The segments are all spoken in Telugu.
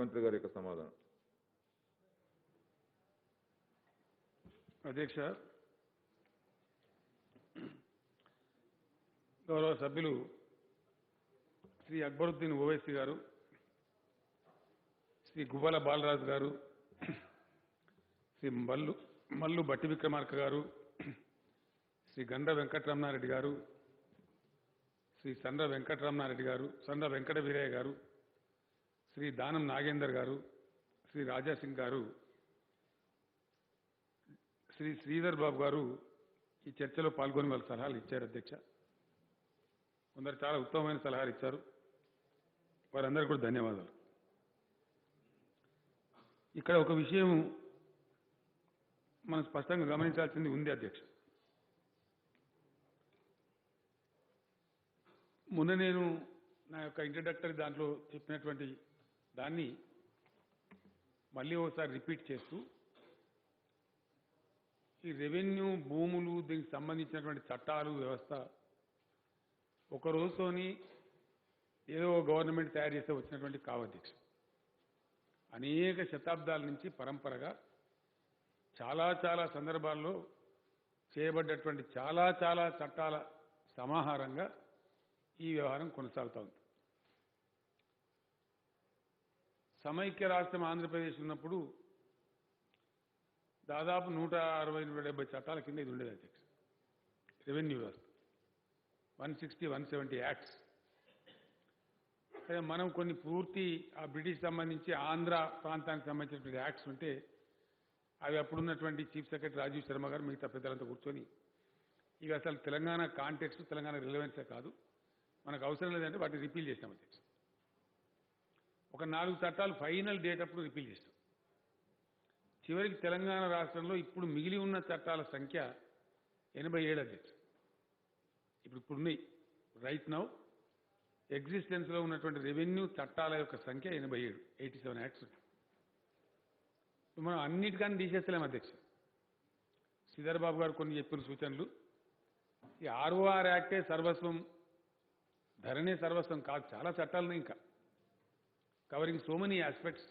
మంత్రి గారి యొక్క సమాధానం. అధ్యక్ష, గౌరవ సభ్యులు శ్రీ అక్బరుద్దీన్ ఓవైసీ గారు, శ్రీ గువ్వల బాలరాజు గారు, శ్రీ మల్లు బట్టి విక్రమార్క గారు, శ్రీ గండ్ర వెంకటరమణారెడ్డి గారు, శ్రీ సండ్ర వెంకటరమణారెడ్డి గారు, సండ్ర వెంకట వీరయ్య గారు, శ్రీ దానం నాగేందర్ గారు, శ్రీ రాజాసింగ్ గారు, శ్రీ శ్రీధర్ బాబు గారు ఈ చర్చలో పాల్గొని వాళ్ళ సలహాలు ఇచ్చారు. అధ్యక్ష, కొందరు చాలా ఉత్తమమైన సలహాలు ఇచ్చారు. వారందరికీ కూడా ధన్యవాదాలు. ఇక్కడ ఒక విషయం మనం స్పష్టంగా గమనించాల్సింది ఉంది. అధ్యక్ష, మొన్న నేను నా యొక్క ఇంట్రడక్టరీ దాంట్లో చెప్పినటువంటి దాన్ని మళ్ళీ ఒకసారి రిపీట్ చేస్తూ, ఈ రెవెన్యూ భూములు దీనికి సంబంధించినటువంటి చట్టాలు వ్యవస్థ ఒక రోజుతోని ఏదో గవర్నమెంట్ తయారు చేస్తే వచ్చినటువంటి కావధ్యక్ష. అనేక శతాబ్దాల నుంచి పరంపరగా చాలా చాలా సందర్భాల్లో చేయబడ్డటువంటి చాలా చాలా చట్టాల సమాహారంగా ఈ వ్యవహారం కొనసాగుతూ ఉంది. సమైక్య రాష్ట్రం ఆంధ్రప్రదేశ్ ఉన్నప్పుడు దాదాపు 160-170 చట్టాల కింద ఇది ఉండేది. అధ్యక్ష, రెవెన్యూ వ్యవస్థ 160-170 యాక్ట్స్. మనం కొన్ని పూర్తి ఆ బ్రిటిష్ సంబంధించి ఆంధ్ర ప్రాంతానికి సంబంధించినటువంటి యాక్ట్స్ ఉంటే అవి అప్పుడున్నటువంటి చీఫ్ సెక్రటరీ రాజీవ్ శర్మ గారు మిగతా పెద్దలంతా కూర్చొని ఇక అసలు తెలంగాణ కాంటెక్స్ట్, తెలంగాణ రిలవెన్సే కాదు, మనకు అవసరం లేదంటే వాటిని రిపీల్ చేసినాం. అధ్యక్ష, ఒక 4 చట్టాలు ఫైనల్ డేట్ అప్పుడు రిపీల్ చేసినాం. చివరికి తెలంగాణ రాష్ట్రంలో ఇప్పుడు మిగిలి ఉన్న చట్టాల సంఖ్య 87. అధ్యక్ష, ఇప్పుడున్నాయి రైట్ నౌ ఎగ్జిస్టెన్స్లో ఉన్నటువంటి రెవెన్యూ చట్టాల యొక్క సంఖ్య 87 యాక్ట్స్. మనం అన్నిటికన్నా తీసేస్తలేం. అధ్యక్ష, శ్రీధర్ బాబు గారు కొన్ని చెప్పిన సూచనలు, ఈ ROR యాక్టే సర్వస్వం, ధరణే సర్వస్వం కాదు, చాలా చట్టాలు ఇంకా covering so many aspects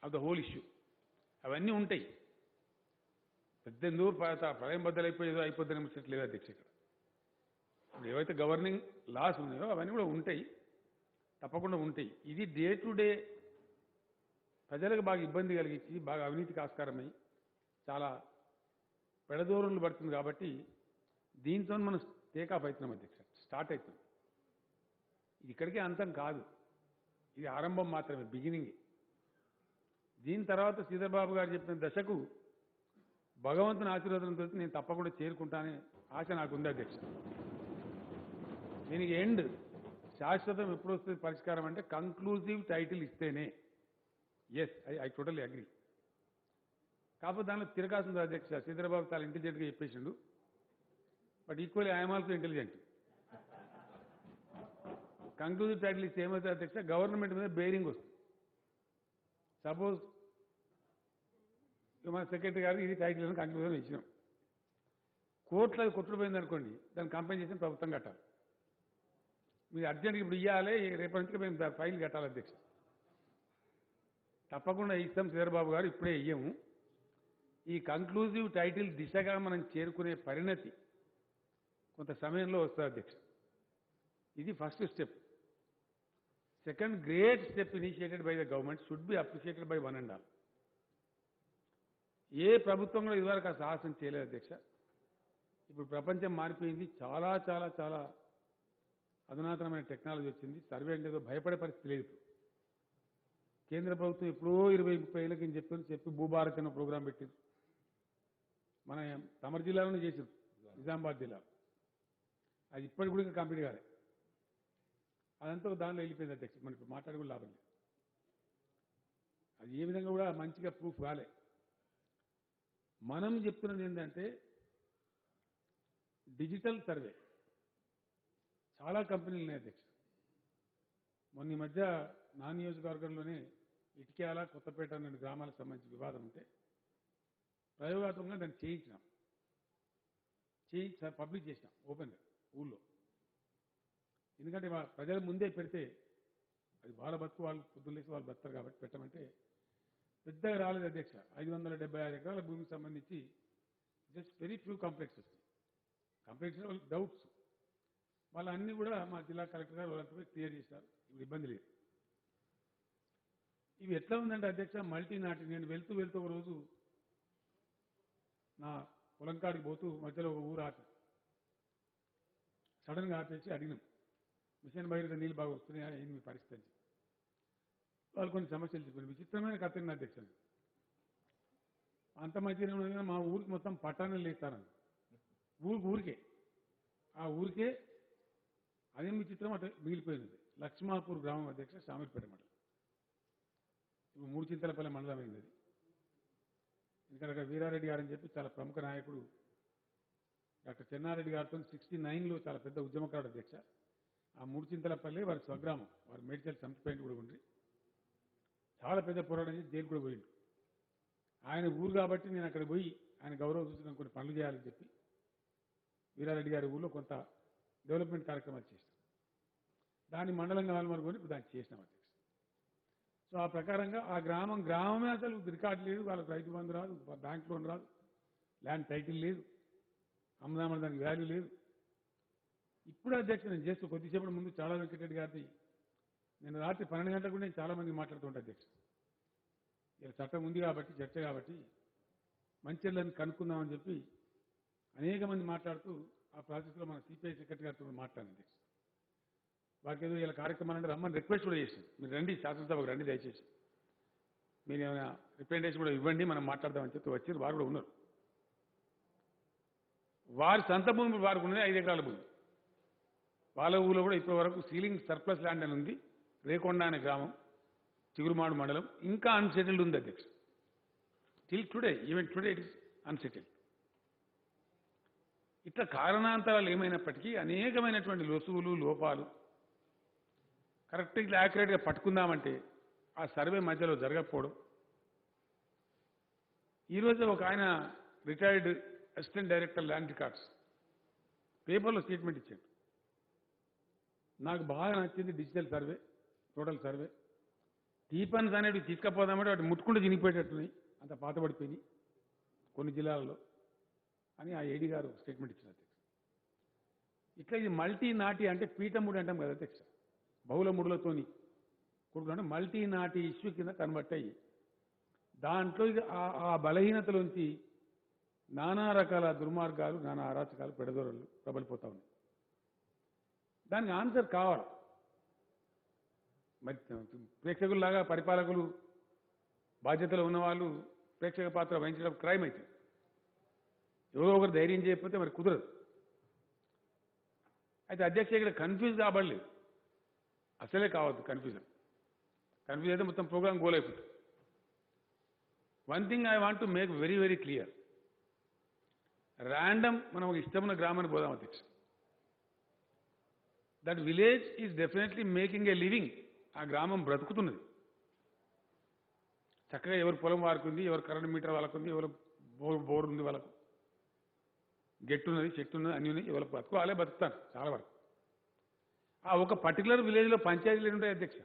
of the whole issue. అవన్నీ ఉంటాయి. పెద్దెందుకు ప్రళయం బద్దలైపోయేదో అయిపోద్దనే ముచ్చట్లు లేదు. అధ్యక్ష, ఇక్కడ ఏవైతే గవర్నింగ్ లాస్ ఉన్నాయో అవన్నీ కూడా ఉంటాయి, తప్పకుండా ఉంటాయి. ఇది డే టు డే ప్రజలకు బాగా ఇబ్బంది కలిగించి బాగా అవినీతికి ఆస్కారమై చాలా పెడదోరులు పడుతుంది. కాబట్టి దీంతో మనం టేకాఫ్ అవుతున్నాం. అధ్యక్ష, స్టార్ట్ అవుతున్నాం. ఇది ఇక్కడికే అంతం కాదు, ఇది ఆరంభం మాత్రమే, బిగినింగ్. దీని తర్వాత శ్రీధర్ బాబు గారు చెప్పిన దశకు భగవంతుని ఆశీర్వాదంతో నేను తప్పకుండా చేరుకుంటానే ఆశ నాకుంది. అధ్యక్ష, దీనికి ఎండ్ శాశ్వతం ఎప్పుడు వస్తుంది పరిష్కారం అంటే కంక్లూజివ్ టైటిల్ ఇస్తేనే. Yes, I totally agree. కాకపోతే దానిలో తిరగాల్సింది. అధ్యక్ష, శ్రీధర్ బాబు చాలా ఇంటెలిజెంట్గా చెప్పేసిండు, but equally I'm also intelligent. Conclusive title ఇస్తే ఏమవుతుంది అధ్యక్ష, గవర్నమెంట్ మీద బేరింగ్ వస్తుంది. సపోజ్ మన సెక్రటరీ గారు ఇది టైటిల్ అని కంక్లూజన్ ఇచ్చినాం, కోర్టులో అది కొట్టుకుపోయింది అనుకోండి, దాన్ని కంపెన్సేషన్ ప్రభుత్వం కట్టాలి. మీరు అర్జెంట్గా ఇప్పుడు ఇవ్వాలి, రేపటి నుంచి మేము ఫైల్ కట్టాలి. అధ్యక్ష, తప్పకుండా ఇస్తాం శ్రీధర్ బాబు గారు, ఇప్పుడే ఇయ్యము. ఈ కంక్లూజివ్ టైటిల్ దిశగా మనం చేరుకునే పరిణతి కొంత సమయంలో వస్తుంది. అధ్యక్ష, ఇది first step. Second great step initiated by the government should be appreciated by one and all. ఏ ప్రభుత్వం కూడా ఇదివరకు ఆ సాహసం చేయలేదు. అధ్యక్ష, ఇప్పుడు ప్రపంచం మారిపోయింది, చాలా చాలా చాలా అధునాతనమైన టెక్నాలజీ వచ్చింది. సర్వే అంటే ఏదో భయపడే పరిస్థితి లేదు. కేంద్ర ప్రభుత్వం ఎప్పుడో 20-30 ఏళ్ళకి చెప్పి భూభారత్ అనే ప్రోగ్రాం పెట్టింది. మన తమర్ జిల్లాలోనే చేసింది, నిజామాబాద్ జిల్లా. అది ఇప్పటికి కూడా ఇంకా కంప్లీట్ కాలే. అదంతా దానిలో వెళ్ళిపోయింది. అధ్యక్ష, మనకు మాట్లాడి కూడా లాభం లేదు. అది ఏ విధంగా కూడా మంచిగా ప్రూఫ్ కాలే. మనం చెప్తున్నది ఏంటంటే డిజిటల్ సర్వే చాలా కంపెనీలు ఉన్నాయి. అధ్యక్ష, మొన్న ఈ మధ్య నా నియోజకవర్గంలోనే ఇటిక్యాల, కొత్తపేట అనే గ్రామాలకు సంబంధించి వివాదం ఉంటే ప్రయోగాత్మకంగా దాన్ని చేయించినాం, పబ్లిక్ చేసినాం ఓపెన్గా ఊళ్ళో. ఎందుకంటే ప్రజల ముందే పెడితే అది వాళ్ళ బతుకు, వాళ్ళు పొద్దులేసి వాళ్ళు బతారు కాబట్టి పెట్టమంటే పెద్దగా రాలేదు అధ్యక్ష. 576 ఎకరాల భూమికి సంబంధించి జస్ట్ వెరీ ఫ్యూ కంప్లైంట్స్ వాళ్ళకి డౌట్స్, వాళ్ళు అన్నీ కూడా మా జిల్లా కలెక్టర్ గారు వాళ్ళంతా క్లియర్ చేశారు. ఇప్పుడు ఇబ్బంది లేదు. ఇవి ఎట్లా ఉందంటే అధ్యక్ష, మల్టీ నాటి. నేను వెళ్తూ ఒక రోజు నా పొలం కాడికి పోతూ మధ్యలో ఒక ఊరు ఆపి సడన్గా ఆపేసి అడిగినాం, మిషన్ భగీరథ నీళ్ళు బాగా వస్తున్నాయా, ఏంది మీ పరిస్థితి అని. వాళ్ళు కొన్ని సమస్యలు చెప్పారు. విచిత్రమైన కథ ఉంది అధ్యక్ష. అంత మంచిగా మా ఊరికి మొత్తం పట్టాణాలు వేస్తారని, ఊరికే ఆ ఊరికే అదేం విచిత్రం అటు మిగిలిపోయింది. లక్ష్మాపూర్ గ్రామం అధ్యక్ష, శామీర్పేట మండలం. ఇప్పుడు మూడుచింతలపల్లి మండలం అయింది అది. ఎందుకంటే వీరారెడ్డి గారు అని చెప్పి చాలా ప్రముఖ నాయకుడు డాక్టర్ చెన్నారెడ్డి గారితో 69లో చాలా పెద్ద ఉద్యమకారుడు అధ్యక్ష. ఆ మూడుచింతలపల్లి వారి స్వగ్రామం. వారి మేడ్చల్ సంస్థ కూడా ఉండి చాలా పెద్ద పోరాటం చేసి జైలు కూడా పోయిండు. ఆయన ఊరు కాబట్టి నేను అక్కడ పోయి ఆయన గౌరవ సూచన కొన్ని పనులు చేయాలని చెప్పి వీరారెడ్డి గారి ఊళ్ళో కొంత డెవలప్మెంట్ కార్యక్రమాలు చేసినాం. దాన్ని మండలం కావాలనుకొని ఇప్పుడు దాన్ని చేసినాం అధ్యక్ష. సో ఆ ప్రకారంగా ఆ గ్రామమే అసలు రికార్డు లేదు, వాళ్ళకి రైతు బంధు రాదు, బ్యాంక్ లోన్ రాదు, ల్యాండ్ టైటిల్ లేదు, అమ్మదామని దానికి వాల్యూ లేదు. ఇప్పుడు అధ్యక్ష నేను చేస్తూ కొద్దిసేపటి ముందు చాలా వెంకటరెడ్డి గారిది నేను రాత్రి 12 గంటలకు కూడా నేను చాలా మంది మాట్లాడుతుంటా అధ్యక్ష. ఇలా చట్టం ఉంది కాబట్టి, చర్చ కాబట్టి మంచిర్యాలని కనుక్కుందామని చెప్పి అనేక మంది మాట్లాడుతూ ఆ ప్రాసెస్లో మన సిపిఐ సెక్రటరీ గారితో మాట్లాడాను అధ్యక్ష. వారికి ఏదో ఇలా కార్యక్రమాలు రమ్మని రిక్వెస్ట్ కూడా చేసింది, మీరు రండి శాసనసభకు రండి దయచేసి, మీరు ఏమైనా రిప్రజెంటేషన్ కూడా ఇవ్వండి, మనం మాట్లాడదామని చెప్పి వచ్చారు. వారు కూడా ఉన్నారు. వారి సొంత భూమి వారికి ఉన్నది 5 ఎకరాల భూమి. వాళ్ళ ఊళ్ళో కూడా ఇప్పటి వరకు సీలింగ్ సర్ప్లస్ ల్యాండ్ అని ఉంది. రేకొండ అనే గ్రామం, చిగురుమాడు మండలం, ఇంకా అన్సెటిల్డ్ ఉంది అధ్యక్ష. Till today, even today it is unsettled. ఇట్లా కారణాంతరాలు ఏమైనప్పటికీ అనేకమైనటువంటి లొసుగులు, లోపాలు కరెక్ట్గా యాక్యురేట్గా పట్టుకుందామంటే ఆ సర్వే మధ్యలో జరగకపోవడం. ఈరోజు ఒక ఆయన retired assistant director land records పేపర్లో స్టేట్మెంట్ ఇచ్చాడు. నాకు బాగా నచ్చింది డిజిటల్ సర్వే, టోటల్ సర్వే. టీపన్స్ అనేవి తీసుకపోదామంటే వాటి ముట్టుకుంటూ చినిగిపోయేటట్టున్నాయి, అంత పాతబడిపోయినాయి కొన్ని జిల్లాలలో అని ఆ ఏడీ గారు స్టేట్మెంట్ ఇచ్చిన అధ్యక్ష. ఇట్లా ఇది మల్టీ నాటి అంటే పీఠముడి అంటాం కదా అధ్యక్ష, బహుళ ముడులతోని కూడుకుంటే మల్టీ నాటి ఇష్యూ కింద కన్వర్ట్ అయ్యి దాంట్లో ఆ బలహీనతలోంచి నానా రకాల దుర్మార్గాలు, నానా అరాచకాలు, పెడదొరలు ప్రబలిపోతా ఉన్నాయి. దానికి ఆన్సర్ కావాలి. మరి ప్రేక్షకుల్లాగా పరిపాలకులు, బాధ్యతలు ఉన్నవాళ్ళు ప్రేక్షక పాత్ర వహించడం క్రైమ్ అవుతుంది. ఎవరో ఒకరు ధైర్యం చేయకపోతే మరి కుదరదు. అయితే అధ్యక్ష ఇక్కడ కన్ఫ్యూజ్ కాబడలేదు, అసలే కావద్దు కన్ఫ్యూజన్ అయితే మొత్తం ప్రోగ్రామ్ గోల్ అయిపోతుంది. One thing I want to make very very clear, random మనం ఒక ఇష్టమున్న గ్రామానికి పోదాం అధ్యక్ష. That village is definitely making a living. ఆ గ్రామం బ్రతుకుతున్నది చక్కగా. ఎవరు పొలం వారికి ఉంది, ఎవరు కరెంట్ మీటర్ వాళ్ళకు ఉంది, ఎవరు బోర్ ఉంది, వాళ్ళకు గెట్టు ఉన్నది, చెట్టు ఉన్నది, అన్నీ ఉన్నాయి. ఎవరు బతుకు వాళ్ళే బతుకుతాను చాలా వరకు. ఆ ఒక పర్టికులర్ విలేజ్లో పంచాయతీలు ఉంటాయి అధ్యక్ష.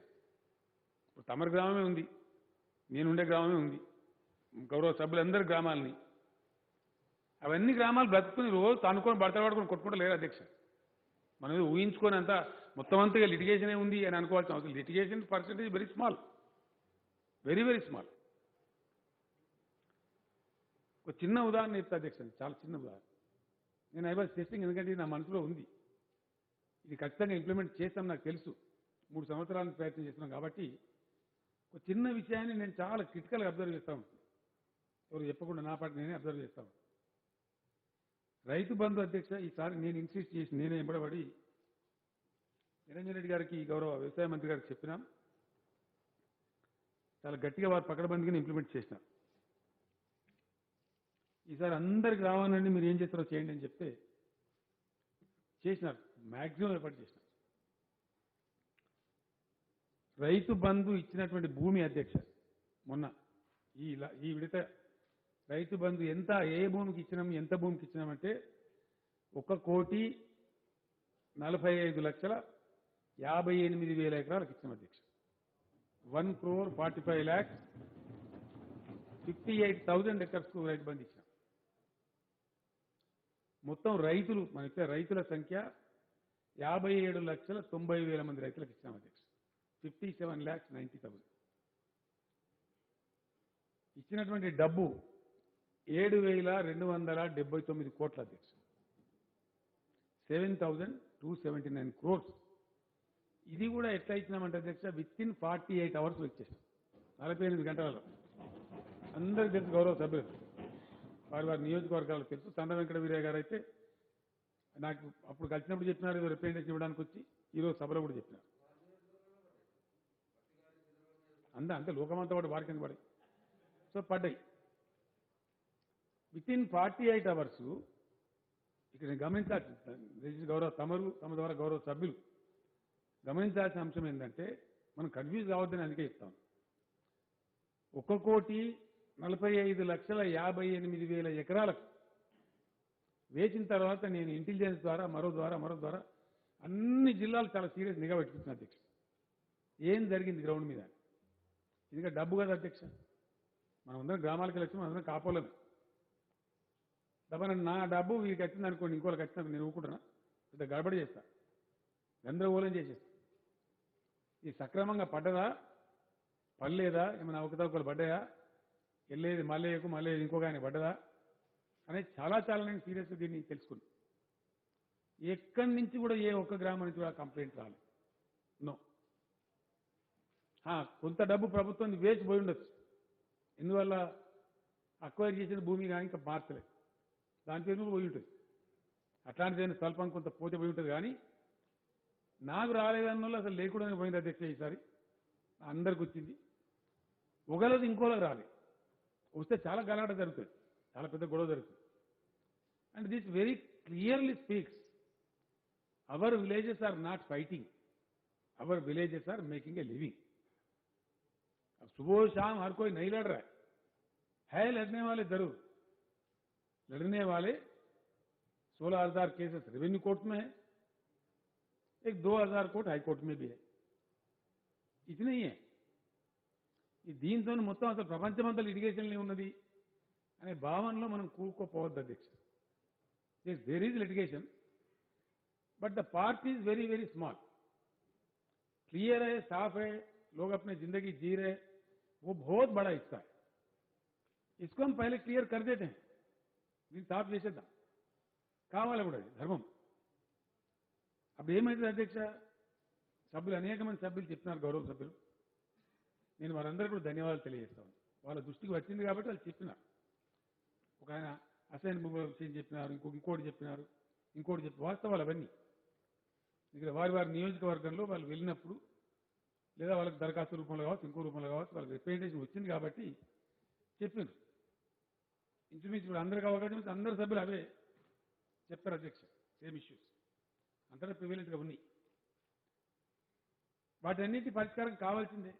ఇప్పుడు తమరి గ్రామమే ఉంది, నేనుండే గ్రామమే ఉంది, గౌరవ సభ్యులందరి గ్రామాలని, అవన్నీ గ్రామాలు బ్రతుకుని రోజు తనుకొని పడతాడుకొని కొట్టుకుంటూ లేరు అధ్యక్ష. మనం ఊహించుకొని అంతా మొత్తం అంతగా లిటిగేషనే ఉంది అని అనుకోవాల్సిన అవసరం. Litigation percentage very small, very very small. ఒక చిన్న ఉదాహరణ చెప్తా అధ్యక్ష, చాలా చిన్న ఉదాహరణ. నేను ఐ వాజ్ టెస్టింగ్, ఎందుకంటే ఇది నా మనసులో ఉంది, ఇది ఖచ్చితంగా ఇంప్లిమెంట్ చేస్తాం నాకు తెలుసు. 3 సంవత్సరాలను ప్రయత్నం చేస్తున్నాం కాబట్టి ఒక చిన్న విషయాన్ని నేను చాలా క్రిటికల్గా అబ్జర్వ్ చేస్తా ఉంటాను. ఎవరు చెప్పకుండా నా పాటు నేనే అబ్జర్వ్ చేస్తా ఉంటాను. రైతు బంధు అధ్యక్ష ఈసారి నేను ఇన్సిస్ట్ చేసి నేనే ఎంబడబడి నిరంజన్ రెడ్డి గారికి, గౌరవ వ్యవసాయ మంత్రి గారికి చెప్పినాం. చాలా గట్టిగా వారు పకడ్బందీగా ఇంప్లిమెంట్ చేసినారు. ఈసారి అందరికి రావాలండి, మీరు ఏం చేస్తారో చేయండి అని చెప్తే చేసినారు, మ్యాక్సిమం ఎఫర్ట్ చేసినారు. రైతు బంధు ఇచ్చినటువంటి భూమి అధ్యక్ష మొన్న ఈ విడత రైతు బంధు ఎంత, ఏ భూమికి ఇచ్చినాం, ఎంత భూమికి ఇచ్చినామంటే 1,45,58,000 ఎకరాలకు ఇచ్చినాం అధ్యక్ష. 1,45,58,000 ఎకర్స్కు రైతు బంధు ఇచ్చాం. మొత్తం రైతులు మన ఇచ్చే రైతుల సంఖ్య 57,90,000 మంది రైతులకు ఇచ్చాం అధ్యక్ష. 57,90,000 ఇచ్చినటువంటి డబ్బు 7,279 కోట్ల అధ్యక్ష. 7,279 crores. ఇది కూడా ఎట్లా ఇచ్చినామంటే అధ్యక్ష విత్ ఇన్ 48 hours ఇచ్చేసాం. 48 గంటలలో. అందరికీ తెలుసు, గౌరవ సభ్యులు వారి వారి నియోజకవర్గాలకు తెలుసు. చంద్ర వెంకట వీరయ్య గారు అయితే నాకు అప్పుడు కలిసినప్పుడు చెప్పినారు, రిప్రజెంటేషన్ ఇవ్వడానికి వచ్చి ఈరోజు సభలో కూడా చెప్పినారు. అంతే లోకమంతా కూడా వారి కింద పడాయి. సో పడ్డాయి విత్ ఇన్ 48 hours. ఇక్కడ నేను గమనించాల్సింది గౌరవ తమ ద్వారా గౌరవ సభ్యులు గమనించాల్సిన అంశం ఏంటంటే మనం కన్ఫ్యూజ్ కావద్దని అందుకే చెప్తాం. 1,45,58,000 ఎకరాలకు వేసిన తర్వాత నేను ఇంటెలిజెన్స్ ద్వారా మరో ద్వారా అన్ని జిల్లాలు చాలా సీరియస్ నిఘా పెట్టుకుంటున్నాను అధ్యక్ష. ఏం జరిగింది గ్రౌండ్ మీద? ఇంకా డబ్బు కదా అధ్యక్ష, మనం అందరం గ్రామాలకు వెళ్ళి మనం అందరం కాపోలేము. డబ్బు నా డబ్బు వీరికి వచ్చింది అనుకోండి, ఇంకోళ్ళకి వచ్చింది నేను ఊరుకుంటున్నా, పెద్ద గడబడి చేస్తా, గందరగోళం చేసేస్తా. ఇది సక్రమంగా పడ్డదా పడలేదా, ఏమైనా అవకతవకలు పడ్డాయా, వెళ్ళేది మళ్ళీ ఇంకొక ఆయన పడ్డదా అనేది చాలా నేను సీరియస్గా దీన్ని తెలుసుకున్నాను. ఎక్కడి నుంచి కూడా ఏ ఒక్క గ్రామం నుంచి కూడా కంప్లైంట్ రాలేదు. నో. కొంత డబ్బు ప్రభుత్వం వేసి పోయి ఉండొచ్చు, ఎందువల్ల అక్వైర్ చేసిన భూమి కానీ ఇంకా మార్చలేదు, దాని పేరు పోయి ఉంటుంది. అట్లాంటిదైనా స్వల్పం కొంత పోతే పోయి ఉంటుంది. కానీ నాకు రాలేదన్న వాళ్ళు అసలు లేకుండానే పోయింది అధ్యక్ష. ఈసారి అందరికి వచ్చింది, ఒకళ్ళది ఇంకోళ్ళకి రాలేదు. వస్తే చాలా గలాట జరుగుతుంది, చాలా పెద్ద గొడవ జరుగుతుంది. And this very clearly speaks our villages are not fighting, our villages are making a living. अब सुबह शाम हर कोई नहीं लड़ रहा है लड़ने वाले जरूर, लड़ने वाले 16,000 केसेस रेवेन्यू कोर्ट में है, एक 2,000 कोर्ट हाई कोर्ट में भी है. इतने ही है. ఈ దీంతో మొత్తం అసలు ప్రపంచమంతా లిటిగేషన్లో ఉన్నది అనే భావనలో మనం కూరుకోపోవద్దు అధ్యక్ష. There is litigation but the part is very very small. Clear है, साफ है, लोग अपने जिंदगी जी रहे, वो बहुत बड़ा हिस्सा है. इसको हम पहले क्लियर कर देते हैं, దీన్ని సాఫ్ చేసేద్దాం, కావాలి కూడా ధర్మం. అప్పుడు ఏమైతుంది అధ్యక్ష, సభ్యులు అనేక మంది సభ్యులు చెప్తున్నారు, గౌరవ సభ్యులు, నేను వారందరూ కూడా ధన్యవాదాలు తెలియజేస్తాను. వాళ్ళ దృష్టికి వచ్చింది కాబట్టి వాళ్ళు చెప్పినారు. ఒక ఆయన అసైన్ భూముల విషయం చెప్పినారు, ఇంకోటి చెప్పినారు, వాస్తవాలు అవన్నీ. ఇక్కడ వారి నియోజకవర్గంలో వాళ్ళు వెళ్ళినప్పుడు లేదా వాళ్ళకి దరఖాస్తు రూపంలో కావచ్చు, ఇంకో రూపంలో కావచ్చు, వాళ్ళకి రిప్రజెంటేషన్ వచ్చింది కాబట్టి చెప్పారు. ఇంచుమించు ఇప్పుడు అందరికి అవకాశం ఇస్తే అందరు సభ్యులు అవే చెప్పారు అధ్యక్ష. సేమ్ ఇష్యూస్ అంతటా ప్రివిలేజ్గా ఉన్నాయి. వాటన్నిటి పరిష్కారం కావాల్సిందే,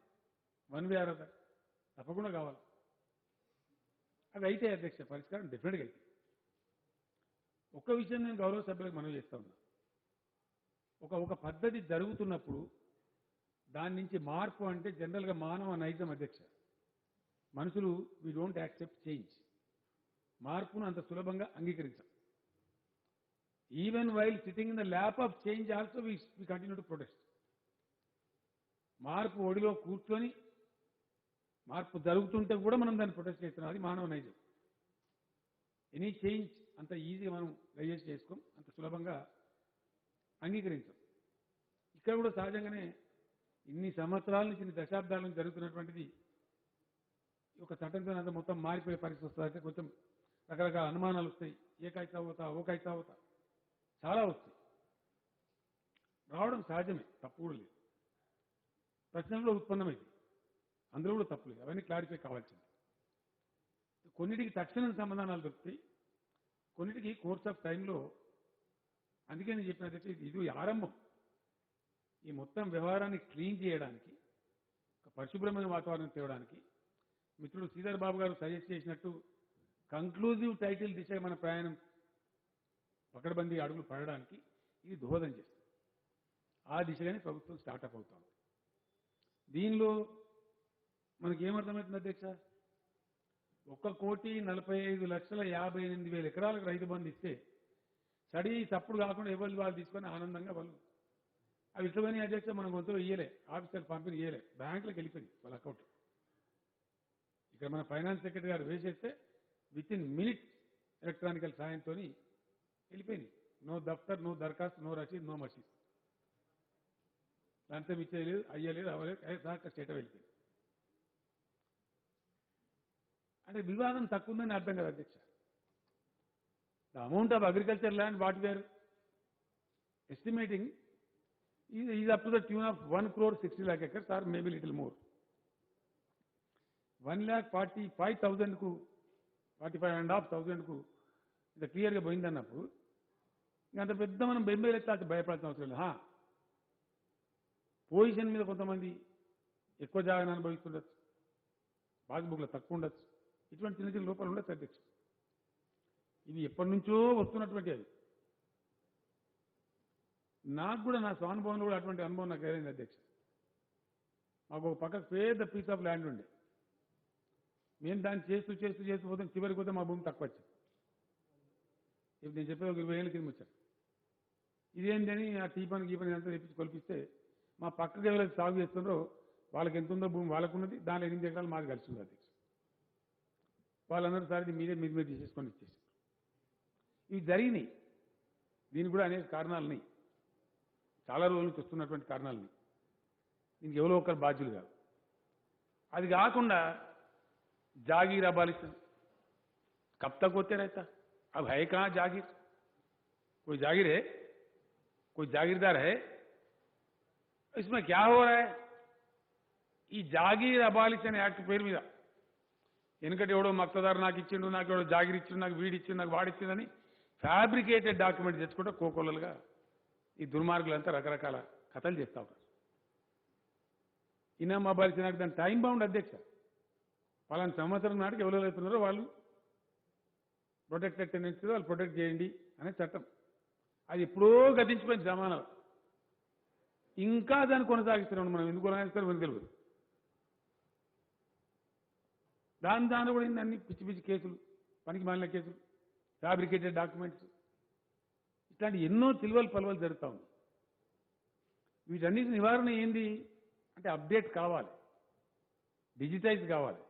వన్ వే ఆర్ అదర్, తప్పకుండా కావాలి. అది అయితే అధ్యక్ష పరిష్కారం డెఫినెట్గా అయితే. ఒక్క విషయం నేను గౌరవ సభ్యులకు మనవి చేస్తా ఉన్నా, ఒక పద్ధతి జరుగుతున్నప్పుడు దాని నుంచి మార్పు అంటే జనరల్గా మానవ నైజం అధ్యక్ష. మనుషులు వీ డోంట్ యాక్సెప్ట్ చేంజ్, మార్పును అంత సులభంగా అంగీకరించాం. Even while sitting in the lap of change also we continue to protest. మార్పు ఒడిలో కూర్చొని మార్పు జరుగుతుంటే కూడా మనం దాన్ని ప్రొటెస్ట్ చేస్తున్నాం, అది మానవ నైజం. ఎనీ చేంజ్ అంత ఈజీగా మనం డైజెస్ట్ చేసుకోం, అంత సులభంగా అంగీకరించాం. ఇక్కడ కూడా సహజంగానే ఇన్ని సంవత్సరాల నుంచి, ఇన్ని దశాబ్దాల నుంచి జరుగుతున్నటువంటిది ఒక చట్టంతో అంత మొత్తం మారిపోయే పరిస్థితి వస్తుందంటే కొంచెం రకరకాల అనుమానాలు వస్తాయి. ఏకైతా అవుతా చాలా వస్తాయి. రావడం సహజమే, తప్పు కూడా లేదు. ప్రశ్నలు ఉత్పన్నమైంది, అందులో కూడా తప్పు లేదు. అవన్నీ క్లారిఫై కావాల్సింది. కొన్నిటికి తక్షణ సమాధానాలు దొరుకుతాయి, కొన్నిటికి కోర్స్ ఆఫ్ టైంలో. అందుకే నేను చెప్పినట్లయితే ఇది ఆరంభం. ఈ మొత్తం వ్యవహారాన్ని క్లీన్ చేయడానికి, ఒక పరిశుభ్రమైన వాతావరణం తేవడానికి మిత్రుడు శ్రీధర్ బాబు గారు సజెస్ట్ చేసినట్టు కంక్లూజివ్ టైటిల్ దిశగా మన ప్రయాణం పకడ్బందీ అడుగులు పడడానికి ఇది దోహదం చేస్తుంది. ఆ దిశగానే ప్రభుత్వం స్టార్టప్ అవుతాం. దీనిలో మనకేమర్థమవుతుంది అధ్యక్ష? 1,45,58,000 ఎకరాలకు రైతు బంధు ఇస్తే సడి తప్పుడు కాకుండా ఎవరు వాళ్ళు తీసుకొని ఆనందంగా వాళ్ళు అవి ఇష్టమని అధ్యక్ష మనం కొంత ఇయ్యలే, ఆఫీసర్ పంపిణీ ఇయ్యలే, బ్యాంకులకు వెళ్ళిపోయింది వాళ్ళ అకౌంట్. ఇక్కడ మన ఫైనాన్స్ సెక్రటరీ గారు వేసేస్తే విత్ ఇన్ మినిట్స్ ఎలక్ట్రానికల్ సాయంతో వెళ్ళిపోయింది. నో దఫ్తర్, నో దరఖాస్తు, నో రసీద్, నో మసీద్. లంచం ఇచ్చేయలేదు, అయ్యలేదు, అవ్వలేదు, సాక స్టేట వెళ్ళిపోయింది. అంటే వివాదం తక్కువ ఉందని అర్థం కదా అధ్యక్ష. The amount of agriculture land what we're estimating is up to the tune of 1,60,00,000 acres or maybe little more. 1,45,000 45,500 ఇంత క్లియర్గా పోయిందన్నప్పుడు ఇంకంత పెద్ద మనం బెంబేలు ఎత్తే భయపడాల్సిన అవసరం లేదు. పొజిషన్ మీద కొంతమంది ఎక్కువ జాగాను అనుభవిస్తుండొచ్చు, పాస్బుక్లో తక్కువ ఉండొచ్చు, ఇటువంటి చిన్న చిన్న లోపాలు ఉండొచ్చు అధ్యక్ష. ఇవి ఎప్పటి నుంచో వస్తున్నటువంటి అవి. నాకు కూడా నా స్వానుభవంలో కూడా అటువంటి అనుభవం నాకు ఏదైంది అధ్యక్ష. మాకు ఒక పక్కకు పెద్ద పీస్ ఆఫ్ ల్యాండ్ ఉండే, మేము దాన్ని చేస్తూ చేస్తూ చేస్తూ పోతాం, చివరికి పోతే మా భూమి తక్కువ వచ్చింది. ఇప్పుడు నేను చెప్పేది ఒక 20 ఏళ్ళ కింద వచ్చాను. ఇదేంటని ఆ టీపని గీపని అంతా తెప్పించి కొలిపిస్తే మా పక్కకు ఎవరైతే సాగు చేస్తున్నారో వాళ్ళకి ఎంత ఉందో భూమి వాళ్ళకున్నది, దానిలో 8 ఎకరాలు మాది కలిసి ఉంది అధ్యక్ష. వాళ్ళందరూ సార్ ఇది మీరు తీసేసుకొని ఇచ్చేసారు. ఇవి జరిగినాయి. దీనికి కూడా అనేక కారణాలున్నాయి, చాలా రోజుల నుంచి వస్తున్నటువంటి కారణాలని. దీనికి ఎవరో ఒకరు బాధ్యులు కాదు. అది కాకుండా जागीर अबालिशन कब तक होते रहता? अब है कहाँ जागीर? कोई जागीर है? कोई जागीरदार है? इसमें क्या हो रहा है? ఈ జాగీర్ అబాలిషన్ యాక్ట్ పేరు మీద వెనుకటి ఎవడో మక్తదారు నాకు ఇచ్చిండు, నాకు ఎవడో జాగీర్ ఇచ్చిండు, నాకు వీడిచ్చిండు, నాకు వాడిచ్చిందని ఫ్యాబ్రికేటెడ్ డాక్యుమెంట్ తెచ్చుకుంటే కోకోలలుగా ఈ దుర్మార్గులంతా రకరకాల కథలు చేస్తా ఉంటారు. ఇనాం అబాలిషన్ యాక్ట్ దాని టైం బౌండ్ అధ్యక్ష. పలానా సంవత్సరం నాటికి ఎవరు అవుతున్నారో వాళ్ళు ప్రొటెక్టెడ్ టెనెన్సీ వాళ్ళు ప్రొటెక్ట్ చేయండి అనే చట్టం. అది ఎప్పుడో గతించిపోయింది జమానాలో. ఇంకా దాన్ని కొనసాగిస్తున్నాం. మనం ఎందుకు కొనసాగిస్తారో మనకు తెలియదు. దాని కూడా అన్ని పిచ్చి పిచ్చి కేసులు, పనికి మాలిన కేసులు, ఫ్యాబ్రికేటెడ్ డాక్యుమెంట్స్, ఇట్లాంటి ఎన్నో తిలువలు పలువలు జరుగుతూ ఉంది. వీటన్నిటి నివారణ ఏంది అంటే అప్డేట్ కావాలి, డిజిటైజ్ కావాలి.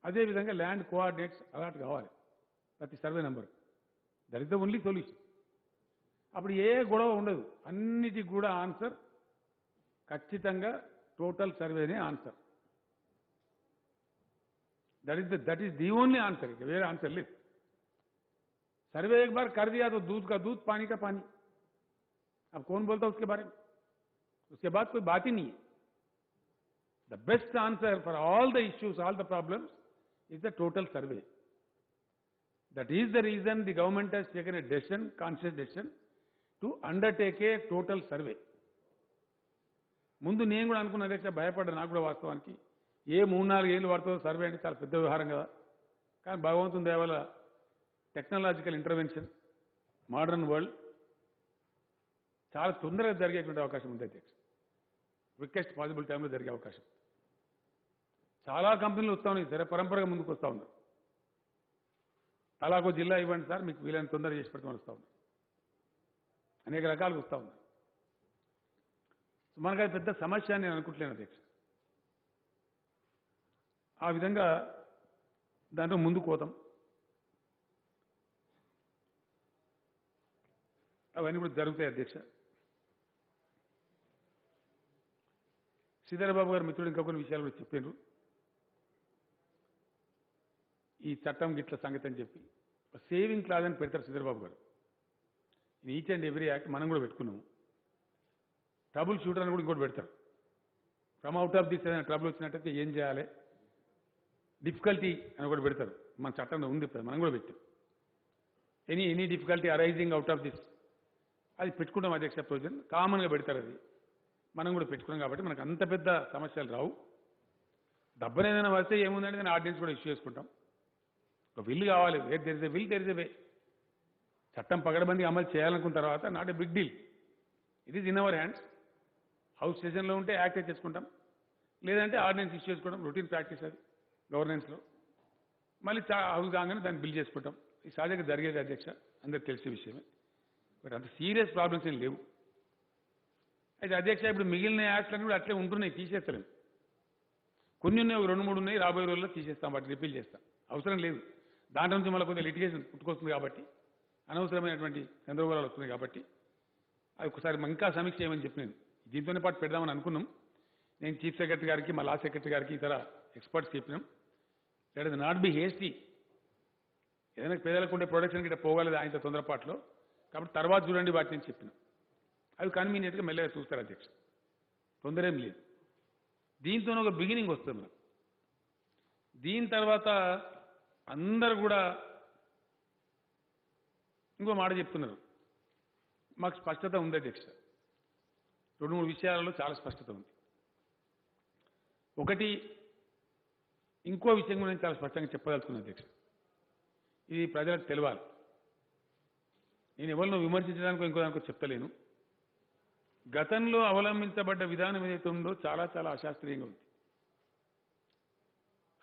అదేవిధంగా ల్యాండ్ కోఆర్డినేట్స్ అలాట్ కావాలి ప్రతి survey number. That is the only solution. అప్పుడు ఏ గొడవ ఉండదు. అన్నిటికి కూడా ఆన్సర్ ఖచ్చితంగా టోటల్ సర్వేనే answer. That is the only answer है, वेरे आंसर ले। सर्वे एक बार कर दिया तो दूध का दूध, पानी का पानी। अब कौन बोलता उसके बारे में? उसके बाद कोई बात ही नहीं है। The best answer for all the issues, all the problems is the total survey. That is the reason the government has taken a decision, conscious decision, to undertake a total survey. ముందు నేను కూడా అనుకున్న అధ్యక్ష, భయపడ్డా. నాకు కూడా వాస్తవానికి ఏ 3-4 ఏళ్ళు పడుతుందో సర్వే అంటే చాలా పెద్ద వ్యవహారం కదా. కానీ భగవంతుని దయ వల్ల టెక్నాలజికల్ ఇంటర్వెన్షన్, మోడర్న్ వరల్డ్ చాలా తొందరగా జరిగేటువంటి అవకాశం ఉంది అధ్యక్ష. క్వికెస్ట్ పాసిబుల్ టైంలో జరిగే అవకాశం. చాలా కంపెనీలు వస్తూ ఉన్నాయి, సరే పరంపరగా ముందుకు వస్తూ ఉన్నారు. అలాగో జిల్లా ఇవ్వండి సార్, మీకు వీలైన తొందరగా చేసి పెడతామని వస్తూ ఉన్నారు. అనేక రకాలుగా వస్తూ ఉన్నారు. మనకు అది పెద్ద సమస్య అని నేను అనుకుంటలేను అధ్యక్ష. ఆ విధంగా దాంట్లో ముందుకు పోతాం. అవన్నీ కూడా జరుగుతాయి అధ్యక్ష. శ్రీధరబాబు గారు మిత్రుడు ఇంకా కొన్ని విషయాలు కూడా చెప్పారు. ఈ చట్టం గిట్ల సంగతి అని చెప్పి సేవింగ్ క్లాజ్ అని పెడతారు శ్రీధరబాబు గారు. ఈచ్ అండ్ ఎవ్రీ యాక్ట్ మనం కూడా పెట్టుకున్నాము. ట్రబుల్ షూటర్ అని కూడా ఇంకోటి పెడతారు. ఫ్రమ్ అవుట్ ఆఫ్ దిస్ ఏదైనా ట్రబుల్ వచ్చినట్టయితే ఏం చేయాలి, డిఫికల్టీ అని కూడా పెడతారు. మన చట్టంలో ఉంది, మనం కూడా పెట్టాం. Any difficulty arising out of this, అది పెట్టుకుంటాం అధ్యక్ష. ప్రొవిజన్ కామన్గా పెడతారు. అది మనం కూడా పెట్టుకున్నాం కాబట్టి మనకు అంత పెద్ద సమస్యలు రావు. డబ్బును ఏదైనా వస్తే ఏముందంటే నేను ఆర్డినెన్స్ కూడా ఇష్యూ చేసుకుంటాం. ఒక విల్ కావాలి, where there is a will there is a way. చట్టం పగడబందిగా అమలు చేయాలనుకున్న తర్వాత not a big deal. It is in our hands. House సెషన్లో ఉంటే యాక్ట్ చేసుకుంటాం. లేదంటే ఆర్డినెన్స్ ఇష్యూ చేసుకోవడం రొటీన్ ప్రాక్టీస్ అది గవర్నెన్స్లో. మళ్ళీ హౌస్ కాగానే దాన్ని బిల్ చేసుకుంటాం. ఈ సహజంగా జరిగేది అధ్యక్ష, అందరికి తెలిసే విషయమే. బట్ అంత సీరియస్ ప్రాబ్లమ్స్ ఏం లేవు. అయితే అధ్యక్ష ఇప్పుడు మిగిలిన యాక్ట్లన్నీ కూడా అట్లే ఉంటున్నాయి, తీసేస్తలేము. కొన్ని ఉన్నాయి, 2-3 ఉన్నాయి, రాబోయే రోజుల్లో తీసేస్తాం, వాటిని రిపీల్ చేస్తాం. అవసరం లేదు. దాంట్లో నుంచి మళ్ళీ కొద్దిగా లిటిగేషన్ పుట్టుకొస్తుంది కాబట్టి, అనవసరమైనటువంటి గందరగోళాలు వస్తున్నాయి కాబట్టి అది ఒకసారి ఇంకా సమీక్ష చేయమని చెప్పి నేను దీంతోనే పాటు పెడదామని అనుకున్నాం. నేను చీఫ్ సెక్రటరీ గారికి, మా లా సెక్రటరీ గారికి, ఇతర ఎక్స్పర్ట్స్ చెప్పినాం. Let is not be hasty. ఏదైనా పేదలకు ఉండే ప్రొడక్షన్ గిట్ట పోగలదు ఆయన తొందరపాట్లో, కాబట్టి తర్వాత చూడండి వాటిని చెప్పినాం. అవి కన్వీనియంట్గా మెల్లగా చూస్తారు అధ్యక్ష, తొందర ఏం లేదు. దీంతో ఒక బిగినింగ్ వస్తుంది మనకు. దీని తర్వాత అందరు కూడా ఇంకో మాట చెప్తున్నారు, మాకు స్పష్టత ఉంది అధ్యక్ష. 2-3 విషయాలలో చాలా స్పష్టత ఉంది. ఒకటి, ఇంకో విషయం కూడా నేను చాలా స్పష్టంగా చెప్పదలుచుకున్నాను అధ్యక్ష. ఇది ప్రజలకు తెలవాలి. నేను ఎవరినో విమర్శించడానికో ఇంకో దానికో చెప్తలేను. గతంలో అవలంబించబడ్డ విధానం ఏదైతే ఉందో చాలా చాలా అశాస్త్రీయంగా ఉంది.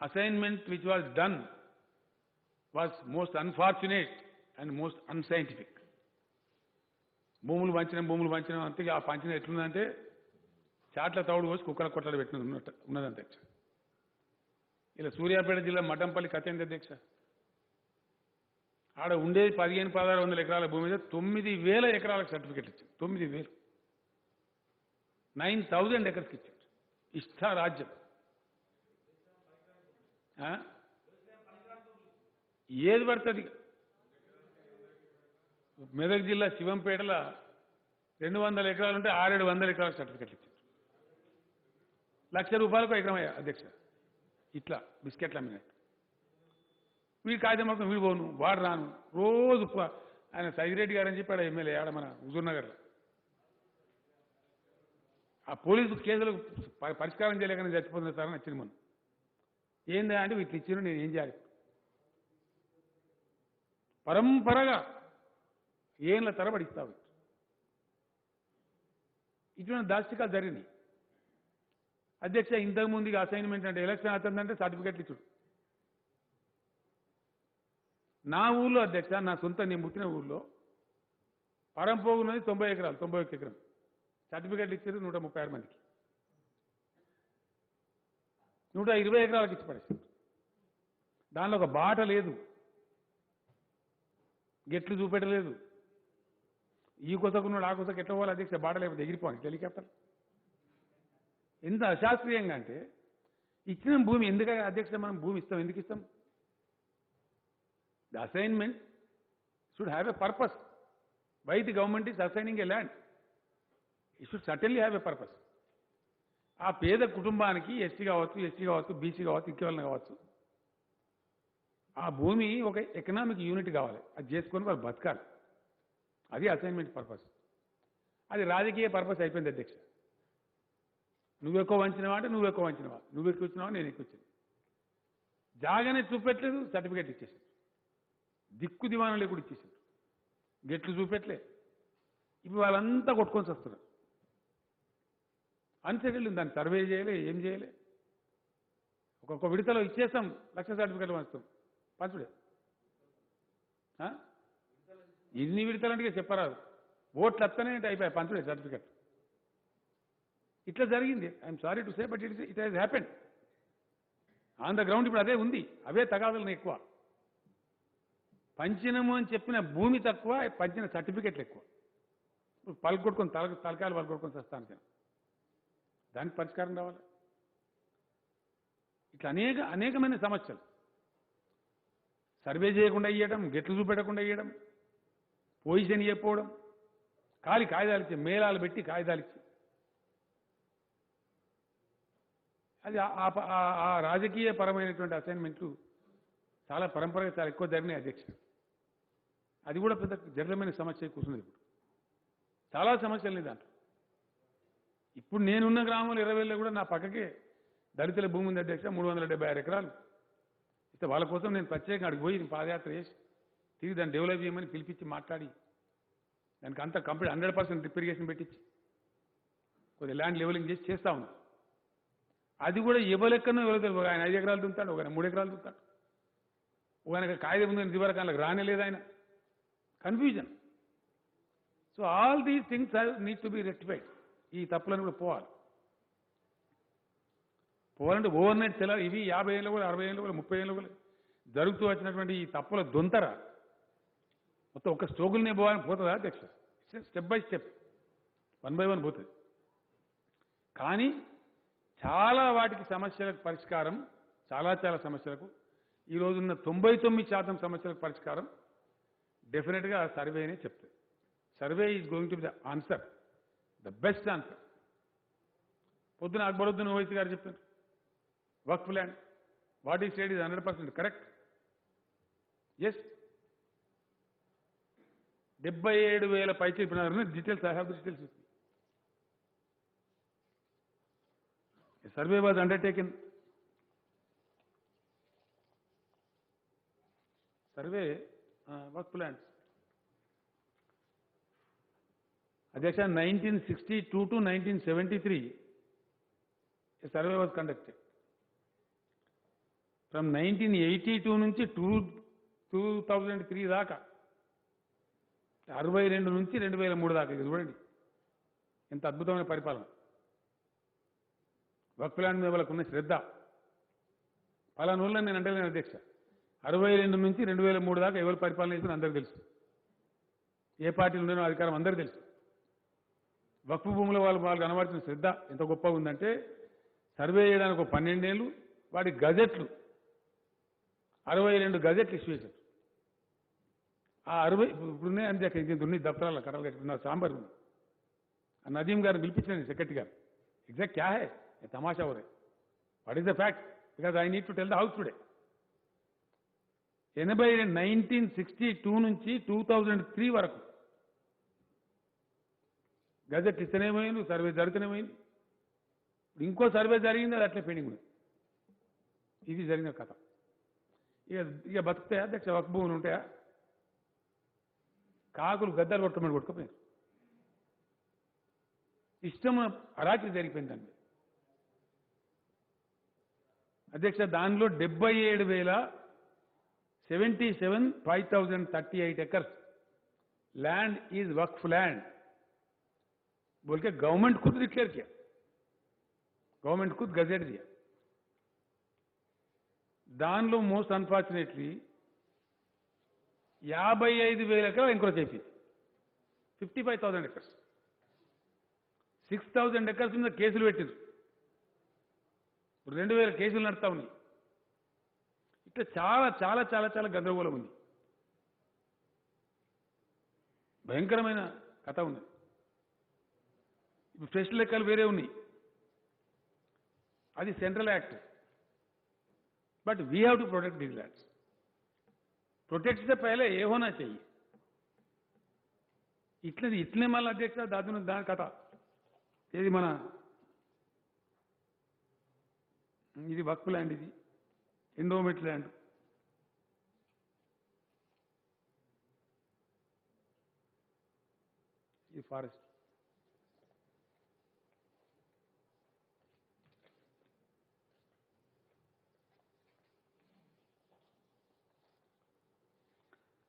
Assignment which was done was most unfortunate and most unscientific. భూములు పంచడం అంతే. ఆ పంచడం ఎట్లుందంటే చాట్ల తౌడు పోసి కుక్కల కొట్టలు పెట్టినది ఉన్నది అధ్యక్ష. ఇలా సూర్యాపేట జిల్లా మఠంపల్లి కథ ఏంటి అధ్యక్ష? ఆడ ఉండేది 15,000-1,600 ఎకరాల భూమి మీద 9,000 ఎకరాలకు సర్టిఫికెట్ ఇచ్చింది. 9,000, 9,000 ఎకర్స్కి ఇచ్చారు. ఇష్టారాజ్యం. ఏది పడుతుంది. మెదక్ జిల్లా శివంపేటలో 200 ఎకరాలు ఉంటే 600-700 ఎకరాలకు సర్టిఫికెట్లు ఇచ్చారు. ₹1,00,000 ఎకరం అధ్యక్ష. ఇట్లా బిస్కెట్లు అమ్మినట్టు. వీడి కాగితం మొత్తం వీడు పోను, వాడు రాను. రోజు ఆయన సైదిరెడ్డి గారు అని చెప్పాడు ఎమ్మెల్యే ఆడ మన హుజూర్నగర్లో. ఆ పోలీసు కేసులకు పరిష్కారం చేయలేకనే చచ్చిపోతున్న సార్ అని వచ్చింది మనం. ఏందా అంటే వీటిని ఇచ్చిన నేను ఏం చేయాలి? పరంపరగా ఏళ్ళ తరబడి ఇస్తావు. ఇటువంటి దాష్టికాలు జరిగినాయి అధ్యక్ష. ఇంతకుముందుగా అసైన్మెంట్ అంటే ఎలక్షన్ అవుతుందంటే సర్టిఫికెట్లు ఇచ్చుడు. నా ఊళ్ళో అధ్యక్ష, నా సొంత నేను పుట్టిన ఊళ్ళో పరంపోగున్నది 90 ఎకరాలు, 91 ఎకరం. సర్టిఫికెట్లు ఇచ్చారు 136 మందికి. 120 ఎకరాలకు ఇచ్చి పడేసారు. దానిలో ఒక బాట లేదు, గెట్లు చూపెట్టలేదు. ఈ కొసకున్నాడు ఆ కొసకు ఎట్లా పోవాలి అధ్యక్ష? బాట లేకపోతే ఎగిరిపోవాలి హెలికాప్టర్. ఎంత అశాస్త్రీయంగా అంటే, ఇచ్చిన భూమి ఎందుకంటే అధ్యక్ష మనం భూమి ఇస్తాం, ఎందుకు ఇస్తాం? The assignment should have a purpose. Why the government is assigning a land? It should certainly have a purpose. ఆ పేద కుటుంబానికి ఎస్సీ కావచ్చు, బీసీ కావచ్చు, ఇంకెవరైనా కావచ్చు, ఆ భూమి ఒక ఎకనామిక్ యూనిట్ కావాలి. అది చేసుకొని వాళ్ళు బతకాలి. అది అసైన్మెంట్ పర్పస్. అది రాజకీయ పర్పస్ అయిపోయింది అధ్యక్ష. నువ్వు ఎక్కువ వంచినవా అంటే నువ్వు ఎక్కువ వంచినవా, నువ్వు ఎక్కువ ఇచ్చినావా నేను ఎక్కువ ఇచ్చాను. జాగానే చూపెట్టలేదు, సర్టిఫికేట్ ఇచ్చేసాడు. దిక్కు దివాణం లేకుండా ఇచ్చేసాడు. గెట్లు చూపెట్టలే. ఇప్పుడు వాళ్ళంతా కొట్టుకొని వస్తున్నారు. అన్సెటిల్డ్. దాన్ని సర్వే చేయలే, ఏం చేయలే. ఒక్కొక్క విడతలో ఇచ్చేస్తాం, 1,00,000 సర్టిఫికెట్లు పంచుతాం. పంచుడే ఎన్ని విడతలంటే చెప్పరాదు. ఓట్లు వస్తేనే అయిపోయాయి పంచుడే సర్టిఫికెట్. ఇట్లా జరిగింది. I'm sorry to say, but it has happened on the ground. ఇప్పుడు అదే ఉంది. అవే తగాదలను ఎక్కువ. పంచినము అని చెప్పిన భూమి తక్కువ, పంచిన సర్టిఫికెట్లు ఎక్కువ. ఇప్పుడు పలుకొట్టుకొని తలకాయలు పలుకొట్టుకొని వస్తాను. దానికి పరిష్కారం రావాలి. ఇట్లా అనేకమైన సమస్యలు. సర్వే చేయకుండా ఇవ్వడం, గెట్లు చూపెట్టకుండా ఇవ్వడం, పొజిషన్ ఇవ్వకపోవడం, కాగితాలు ఇచ్చి మేళాలు పెట్టి కాగితాలు ఇచ్చి, అది ఆ రాజకీయ పరమైనటువంటి అసైన్మెంట్లు చాలా పరంపరగా చాలా ఎక్కువ జరిగినాయి అధ్యక్ష. అది కూడా పెద్ద జటిలమైన సమస్య కూర్చున్నది. ఇప్పుడు చాలా సమస్యలు లేదు దాంట్లో. ఇప్పుడు నేనున్న గ్రామంలో 20 కూడా నా పక్కకే దళితుల భూమి ఉంది అధ్యక్ష. 376 ఎకరాలు ఇస్తే వాళ్ళ కోసం నేను ప్రత్యేకంగా అడిగి పోయి పాదయాత్ర చేసి తిరిగి దాన్ని డెవలప్ చేయమని పిలిపించి మాట్లాడి దానికి అంతా కంప్లీట్ 100% రిపేరిగేషన్ పెట్టించి కొద్దిగా ల్యాండ్ లెవెలింగ్ చేసి చేస్తా ఉన్నాం. అది కూడా ఇవ్వలెక్కనో ఎవరో తెలియదు. ఆయన 5 ఎకరాలు దుంతాడు, ఒక ఆయన 3 ఎకరాలు దుంతాడు, ఒక ఆయన కాయిదా ముందు ఇదివరకు ఆయనకు రానేలేదు ఆయన. Confusion. So all these things need to be rectified. ఈ తప్పులను కూడా పోవాలంటే ఓవర్ నైట్ సెల ఇవి 50 ఏళ్ళు కూడా 60 ఏళ్ళు కూడా 30 ఏళ్ళు కూడా జరుగుతూ వచ్చినటువంటి ఈ తప్పుల దొంతరా మొత్తం ఒక స్ట్రోగుల్నే పోవాలని పోతుందా అధ్యక్ష? స్టెప్ బై స్టెప్, 1 by 1 పోతుంది. కానీ చాలా వాటికి సమస్యలకు పరిష్కారం, చాలా సమస్యలకు ఈ రోజున్న 99% సమస్యలకు పరిష్కారం డెఫినెట్గా సర్వేనే చెప్తుంది. Survey is going to be the answer, the best answer. పొద్దున అక్బరుద్దీన్ ఓవైసీ గారు చెప్పారు, waqf land what is said is 100% correct. Yes, 77,000 పైచి ఇప్పుడు details, I have the details. Survey was undertaken. Survey waqf lands అధ్యక్ష 1962 to 1973 a survey was conducted. From 1982 నుంచి 2003 దాకా, 62 నుంచి 2003 దాకా. ఇది చూడండి ఎంత అద్భుతమైన పరిపాలన. వక్ఫ్ ల్యాండ్ మీద వాళ్ళకున్న శ్రద్ధ పలానూళ్ళని నేను అంటలేను అధ్యక్ష. 62 నుంచి 2003 దాకా ఎవరు పరిపాలన చేసిన అందరికీ తెలుసు, ఏ పార్టీలు ఉండేనో అధికారం అందరికీ తెలుసు. వక్ఫ్ భూముల వాళ్ళు కనబడుతున్న శ్రద్ధ ఎంత గొప్పగా ఉందంటే, సర్వే చేయడానికి ఒక 12 ఏళ్ళు, వాటి గజెట్లు 62 గజెట్లు ఇష్యూ చేశారు. ఆ 60 ఇప్పుడున్నాయి అంతే, ఇంత ఉన్నాయి దప్తరాల కట్టలు కట్టుకున్నారు, సాంబార్ ఉంది. ఆ నదీం గారిని పిలిపించాను సెక్రటరీ గారు, ఎగ్జాక్ట్ క్యా హై తమాషా హో రే, what is the fact, because I need to tell the house today. 1962 నుంచి 2003 వరకు గజెట్ ఇస్తేనేమైంది, సర్వే జరుగుతూనేమైంది. ఇంకో సర్వే జరిగింది, అది అట్లే పెండింగ్ ఉంది. ఇది జరిగిన కథ. ఇక బతుకుతాయా అధ్యక్ష? వక్ఫ్ భూములు ఉంటాయా? కాకులు గద్దలు కొట్టమని కొట్టుకుపోయారు. ఇష్టం అరాకి జరిగిపోయిందండి అధ్యక్ష. దానిలో 77,538 acres land is Waqf land बोल के गवर्नमेंट खुद डिक्लेयर किया, गवर्नमेंट खुद गजेट दिया. దానిలో మోస్ట్ అన్ఫార్చునేట్లీ 55,000 ఎకరాలు ఎంక్రోచ్ అయిపోయింది. 55,000 acres, 6,000 acres మీద కేసులు పెట్టింది. ఇప్పుడు 2,000 కేసులు నడుస్తా ఉన్నాయి. ఇట్లా చాలా చాలా చాలా చాలా గందరగోళం ఉంది, భయంకరమైన కథ ఉంది. ఇప్పుడు ఫ్రెష్ లెక్కలు వేరే ఉన్నాయి, అది central act. But we have to protect these lands. Protect से पहले ये होना चाहिए. इतने मल अध्यक्ष दादू दान कथा ये मन ఇది వక్ఫ్ ల్యాండ్, ఇది ఎండోమెంట్ ల్యాండ్. ఇది ఫారెస్ట్.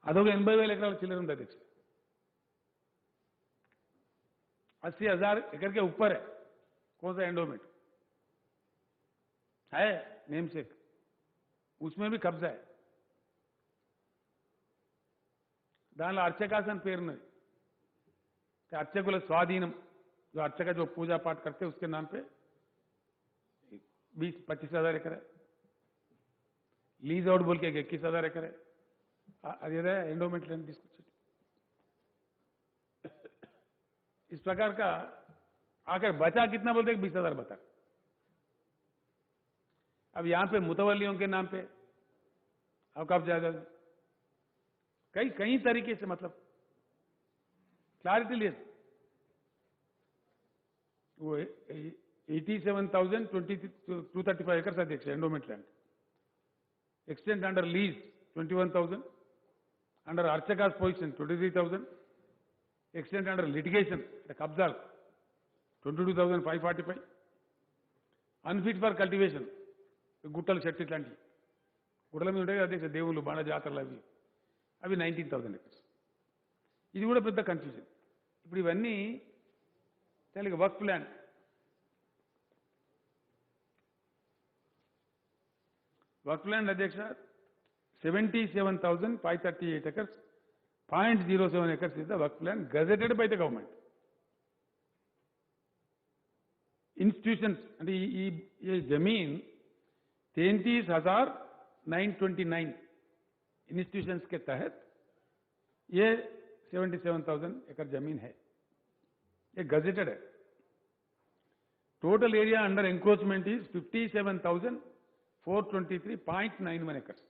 అదొక 80,000 ఎకరాల చిల్లర ఉంది అధ్యక్ష. 80,000 एकड़ के ऊपर है. कौन सा एंडोमेंट है, नेम सेक, उसमें भी कब्जा है. దానిలో అర్చకాస్ అని పేరున్నది. अर्चकुल स्वाधीनम, जो अर्चक जो पूजा पाठ करते हैं उसके नाम पे 20-25,000 एकड़ है. लीज आउट बोल के 21,000 एकड़ है. अरे एंडोमेंट लैंड తీసుకొచ్చి इस प्रकार का आकर बचा कितना बोलते हैं? 20,000 बता. अब यहां पे मुतवल्लियों के नाम पे औकाफ जायदाद कई तरीके से, मतलब क्लैरिटी लिए वो 87,235 एकर्स अध्यक्ष endowment land. Extent under lease 21,000, under अर्चकास पोजिशन 23,000, एक्सटेंड अंडर लिटिगेशन कब्जा 22,545, అన్ఫిట్ ఫర్ కల్టివేషన్, గుట్టలు చెట్టు ఇట్లాంటివి గుట్టల మీద ఉంటాయి కదా అధ్యక్ష, దేవుళ్ళు బండ జాతరలు అవి అవి 19,000 acres. ఇది కూడా పెద్ద కన్ఫ్యూజన్. ఇప్పుడు ఇవన్నీ Telugu work land. Work land అధ్యక్ష 77,538 acres, 0.07 acres is the work land gazetted by the government. Institutions and ये जमीन 33,929 इंस्टीट्यूशंस के तहत ये 77,000 एकड़ जमीन है, ये गजेटेड है. Total area under encroachment is 57,423.91 acres.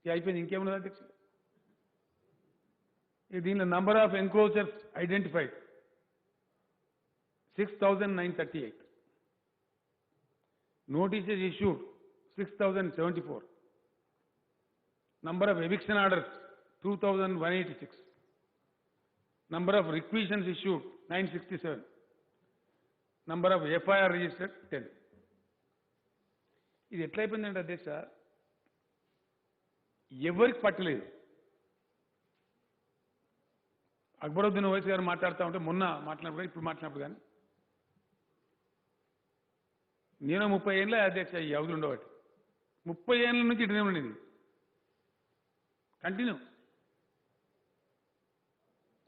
ये అయిపోయింది. ఇంకేమున్నది అధ్యక్ష? దీనిలో number of encroachers identified 6,938. Notices issued 6,074. Number of eviction orders 2,186. Number of requisitions issued 967. Number of FIR registered 10. ఇది ఎట్లయిపోయిందంటే అధ్యక్ష ఎవరికి పట్టలేదు. అక్బరుద్దీన్ ఓవైసీ గారు మాట్లాడుతూ ఉంటే మొన్న మాట్లాడినప్పుడు ఇప్పుడు మాట్లాడినప్పుడు కానీ నేను 30 ఏళ్ళ అధ్యక్ష ఈ అవధులు ఉండబట్టి 30 ఏళ్ళ నుంచి ఇటునే ఉండేది कंटिन्यू.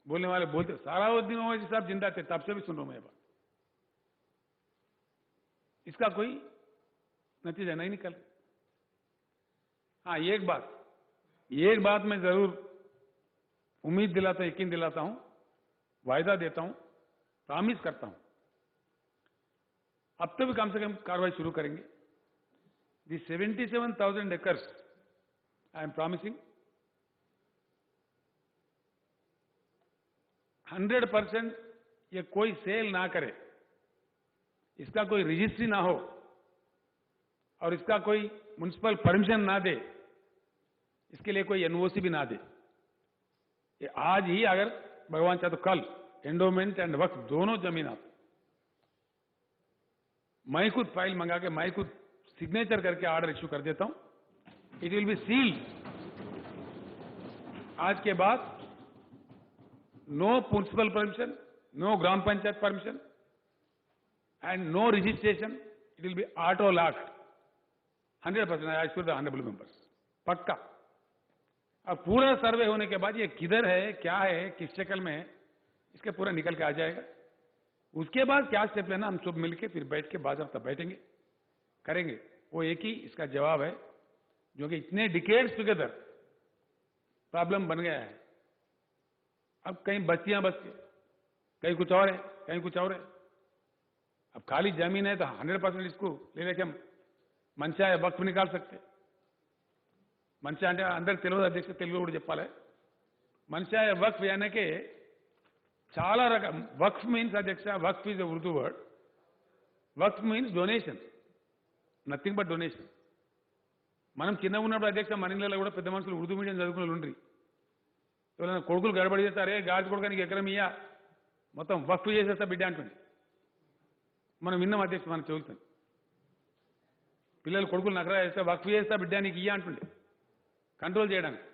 बोलने वाले बोलते सलाउद्दीन ओवैसी साहब जिंदा थे तब से भी सुन रहा हूं मैं बात. इसका कोई नतीजा नहीं निकल. हाँ एक बात मैं जरूर उम्मीद दिलाता हूं, यकीन दिलाता हूं, वायदा देता हूं, प्रॉमिस करता हूं, अब तो भी कम से कम कार्रवाई शुरू करेंगे. दी 77,000 acres आई एम प्रॉमिसिंग 100% ये कोई सेल ना करे, इसका कोई रजिस्ट्री ना हो और इसका कोई म्युनिसिपल परमिशन ना दे, इसके लिए कोई एनओसी भी ना दे. ये आज ही अगर भगवान चाहे तो कल एंडोमेंट एंड वक्फ दोनों जमीन आप मैं खुद फाइल मंगा के मैं खुद सिग्नेचर करके ऑर्डर इश्यू कर देता हूं. It will be sealed. आज के बाद no municipal permission, no gram panchayat permission and no registration. It will be auto locked 100%. I assure the honorable members. पक्का. अब पूरा सर्वे होने के बाद ये किधर है, क्या है, किस शक्ल में है, इसके पूरा निकल के आ जाएगा. उसके बाद क्या स्टेप लेना हम सब मिलके फिर बैठ के बाज़ाब्ता बैठेंगे करेंगे. वो एक ही इसका जवाब है जो कि इतने डिकेड्स टुगेदर प्रॉब्लम बन गया है. अब कहीं बस्तियां बस के, कहीं कुछ और है, कहीं कुछ और है. अब खाली जमीन है तो 100% इसको ले लेके हम मंशा है वक्फ निकाल सकते. मंशा అంటే అందరు తెలుగు అధ్యక్ష తెలుగులో కూడా చెప్పాలి. మంషా है वक्फ यानी कि చాలా రకం. वक्फ మీన్స్ అధ్యక్ష waqf is a Urdu word. Waqf means donation, nothing but donation. మనం చిన్నగా ఉన్నప్పుడు అధ్యక్ష మన ఇళ్ళలో కూడా పెద్ద మనుషులు ఉర్దూ మీడియం చదువుకునే వాళ్ళు ఉండ్రి. ఎవరైనా కొడుకులు గడబడి చేస్తారే గాజు కొడుకు నీకు ఎకరం ఇయ్యా మొత్తం వక్ఫ్ చేసేస్తా బిడ్డ అంటుంది. మనం విన్నాం అధ్యక్ష మనం చెబుతాం. పిల్లలు కొడుకులు నకరా చేస్తే వక్ఫ్ చేస్తా బిడ్డ నీకు ఇయ్యా అంటుండే కంట్రోల్ చేయడానికి.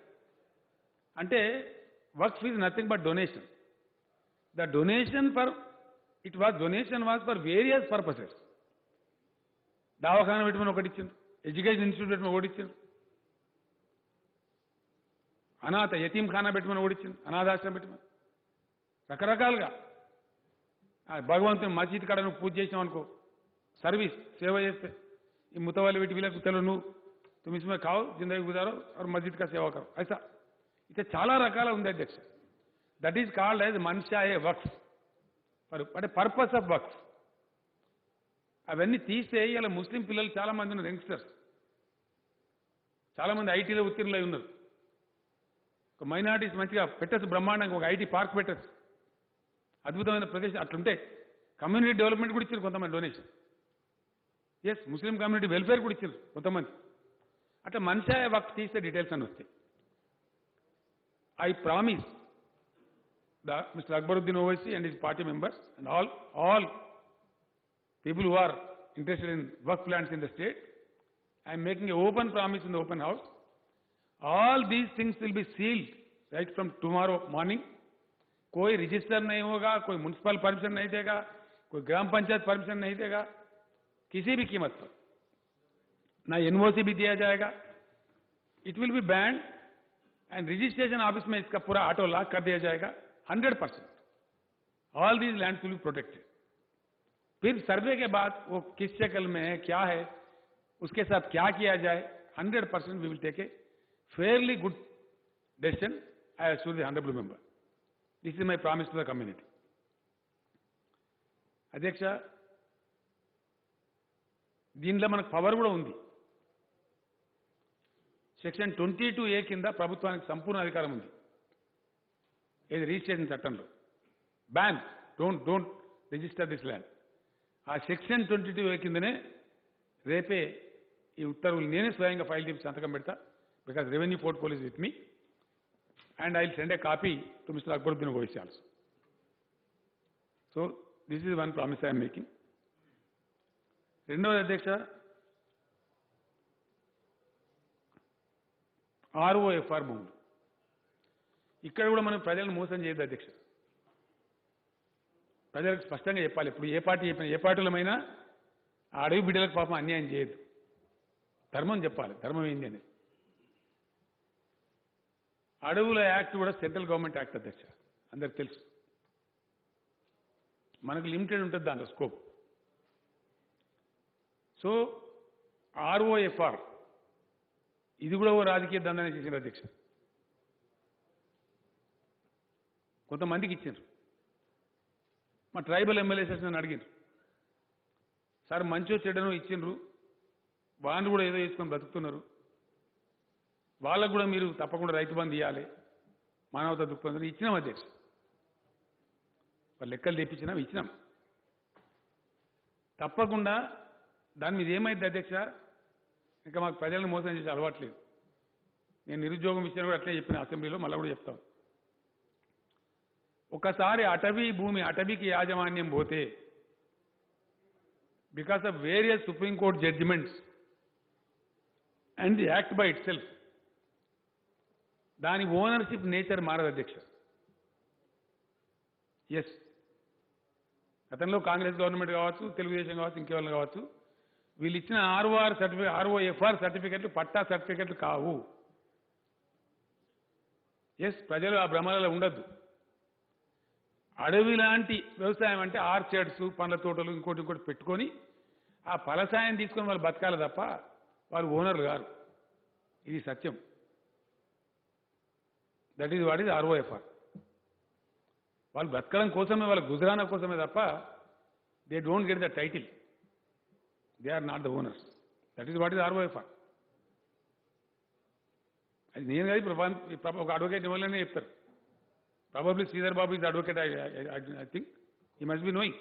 అంటే waqf is nothing but donation. The donation for it was donation was for various purposes. దవాఖానా పెట్టమని ఒకటి ఇచ్చింది, ఎడ్యుకేషన్ ఇన్స్టిట్యూట్ పెట్టమని ఒకటి ఇచ్చింది, అనాథ యతీం ఖానా పెట్టమని ఓడిచ్చింది, అనాథాశ్రమం పెట్టమని రకరకాలుగా. భగవంతుని మసీద్ కాడ నువ్వు పూజ చేసినావు అనుకో, సర్వీస్ సేవ చేస్తే ఈ ముతవాళ్ళు వీటి వీళ్ళకు తెలు నువ్వు तुम इसमें खाओ, जिंदगी गुजारो और मस्जिद का सेवा करो, ऐसा इतने చాలా రకాల ఉంది అధ్యక్ష. దట్ ఈస్ కాల్డ్ యాజ్ మన్షా ఏ వక్ఫ్, అంటే పర్పస్ ఆఫ్ వక్ఫ్. అవన్నీ తీస్తే ఇలా ముస్లిం పిల్లలు చాలా మంది ఉన్నారు, యంగ్స్టర్స్ చాలా మంది ఐటీలో ఉత్తీర్ణులై ఉన్నారు. ఒక మైనారిటీస్ మంచిగా పెట్టచ్చు, బ్రహ్మాండంగా ఒక ఐటీ పార్క్ పెట్టచ్చు, అద్భుతమైన ప్రదేశం. అట్లుంటే కమ్యూనిటీ డెవలప్మెంట్ కూడా ఇచ్చారు కొంతమంది donation. Yes, Muslim community welfare కూడా ఇచ్చారు కొంతమంది. అట్లా మన్షా వక్ఫ్ తీస్తే డీటెయిల్స్ అని వస్తాయి. I promise mister Akbaruddin Owaisi and his party members and all people who are interested in work plans in the state. I am making an open promise in the open house. All these things will be sealed right from tomorrow morning. कोई रजिस्टर नहीं होगा, कोई म्युनिसिपल परमिशन नहीं देगा, कोई ग्राम पंचायत परमिशन नहीं देगा, किसी भी कीमत पर ना एनओसी भी दिया जाएगा. It will B band and registration office में इसका पूरा ऑटो लॉक कर दिया जाएगा. 100% all these land will be protected. फिर सर्वे के बाद वो किस शक्ल में है, क्या है, उसके साथ क्या किया जाए, 100% we will take a fairly good decision. I assure the honourable member. This is my promise to the community. అధ్యక్ష, దీనిలో మనకు పవర్ కూడా ఉంది. సెక్షన్ 22A కింద ప్రభుత్వానికి సంపూర్ణ అధికారం ఉంది. ఇది రిజిస్ట్రేషన్ చట్టంలో ban don't register this land. ఆ సెక్షన్ 22A కిందనే రేపే ఈ ఉత్తర్వులు నేనే స్వయంగా ఫైల్ చేసి సంతకం పెడతా. Because revenue portfolio is with me and I will send a copy to Mr. Akbaruddin Owaisi also. So this is one promise I am making. రెండవది అధ్యక్ష, ROFR భూములు. ఇక్కడ కూడా మనం ప్రజలను మోసం చేయొద్దు అధ్యక్ష. ప్రజలకు స్పష్టంగా చెప్పాలి. ఇప్పుడు ఏ పార్టీ చెప్పినా, ఏ పార్టీలమైనా ఆ అడవి బిడ్డలకు పాపం అన్యాయం చేయొద్దు. ధర్మం చెప్పాలి, ధర్మం ఏంది అనేది. అడవుల యాక్ట్ కూడా సెంట్రల్ గవర్నమెంట్ యాక్ట్ అధ్యక్ష, అందరికి తెలుసు. మనకు లిమిటెడ్ ఉంటుంది దాంట్లో స్కోప్. సో ROFR ఇది కూడా ఓ రాజకీయ దండనే చేసిన అధ్యక్ష. కొంతమందికి ఇచ్చారు. మా ట్రైబల్ ఎమ్మెల్యేస్ నన్ను అడిగారు, సార్ మంచో చెడ్డనో ఇచ్చిండ్రు, వాళ్ళు కూడా ఏదో వేసుకొని బ్రతుకుతున్నారు, వాళ్ళకు కూడా మీరు తప్పకుండా రైతు బంధు ఇవ్వాలి, మానవతా దృక్పథం ఇచ్చినాం అధ్యక్ష. వాళ్ళు లెక్కలు తెప్పించినాం, ఇచ్చినాం. తప్పకుండా దాని మీద ఏమైంది అధ్యక్ష, ఇంకా మాకు ప్రజలను మోసం చేసే అలవాట్లేదు. నేను నిరుద్యోగం విషయాన్ని కూడా అట్లే చెప్పిన అసెంబ్లీలో, మళ్ళీ కూడా చెప్తాను. ఒకసారి అటవీకి యాజమాన్యం పోతే because of various supreme court judgements and the act by itself, దాని ఓనర్షిప్ నేచర్ మారదు అధ్యక్ష. ఎస్, గతంలో కాంగ్రెస్ గవర్నమెంట్ కావచ్చు, తెలుగుదేశం కావచ్చు, ఇంకెవరు కావచ్చు, వీళ్ళు ఇచ్చిన ROFR సర్టిఫికెట్లు పట్టా సర్టిఫికెట్లు కావు. ఎస్, ప్రజలు ఆ భ్రమలలో ఉండద్దు. అడవి లాంటి వ్యవసాయం అంటే ఆర్చర్డ్స్, పండ్ల తోటలు, ఇంకోటి పెట్టుకొని ఆ ఫలసాయం తీసుకొని వాళ్ళు బతకాలి తప్ప వాళ్ళు ఓనర్లు గారు. ఇది సత్యం. That is what is ROFR. వాళ్ళు బ్రతకడం కోసమే, వాళ్ళ గుజరానా కోసమే తప్ప they don't get the title. They are not the owners. That is what is ROFR. అది నేను కాదు, ఒక అడ్వకేట్ ఇవ్వాలనే చెప్తారు. Probably Sridhar Babu is advocate. I think he must be knowing.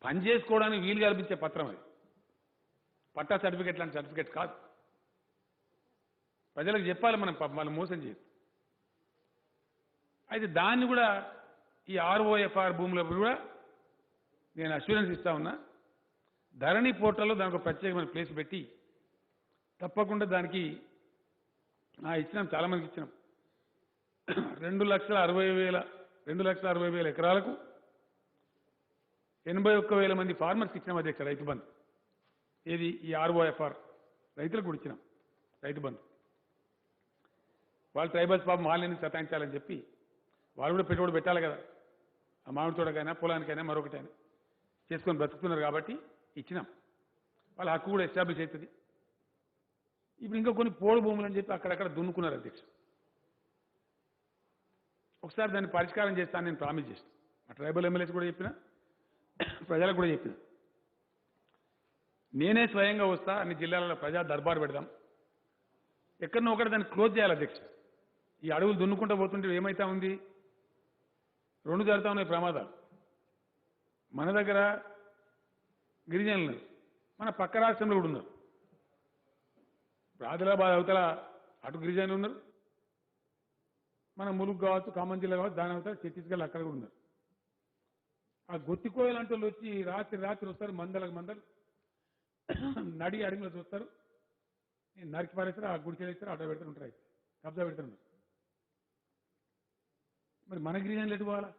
పని చేసుకోవడానికి వీలు కల్పించే పత్రం అది. పట్టా సర్టిఫికెట్ లాంటి సర్టిఫికెట్ కాదు. ప్రజలకు చెప్పాలి మనం, వాళ్ళు మోసం చేయదు. అయితే దాన్ని కూడా ఈ ROFR భూముల కూడా నేను అష్యూరెన్స్ ఇస్తా ఉన్నా. ధరణి పోర్టల్లో దానికి ఒక ప్రత్యేకమైన ప్లేస్ పెట్టి తప్పకుండా దానికి ఇచ్చినాం, చాలామందికి ఇచ్చినాం. 2,60,000 ఎకరాలకు 81,000 మంది ఫార్మర్స్కి ఇచ్చినాం అధ్యక్ష రైతు బంధు. ఏది ఈ ROFR రైతులకు కూడా ఇచ్చినాం రైతు బంధు. వాళ్ళు ట్రైబల్స్ పాపం వాళ్ళని సతాయించాలని చెప్పి వాళ్ళు కూడా పెట్టుబడి పెట్టాలి కదా, ఆ మామిడి తోటకైనా పొలానికైనా మరొకటైనా చేసుకొని బ్రతుకుతున్నారు కాబట్టి ఇచ్చినాం. వాళ్ళ హక్కు కూడా ఎస్టాబ్లిష్ అవుతుంది. ఇప్పుడు ఇంకా కొన్ని పోడు భూములు అని చెప్పి అక్కడక్కడ దున్నుకున్నారు అధ్యక్ష. ఒకసారి దాన్ని పరిష్కారం చేస్తాను నేను ప్రామిస్ చేస్తాను. ఆ ట్రైబల్ ఎమ్మెల్యేస్ కూడా చెప్పిన, ప్రజలకు కూడా చెప్పిన. నేనే స్వయంగా వస్తా, అన్ని జిల్లాలలో ప్రజా దర్బారు పెడదాం. ఎక్కడనో ఒకటి దాన్ని క్లోజ్ చేయాలి అధ్యక్ష. ఈ అడవులు దున్నుకుంటూ పోతుంటే ఏమైతా ఉంది, 2 జరుగుతూ ఉన్నాయి ప్రమాదాలు. మన దగ్గర గిరిజనులు, మన పక్క రాష్ట్రంలో కూడా ఉన్నారు. ఆదిలాబాద్ అవతల అటు గిరిజనులు ఉన్నారు, మన ములుగు కావచ్చు, ఖమ్మం జిల్లా కావచ్చు, దాని అవతల ఛత్తీస్గఢ్ అక్కడ కూడా ఉన్నారు. ఆ గొత్తికోయలంటే వాళ్ళు వచ్చి రాత్రి రాత్రి వస్తారు, మందలకు మందలు నడి అడిగిలో చూస్తారు, నరికి పారేస్తారు, ఆ గుడికి వేస్తారు, ఆటో పెడతారు, ఉంటారు, అయితే కబ్జా పెడతారు. మరి మన గిరిజనులు ఎటు పోవాలా?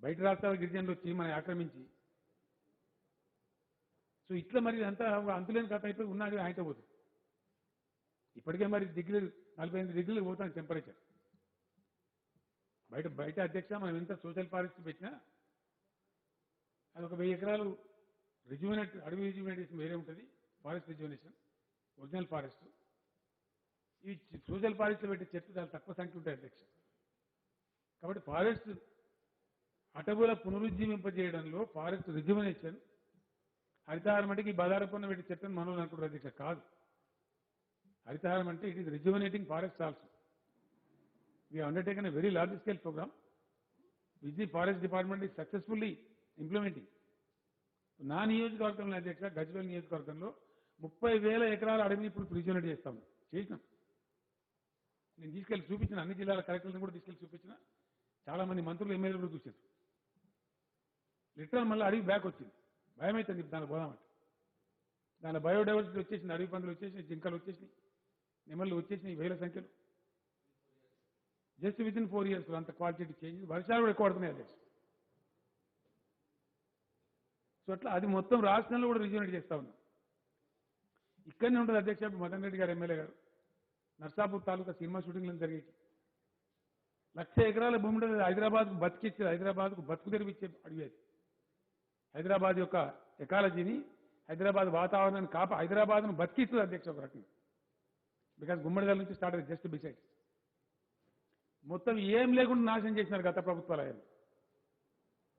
బయట రాష్ట్రాల గిరిజనులు వచ్చి మనం ఆక్రమించి, సో ఇట్లా మరి అంతా అంతులేని కథ అయిపోయి ఉన్నది ఆయనతో పోతుంది. ఇప్పటికే మరి 48 డిగ్రీలు పోతాను టెంపరేచర్. బయట బయట అధ్యక్ష మనం ఎంత సోషల్ ఫారెస్ట్ పెట్టినా అది ఒక 1000 ఎకరాలు రిజ్యూనేట్, అడవి రిజ్యూనేషన్ వేరే ఉంటుంది, ఫారెస్ట్ రిజ్యూనేషన్ ఒరిజినల్ ఫారెస్ట్. ఈ సోషల్ ఫారెస్ట్లో పెట్టే చెట్లు చాలా తక్కువ సంఖ్య ఉంటాయి అధ్యక్ష. కాబట్టి ఫారెస్ట్ అటవుల పునరుజ్జీవింపజేయడంలో ఫారెస్ట్ రిజ్యూనేషన్, హరితహారం అంటే ఈ బదారపన్న పెట్టి చెట్లను మనోళ్ళు అనుకుంటారు అధ్యక్ష. కాదు, హరితహారం అంటే it is rejuvenating forest also. We have undertaken a very large scale program which the forest department is successfully implementing. నా నియోజకవర్గంలో అధ్యక్ష, గజ్వేల్ నియోజకవర్గంలో 30,000 ఎకరాల అడవిని ఇప్పుడు రిజ్యూనేట్ చేస్తాం, చేసినాం. నేను తీసుకెళ్లి చూపించిన, అన్ని జిల్లాల కలెక్టర్లను కూడా తీసుకెళ్లి చూపించిన, చాలా మంది మంత్రులు ఎమ్మెల్యేలు కూడా చూశారు. లిటరల్ మళ్ళీ అడవి బ్యాక్ వచ్చింది, భయం అవుతుంది దానికి పోదామంటే. దాని బయోడైవర్సిటీ వచ్చేసింది, అడవి పందులు వచ్చేసినాయి, జింకలు వచ్చేసినాయి, నెమళ్ళు వచ్చేసినాయి వేల సంఖ్యలో. జస్ట్ విత్ ఇన్ 4 years అంత క్వాలిటీ చేంజ్. వర్షాలు కూడా ఎక్కువ పడుతున్నాయి అధ్యక్ష. సో అట్లా అది మొత్తం రాష్ట్రంలో కూడా రిజ్యూనేట్ చేస్తా ఉన్నాం. ఇక్కడనే ఉంటుంది అధ్యక్ష. మదన్ రెడ్డి గారు ఎమ్మెల్యే గారు నర్సాపూర్ తాలూకా సినిమా షూటింగ్లను జరిగేది 1,00,000 ఎకరాల భూమి ఉంటుంది. హైదరాబాద్కు బతికిచ్చేది, హైదరాబాద్కు బతుకు తెరిపించే అడివి అది. హైదరాబాద్ యొక్క ఎకాలజీని, హైదరాబాద్ వాతావరణాన్ని హైదరాబాద్ను బతికిస్తుంది అధ్యక్ష ఒక రకంగా. బికాస్ గుమ్మడిదల నుంచి స్టార్ట్ అయ్యింది, జస్ట్ బిసైడ్. మొత్తం ఏం లేకుండా నాశనం చేసినారు గత ప్రభుత్వాలు. ఆయన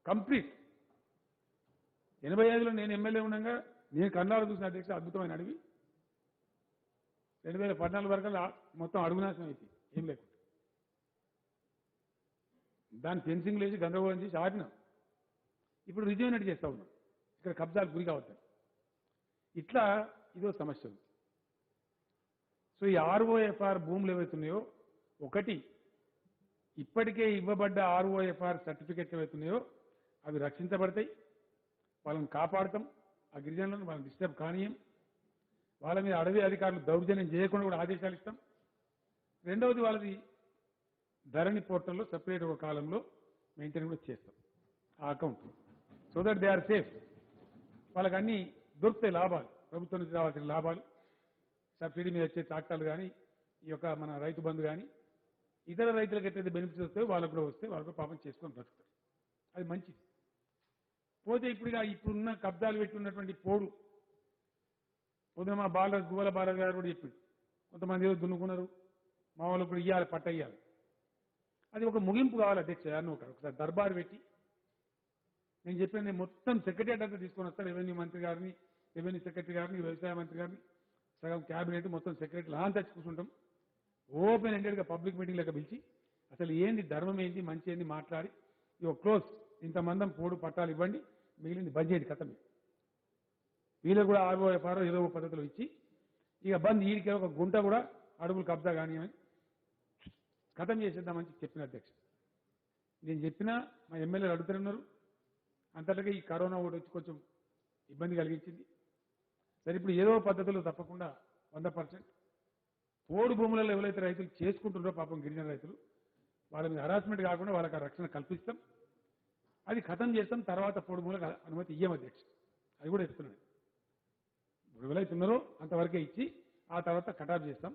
కంప్లీట్ 85లో నేను ఎమ్మెల్యే ఉండగా నేను కన్నాడు చూసిన అధ్యక్ష, అద్భుతమైన అడవి. 2014 వరకు మొత్తం అడుగు నాశనం అయిపోయింది, ఏం లేకుండా. దాన్ని ఫెన్సింగ్ లేచి గందరగోళం చేసి ఆడినాం. ఇప్పుడు రిజ్యూనేట్ చేస్తా ఉన్నాం, ఇక్కడ కబ్జాలు గురి కావద్దాం. ఇట్లా ఇదో సమస్య ఉంది. సో ఈ ఆర్ఓఎఫ్ఆర్ భూములు ఏవైతున్నాయో, ఒకటి ఇప్పటికే ఇవ్వబడ్డ ఆర్ఓఎఫ్ఆర్ సర్టిఫికెట్లు ఏవైతున్నాయో అవి రక్షించబడతాయి, వాళ్ళని కాపాడతాం. ఆ గిరిజనులను వాళ్ళని డిస్టర్బ్ కానీయం, వాళ్ళ మీద అడవి అధికారులు దౌర్జన్యం చేయకుండా కూడా ఆదేశాలు ఇస్తాం. రెండవది, వాళ్ళది ధరణి పోర్టల్లో సపరేట్ ఒక కాలంలో మెయింటైన్ కూడా చేస్తాం ఆ account, so that they are safe. వాళ్ళకి అన్ని దొరుకుతాయి లాభాలు, ప్రభుత్వం నుంచి రావాల్సిన లాభాలు, సబ్సిడీ మీద వచ్చే ట్రాక్టర్లు కానీ, ఈ యొక్క మన రైతు బంధు కానీ, ఇతర రైతులకు ఎట్లయితే బెనిఫిట్స్ వస్తాయో వాళ్ళకు కూడా వస్తే వాళ్ళకు పాపం చేసుకొని బ్రతుకుతారు. అది మంచిది. పోతే ఇప్పుడున్న కబ్జాలు పెట్టి ఉన్నటువంటి పోడు, పొద్దున మా గువ్వల బాలరాజు గారు కూడా చెప్పింది, కొంతమంది ఏదో దున్నుకున్నారు, మా వాళ్ళు ఇప్పుడు ఇవ్వాలి, పట్ట ఇవ్వాలి. అది ఒక ముగింపు కావాలి అధ్యక్ష. ఒకసారి దర్బారు పెట్టి నేను చెప్పాను, మొత్తం సెక్రటరియట్ అంతా తీసుకొని వస్తాను, రెవెన్యూ మంత్రి గారిని, రెవెన్యూ సెక్రటరీ గారిని, వ్యవసాయ మంత్రి గారిని, సగం క్యాబినెట్, మొత్తం సెక్రటరీ అంతా కూర్చుంటాం. ఓపెన్ ఎండెడ్గా పబ్లిక్ మీటింగ్ లెక్క పిలిచి అసలు ఏంది ధర్మం, ఏంది మంచి ఏంది మాట్లాడి, ఇక క్లోజ్, ఇంతమందం పోడు పట్టాలు ఇవ్వండి, మిగిలింది బడ్జెట్ కథమే. వీళ్ళకు కూడా ఆర్ఓఎఫ్ఆర్ ఏదో పద్ధతిలో ఇచ్చి ఇక బంద్, వీడికి ఒక గుంట కూడా అడుగులు కబ్జా కానియమని కథం చేసేద్దామని చెప్పిన అధ్యక్ష. నేను చెప్పినా మా ఎమ్మెల్యేలు అడుగుతున్నారు. అంతటికి ఈ కరోనా ఒకటి వచ్చి కొంచెం ఇబ్బంది కలిగించింది. సరే, ఇప్పుడు ఏదో పద్ధతిలో తప్పకుండా 100% పోడు భూములలో ఎవరైతే రైతులు చేసుకుంటున్నారో పాపం గిరిజన రైతులు, వాళ్ళ మీద హరాస్మెంట్ కాకుండా వాళ్ళకి ఆ రక్షణ కల్పిస్తాం, అది ఖతం చేస్తాం. తర్వాత పోడు భూములకు అనుమతి ఇయ్యం అధ్యక్ష, అది కూడా చెప్తున్నాను. ఎవరైతే ఉన్నారో అంతవరకే ఇచ్చి ఆ తర్వాత కటాఫ్ చేస్తాం.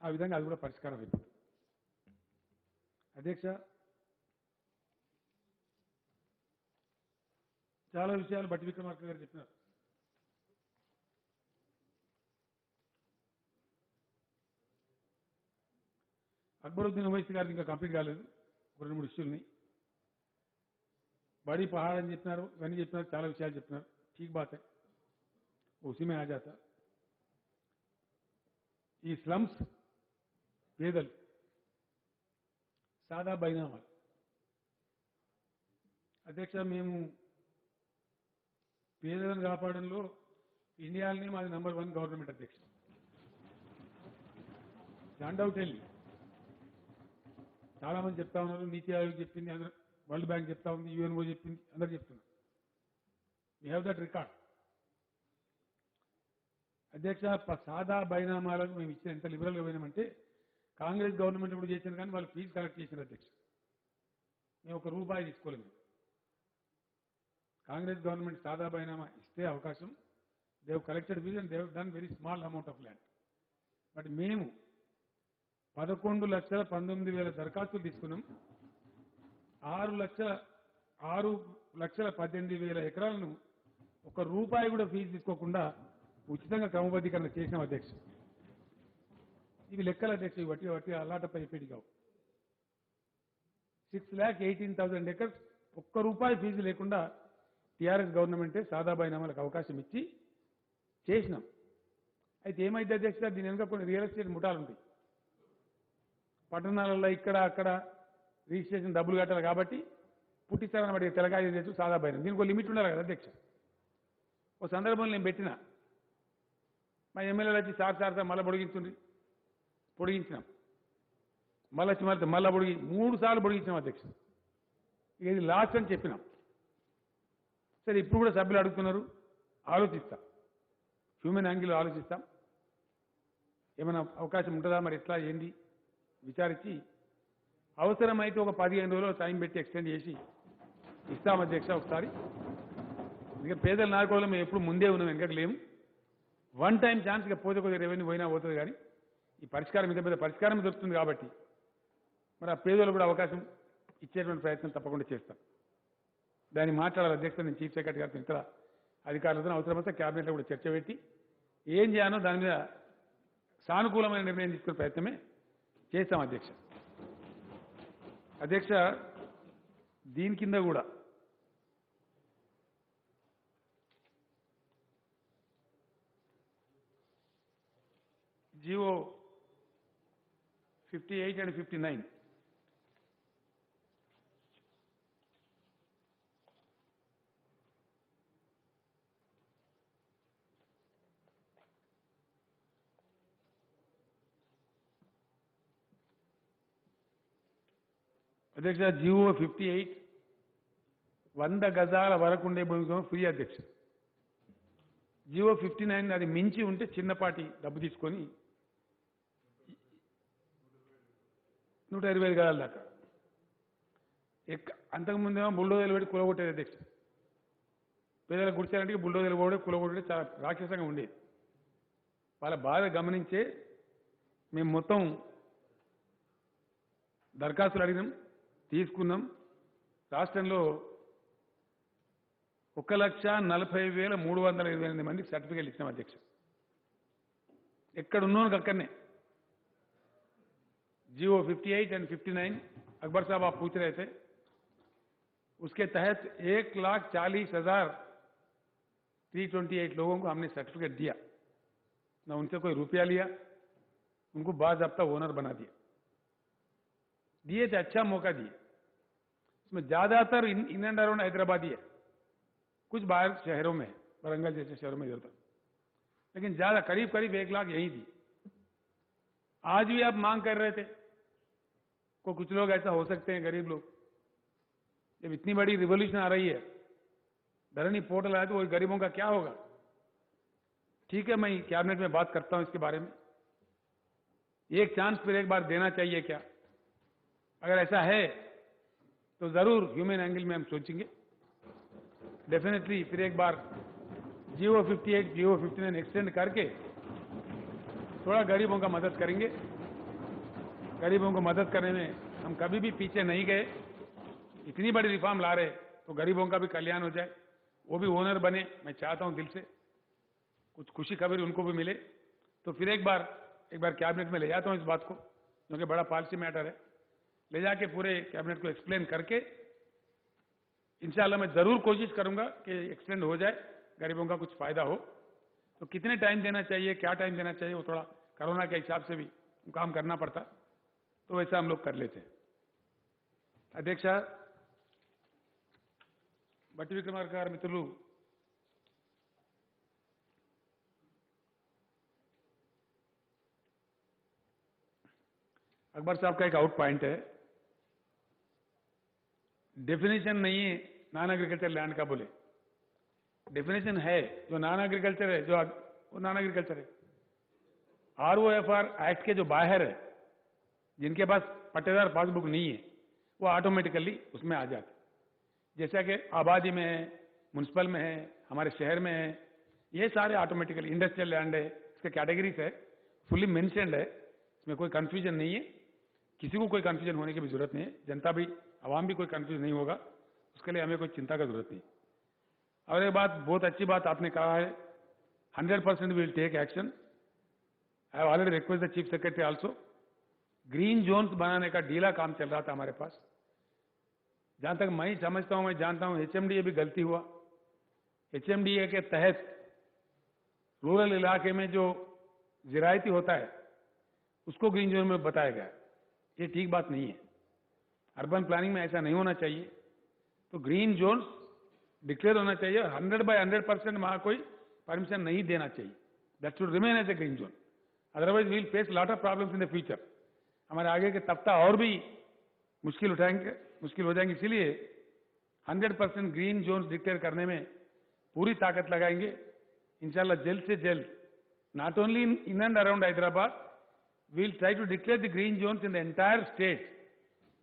ఆ విధంగా అది కూడా పరిష్కారం అయిపోతుంది అధ్యక్ష. చాలా విషయాలు బట్టి విక్రమార్క గారు చెప్పినారు. అక్బరుద్దీన్ ఓవైసీ గారికి ఇంకా కంప్లీట్ కాలేదు, 2-3 ఇష్యూలని. బడి పహాడ్ అని చెప్పినారు, ఇవన్నీ చెప్పినారు, చాలా విషయాలు చెప్పినారు. ఠీక్ బాత్ హై, ఉసి మే ఆ జాతా. ఈ స్లమ్స్ పేదలు, సాదా బైనామాలు అధ్యక్ష, మేము పేదలను కాపాడంలో ఇండియాలోనే మాది నంబర్ 1 గవర్నమెంట్ అధ్యక్ష. అన్డౌటెడ్లీ చాలా మంది చెప్తా ఉన్నారు, నీతి ఆయోగ్ చెప్పింది, వరల్డ్ బ్యాంక్ చెప్తా ఉంది, యుఎన్ఓ చెప్పింది, అందరు చెప్తున్నారు. We have that record. అధ్యక్ష, సాదా బైనామాలకు మేము ఇచ్చిన ఎంత లిబరల్గా పోయినామంటే కాంగ్రెస్ గవర్నమెంట్ కూడా చేశాను, కానీ వాళ్ళు ఫీజు కలెక్ట్ చేసిన అధ్యక్ష. మేము ₹1 తీసుకోలేము. కాంగ్రెస్ గవర్నమెంట్ సాదా బైనామా ఇస్తే అవకాశం, they have collected fees and they have done very small amount of land. But మేము 11,19,000 దరఖాస్తులు తీసుకున్నాం. 6,18,000 ఎకరాలను ₹1 కూడా ఫీజు తీసుకోకుండా ఉచితంగా క్రమబద్ధీకరణ చేసినాం అధ్యక్ష. ఇవి లెక్కల అధ్యక్ష, వట్టి వట్టి అల్లాటపై చెప్పేది కావు. 6,18,000 ఎకర్స్ ₹1 ఫీజు లేకుండా టీఆర్ఎస్ గవర్నమెంటే సాదా బైనామాలకు అవకాశం ఇచ్చి చేసినాం. అయితే ఏమైంది అధ్యక్ష, దీని వెనుక కొన్ని రియల్ ఎస్టేట్ ముఠాలు ఉంటాయి. పట్టణాలలో ఇక్కడ అక్కడ రిజిస్ట్రేషన్ డబ్బులు కట్టాలి కాబట్టి పుట్టిస్తారని వాడి తెలగాయ చేస్తూ సాదా బైనామా. దీనికి ఒక లిమిట్ ఉండాలి కదా అధ్యక్ష. ఓ సందర్భంలో నేను పెట్టిన, మా ఎమ్మెల్యేలు వచ్చి సార్ మళ్ళీ పొడిగించినాం. మళ్ళీ పొడిగి 3 సార్లు పొడిగించినాం అధ్యక్ష. ఇది లాస్ట్ అని చెప్పినాం. సరే, ఇప్పుడు కూడా సభ్యులు అడుగుతున్నారు, ఆలోచిస్తాం, హ్యూమన్ యాంగిల్ ఆలోచిస్తాం. ఏమైనా అవకాశం ఉంటుందా, మరి ఎట్లా ఏంది విచారించి అవసరమైతే ఒక 15 రోజులు టైం పెట్టి ఎక్స్టెండ్ చేసి ఇస్తాం అధ్యక్ష ఒకసారి. ఇక పేదల నాయకులు మేము ఎప్పుడు ముందే ఉన్నాం, వెనకకు లేము. వన్ టైం ఛాన్స్, ఇక పోతే కొద్దిగా రెవెన్యూ పోయినా పోతుంది, కానీ ఈ పరిష్కారం ఇంత పెద్ద పరిష్కారం దొరుకుతుంది కాబట్టి మరి ఆ పేదలు కూడా అవకాశం ఇచ్చేటువంటి ప్రయత్నం తప్పకుండా చేస్తాం. దాన్ని మాట్లాడాలి అధ్యక్ష. నేను చీఫ్ సెక్రటరీ గారితో ఇతర అధికారులతో అవసరమైతే క్యాబినెట్లో కూడా చర్చ పెట్టి ఏం చేయాలో దాని మీద సానుకూలమైన నిర్ణయం తీసుకునే ప్రయత్నమే చేస్తాం అధ్యక్ష. అధ్యక్ష, దీని కింద కూడా జీవో 58 and 59 అధ్యక్ష. జీవో 58 100 గజాల వరకు ఉండే భూమికి ఫ్రీ అధ్యక్ష. జీవో 59 అది మించి ఉంటే చిన్నపాటి డబ్బు తీసుకొని 125 గజాల దాకా. అంతకుముందేమో బుల్డోజర్లు పెట్టి కులగొట్టేది అధ్యక్ష. పేదలకు గుడిచారంటే బుల్డోజర్లు కూడా కులగొట్టే చాలా రాక్షసంగా ఉండేది. వాళ్ళ బాధ గమనించే మేము మొత్తం దరఖాస్తులు అడిగినాం, తీసుకున్నాం. రాష్ట్రంలో 1,40,40,328 మందికి సర్టిఫికేట్లు ఇచ్చినాం అధ్యక్ష. ఎక్కడున్నాను అక్కడనే. जीओ 58 and 59 अकबर साहब आप पूछ रहे थे, उसके तहत 1,40,328 लोगों को हमने सर्टिफिकेट दिया, ना उनसे कोई रुपया लिया, उनको बाज़ाब्ता ओनर बना दिया। दिए थे, अच्छा मौका दिए। इसमें ज्यादातर इन एंड अराउंड हैदराबादी है, कुछ बाहर शहरों में, वरंगल जैसे शहरों में इधर, लेकिन ज्यादा करीब 1 लाख यही दी। आज भी आप मांग कर रहे थे, कुछ लोग ऐसा हो सकते हैं, गरीब लोग, जब इतनी बड़ी रिवॉल्यूशन आ रही है, धरनी पोर्टल आया, तो वो गरीबों का क्या होगा? ठीक है, मैं कैबिनेट में बात करता हूं इसके बारे में। एक चांस फिर एक बार देना चाहिए क्या? अगर ऐसा है तो जरूर ह्यूमन एंगल में हम सोचेंगे। डेफिनेटली फिर एक बार जीओ 58 जीओ 59 एक्सटेंड करके थोड़ा गरीबों का मदद करेंगे। गरीबों को मदद करने में हम कभी भी पीछे नहीं गए। इतनी बड़ी रिफॉर्म ला रहे तो गरीबों का भी कल्याण हो जाए, वो भी ओनर बने। मैं चाहता हूं दिल से, कुछ खुशी खबर उनको भी मिले। तो फिर एक बार कैबिनेट में ले जाता हूं इस बात को, क्योंकि बड़ा पॉलिसी मैटर है। ले जाके पूरे कैबिनेट को एक्सप्लेन करके इंशाल्लाह मैं जरूर कोशिश करूंगा कि एक्सटेंड हो जाए, गरीबों का कुछ फायदा हो। तो कितने टाइम देना चाहिए, क्या टाइम देना चाहिए, वो थोड़ा कोरोना के हिसाब से भी काम करना पड़ता, तो वैसा हम लोग कर लेते हैं। अध्यक्ष, भट्टी विक्रमार्क गाరు मित्रुలు, अकबर साहब का एक आउट पॉइंट है, डेफिनेशन नहीं है नॉन एग्रीकल्चर लैंड का बोले, डेफिनेशन है, जो नॉन एग्रीकल्चर है वो नॉन एग्रीकल्चर है। ROFR एक्ट के जो बाहर है, जिनके पास पट्टेदार पासबुक नहीं है, वो ऑटोमेटिकली उसमें आ जाते, जैसा कि आबादी में है, म्यूनसिपल में है, हमारे शहर में है, ये सारे ऑटोमेटिकली। इंडस्ट्रियल लैंड है, इसके कैटेगरीज है, फुल्ली मेंशन्ड है, इसमें कोई कंफ्यूजन नहीं है, किसी को कोई कंफ्यूजन होने की भी जरूरत नहीं है, जनता भी, आवाम भी कोई कंफ्यूज नहीं होगा, उसके लिए हमें कोई चिंता का जरूरत नहीं। और एक बात, बहुत अच्छी बात आपने कहा है, 100% will take action. I have already request the chief secretary also. Green zones बनाने का ढीला काम चल रहा था हमारे पास, जहां तक मैं समझता हूं, मैं जानता हूं, HMDA भी गलती हुआ। HMDA के तहत रूरल इलाके में जो जिरायती होता है उसको ग्रीन जोन में बताया गया, ये ठीक बात नहीं है। अर्बन प्लानिंग में ऐसा नहीं होना चाहिए। तो ग्रीन जोन्स डिक्लेयर होना चाहिए, 100/100% वहां कोई परमिशन नहीं देना चाहिए। That should remain as a green zone, otherwise we will face lot of problems in the future. हमारे आगे के तख्ता और भी मुश्किल हो जाएंगे। इसीलिए 100% ग्रीन जोन्स डिक्लेयर करने में पूरी ताकत लगाएंगे इंशाल्लाह। जल्द से जल्द, not only in and around Hyderabad, we will try to declare the green zones in the entire state.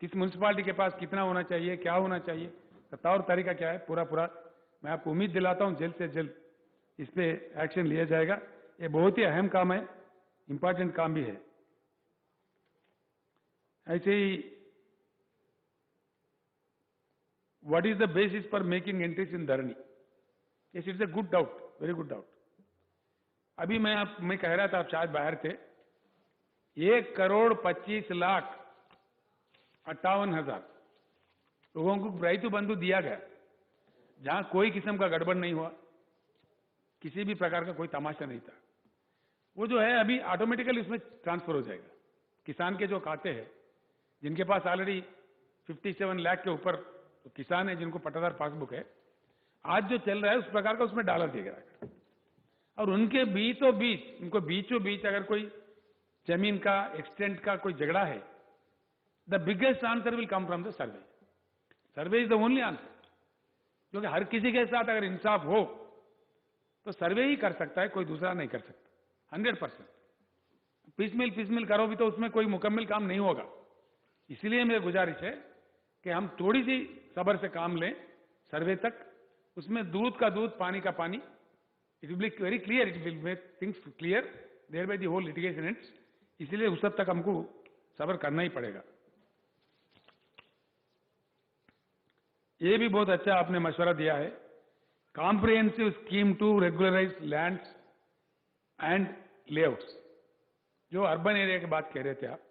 किस म्यूनसिपालिटी के पास कितना होना चाहिए, क्या होना चाहिए, तौर तरीका क्या है, पूरा मैं आपको उम्मीद दिलाता हूं जल्द से जल्द इस पे एक्शन लिया जाएगा। ये बहुत ही अहम काम है, इंपॉर्टेंट काम भी है। ऐसे ही, what is the basis for making entries in Dharani? Yes, it's a good doubt, very good doubt. अभी मैं कह रहा था, आप शायद बाहर थे, 1,25,58,000 लोगों को रैतु बंधु दिया गया, जहां कोई किस्म का गड़बड़ नहीं हुआ, किसी भी प्रकार का कोई तमाशा नहीं था। वो जो है अभी ऑटोमेटिकली उसमें ट्रांसफर हो जाएगा। किसान के जो खाते हैं, जिनके पास ऑलरेडी 57 लाख के ऊपर तो किसान है, जिनको पट्टादार पासबुक है, आज जो चल रहा है उस प्रकार का उसमें डालर दिया जाएगा। और उनके उनको बीचों बीच अगर कोई जमीन का, एक्सटेंट का कोई झगड़ा है, the biggest answer will come from the survey. Survey is the only answer, क्योंकि हर किसी के साथ अगर इंसाफ हो तो सर्वे ही कर सकता है, कोई दूसरा नहीं कर सकता। 100% पिसमिल करो भी तो उसमें कोई मुकम्मल काम नहीं होगा। इसलिए मेरी गुजारिश है कि हम थोड़ी सी सब्र से काम लें सर्वे तक। उसमें दूध का दूध, पानी का पानी, it will be very clear, it will make things clear there by the whole litigation ends. इसलिए उस तक हमको सब्र करना ही पड़ेगा। ये भी बहुत अच्छा आपने मशवरा दिया है, comprehensive scheme to regularise lands and layouts. जो अर्बन एरिया की बात कह रहे थे आप,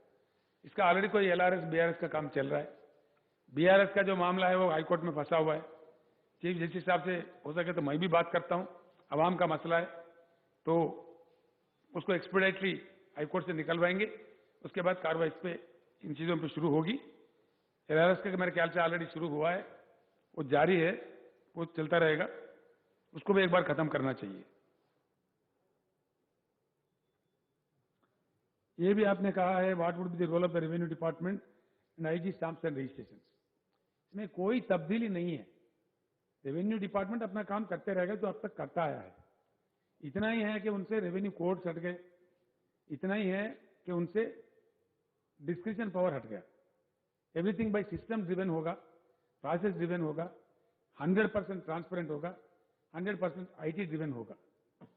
इसका ऑलरेडी कोई LRS BRS का काम चल रहा है। BRS का जो मामला है वो हाईकोर्ट में फंसा हुआ है। चीफ जस्टिस साहब से हो सके तो मैं भी बात करता हूं, अवाम का मसला है तो उसको एक्सपीडिएटली हाईकोर्ट से निकलवाएंगे। उसके बाद कार्रवाई इस पे, इन चीजों पर शुरू होगी। LRS का मेरे ख्याल से ऑलरेडी शुरू हुआ है, वो जारी है, वो चलता रहेगा, उसको भी एक बार खत्म करना चाहिए। ये भी आपने कहा है, what would be the role of the revenue department in IG stamps and registration. इसमें कोई तब्दीली नहीं है। रेवेन्यू डिपार्टमेंट अपना काम करते रहेगा जो अब तक करता आया है। इतना ही है कि उनसे रेवेन्यू कोड हट गए, इतना ही है कि उनसे डिस्क्रिप्शन पावर हट गया। एवरीथिंग बाय सिस्टम ड्रिवन होगा, प्रोसेस ड्रिवन होगा, 100% ट्रांसपेरेंट होगा, 100% IT ड्रिवन होगा।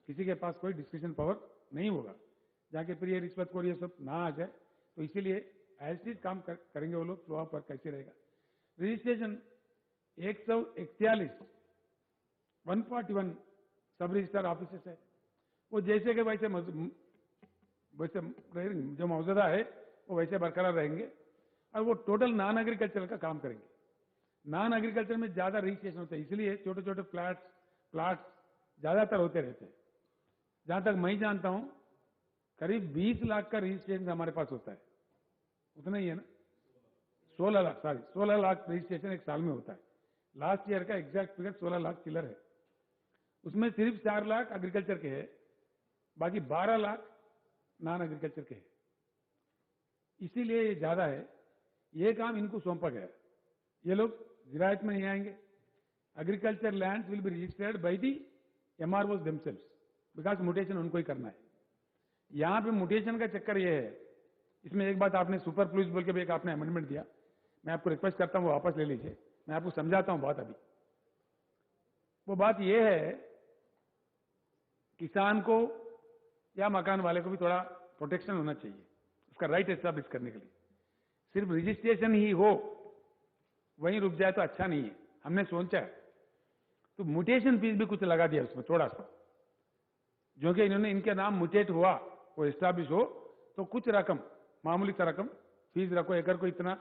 किसी के पास कोई डिस्क्रिप्शन पावर नहीं होगा, जाके फिर ये रिश्वत को ये सब ना आ जाए। तो इसीलिए ऐसे काम करेंगे वो लोग, फ्लो ऑफ वर्क कैसे रहेगा। रजिस्ट्रेशन 141 141 सब रजिस्ट्रार ऑफिसेस है, वो जैसे के वैसे जो मौजूदा है वो वैसे बरकरार रहेंगे। और वो टोटल नॉन एग्रीकल्चर का काम करेंगे। नॉन एग्रीकल्चर में ज्यादा रजिस्ट्रेशन होते हैं, इसलिए छोटे छोटे प्लाट्स ज्यादातर होते रहते हैं। जहां तक मैं जानता हूं करीब 20 लाख का रजिस्ट्रेशन हमारे पास होता है, उतना ही है ना, 16 लाख रजिस्ट्रेशन एक साल में होता है। लास्ट ईयर का एग्जैक्ट फिगर 16 लाख चिल्लर है। उसमें सिर्फ 4 लाख एग्रीकल्चर के हैं, बाकी 12 लाख नॉन एग्रीकल्चर के हैं। इसीलिए ये ज्यादा है, ये काम इनको सौंपा गया। ये लोग जिरायत में नहीं आएंगे. Agriculture land will be registered by the MROs themselves, because mutation उनको ही करना है. यहां पे म्यूटेशन का चक्कर ये है. इसमें एक बात आपने सुपर फ्लूस बोल के भी एक आपने अमेंडमेंट दिया, मैं आपको रिक्वेस्ट करता हूं वो वापस ले लीजिए. मैं आपको समझाता हूं बात. अभी वो बात ये है, किसान को या मकान वाले को भी थोड़ा प्रोटेक्शन होना चाहिए उसका राइट एस्टैब्लिश करने के लिए. सिर्फ रजिस्ट्रेशन ही हो वहीं रुक जाए तो अच्छा नहीं है. हमने सोचा तो म्यूटेशन फीस भी कुछ लगा दिया उसमें थोड़ा सा, जो कि इन्होंने इनके नाम म्यूटेट हुआ वो एस्टैब्लिश हो तो कुछ रकम, मामूली सा रकम फीस रखो, एकड़ को इतना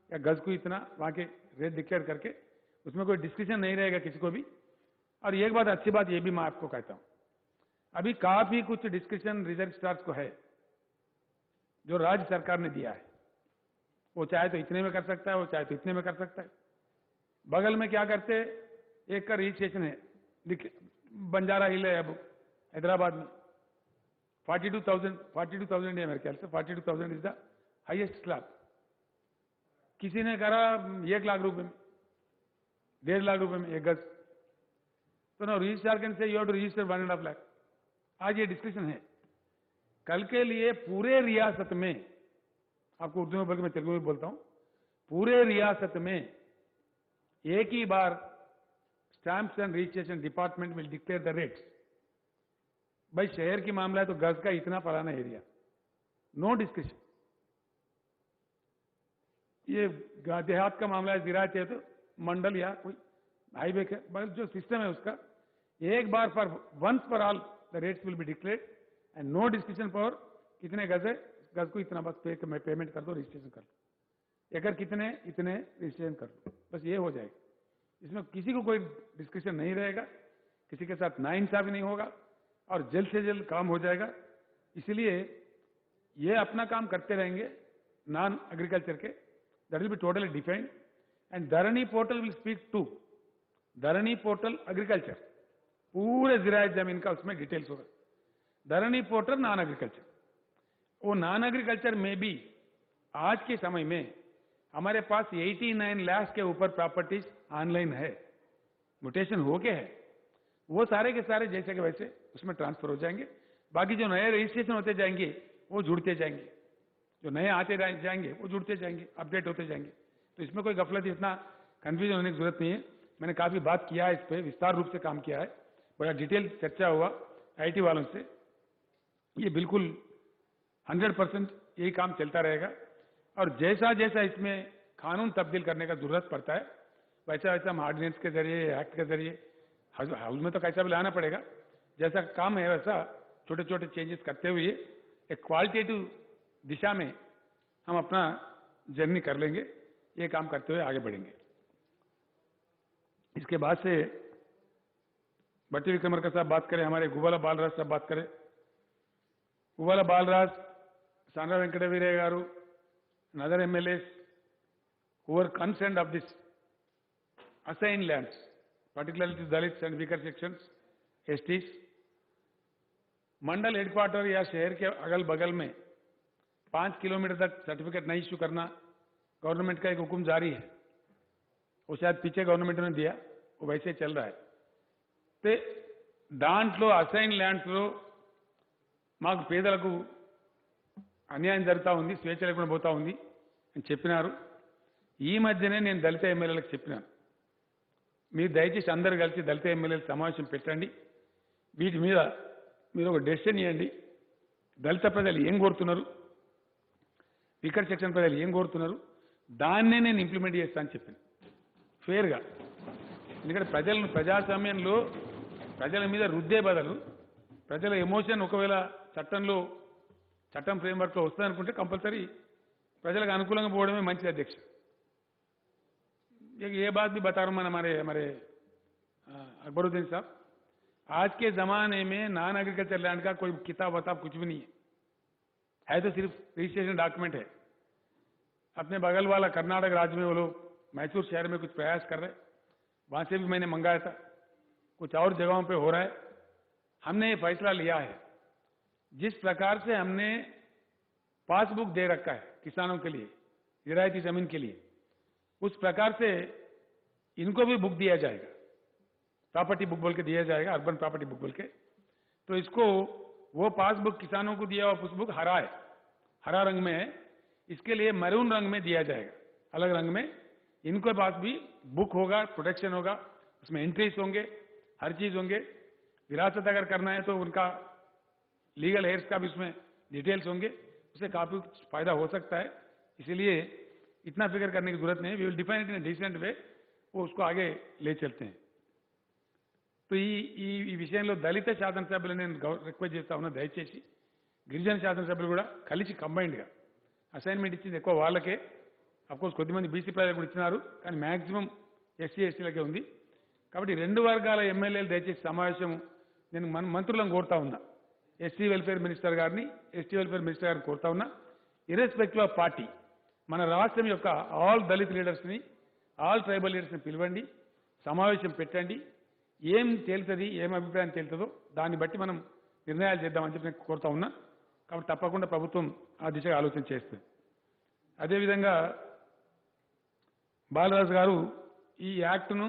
या गज को इतना, वहां के रेट डिक्लेयर करके उसमें कोई डिस्कशन नहीं रहेगा किसी को भी. और एक बात अच्छी बात ये भी मैं आपको कहता हूं, अभी काफी कुछ डिस्कशन रिजर्व स्टार्स को है जो राज्य सरकार ने दिया है. वो चाहे तो इतने में कर सकता है, वो चाहे तो इतने में कर सकता है. बगल में क्या करते, एक का रजिस्ट्रेशन है बंजारा हिल है अब हैदराबाद में 42,000 है मेरे ख्याल से. 42,000 इज द हाईएस्ट स्लैब. किसी ने करा 1 लाख रुपए में, 1.5 लाख रुपए में एक गज. तो ना registrar can say you have to register 1.5 lakh. आज ये डिस्कशन है. कल के लिए पूरे रियासत में, आपको उर्दू में बोल के मैं तेलुगु में बोलता हूं, पूरे रियासत में एक ही बार stamps and registration department will declare the rates. भाई शहर की मामला है तो गज का इतना फलाना एरिया, नो डिस्कशन. ये देहात का मामला है, जिरायत है तो मंडल या कोई हाईवे के बस जो सिस्टम है उसका एक बार for once for all the rates will be declared and no discussion for कितने गज है, गज को इतना बस पेमेंट कर दो, रजिस्ट्रेशन कर लो. एकड़ कितने इतने रजिस्ट्रेशन कर लो, बस ये हो जाएगा. इसमें किसी को कोई डिस्कशन नहीं रहेगा, किसी के साथ नाइंसाफी नहीं होगा और जल्द से जल्द काम हो जाएगा. इसलिए ये अपना काम करते रहेंगे नॉन एग्रीकल्चर के, that will be totally defined. And धरणी पोर्टल विल स्पीक टू धरणी पोर्टल एग्रीकल्चर, पूरे जिरायत जमीन का उसमें डिटेल्स होगा. धरणी पोर्टल नॉन एग्रीकल्चर, वो नॉन एग्रीकल्चर में भी आज के समय में हमारे पास 89 लाख के ऊपर प्रॉपर्टीज ऑनलाइन है, म्यूटेशन हो के है. वो सारे के सारे जैसे के वैसे उसमें ट्रांसफर हो जाएंगे. बाकी जो नए रजिस्ट्रेशन होते जाएंगे वो जुड़ते जाएंगे, जो नए आते जाएंगे वो जुड़ते जाएंगे, अपडेट होते जाएंगे. तो इसमें कोई गफलत, इतना कंफ्यूजन होने की जरूरत नहीं है. मैंने काफी बात किया है, इस पर विस्तार रूप से काम किया है, बड़ा डिटेल चर्चा हुआ IT वालों से. ये बिल्कुल 100% यही काम चलता रहेगा. और जैसा जैसा इसमें कानून तब्दील करने का जरूरत पड़ता है वैसा वैसा हम ऑर्डिनेंस के जरिए, एक्ट के जरिए, हाउस में तो कैसा भी लाना पड़ेगा, जैसा काम है वैसा छोटे छोटे चेंजेस करते हुए एक क्वालिटेटिव दिशा में हम अपना जर्नी कर लेंगे. ये काम करते हुए आगे बढ़ेंगे. इसके बाद से भट्टी विक्रमार्का साहब बात करें, हमारे गुब्बाला बालराज साहब बात करें. गुब्बाला बालराज, सांड्रा वेंकटवीरయ్య గారు, and other MLAs who were concerned of this assigned lands, particularly to Dalits and weaker sections, STs. Mandal headquarter या शहर के अगल बगल में 5 किलोमीटर तक सर्टिफिकेट नहीं इश्यू करना गवर्नमेंट का एक हुक्म जारी है. वो शायद पीछे गवर्नमेंट ने दिया, वो वैसे चल रहा है. ते దాంట్లో అసైన్ ల్యాండ్స్లో మాకు పేదలకు అన్యాయం జరుగుతూ ఉంది, స్వేచ్ఛ లేకుండా పోతా ఉంది అని చెప్పినారు. ఈ మధ్యనే నేను దళిత ఎమ్మెల్యేలకు చెప్పినాను, మీరు దయచేసి అందరూ కలిసి దళిత ఎమ్మెల్యేల సమావేశం పెట్టండి, వీటి మీద మీరు ఒక డెసిషన్ ఇవ్వండి. దళిత ప్రజలు ఏం కోరుతున్నారు, వీకర్ సెక్షన్ ప్రజలు ఏం కోరుతున్నారు, దాన్నే నేను ఇంప్లిమెంట్ చేస్తానని చెప్పాను ఫేర్గా. ఎందుకంటే ప్రజలను ప్రజాస్వామ్యంలో ప్రజల మీద రుద్దే బదులు ప్రజల ఎమోషన్ ఒకవేళ చట్టం ఫ్రేమ్వర్క్లో వస్తుందనుకుంటే కంపల్సరీ ప్రజలకు అనుకూలంగా పోవడమే మంచిది అధ్యక్ష. ये बात भी बता रहा हूं मैं हमारे अकबरुद्दीन साहब, आज के जमाने में नॉन एग्रीकल्चर लैंड का कोई किताब वताब कुछ भी नहीं है तो सिर्फ रजिस्ट्रेशन डॉक्यूमेंट है. अपने बगल वाला कर्नाटक राज्य में वो लोग मैसूर शहर में कुछ प्रयास कर रहे, वहां से भी मैंने मंगाया था, कुछ और जगहों पे हो रहा है. हमने ये फैसला लिया है, जिस प्रकार से हमने पासबुक दे रखा है किसानों के लिए, जिरायती जमीन के लिए, उस प्रकार से इनको भी बुक दिया जाएगा, प्रॉपर्टी बुक बोल के दिया जाएगा, अर्बन प्रॉपर्टी बुक बोल के। तो इसको वो पासबुक किसानों को दिया हुआ पासबुक हरा है, हरा रंग में है, इसके लिए मैरून रंग में दिया जाएगा, अलग रंग में। इनके पास भी बुक होगा, प्रोटेक्शन होगा, उसमें एंट्रीज होंगे, हर चीज होंगे। विरासत अगर करना है तो उनका लीगल हेयर्स का भी उसमें डिटेल्स होंगे, उससे काफी फायदा हो सकता है। इसीलिए इतना फिक्र करने की जरूरत नहीं है, we will define it in decent way, वो उसको आगे ले चलते हैं। तो ఈ విషయంలో దళిత శాసనసభ్యులు నేను రిక్వెస్ట్ చేస్తా ఉన్నా, దయచేసి గిరిజన శాసనసభ్యులు కూడా కలిసి కంబైన్డ్గా అసైన్మెంట్ ఇచ్చింది ఎక్కువ వాళ్ళకే, అఫ్కోర్స్ కొద్దిమంది బీసీ ప్రజలకు కూడా ఇచ్చినారు, కానీ మ్యాక్సిమం ఎస్సీ ఎస్టీలకే ఉంది. కాబట్టి రెండు వర్గాల ఎమ్మెల్యేలు దయచేసి సమావేశం నేను మంత్రులను కోరుతా ఉన్నా, ఎస్సీ వెల్ఫేర్ మినిస్టర్ గారిని, ఎస్టీ వెల్ఫేర్ మినిస్టర్ గారిని కోరుతా ఉన్నా, ఇర్రెస్పెక్టివ్ ఆఫ్ పార్టీ మన రాష్ట్రం యొక్క ఆల్ దళిత్ లీడర్స్ని, ఆల్ ట్రైబల్ లీడర్స్ని పిలవండి, సమావేశం పెట్టండి, ఏం తేలుతుంది, ఏం అభిప్రాయం తేలుతుందో దాన్ని బట్టి మనం నిర్ణయాలు చేద్దామని చెప్పి నేను కోరుతా ఉన్నా. కాబట్టి తప్పకుండా ప్రభుత్వం ఆ దిశగా ఆలోచన చేస్తుంది. అదేవిధంగా బాలరాజు గారు ఈ యాక్ట్ను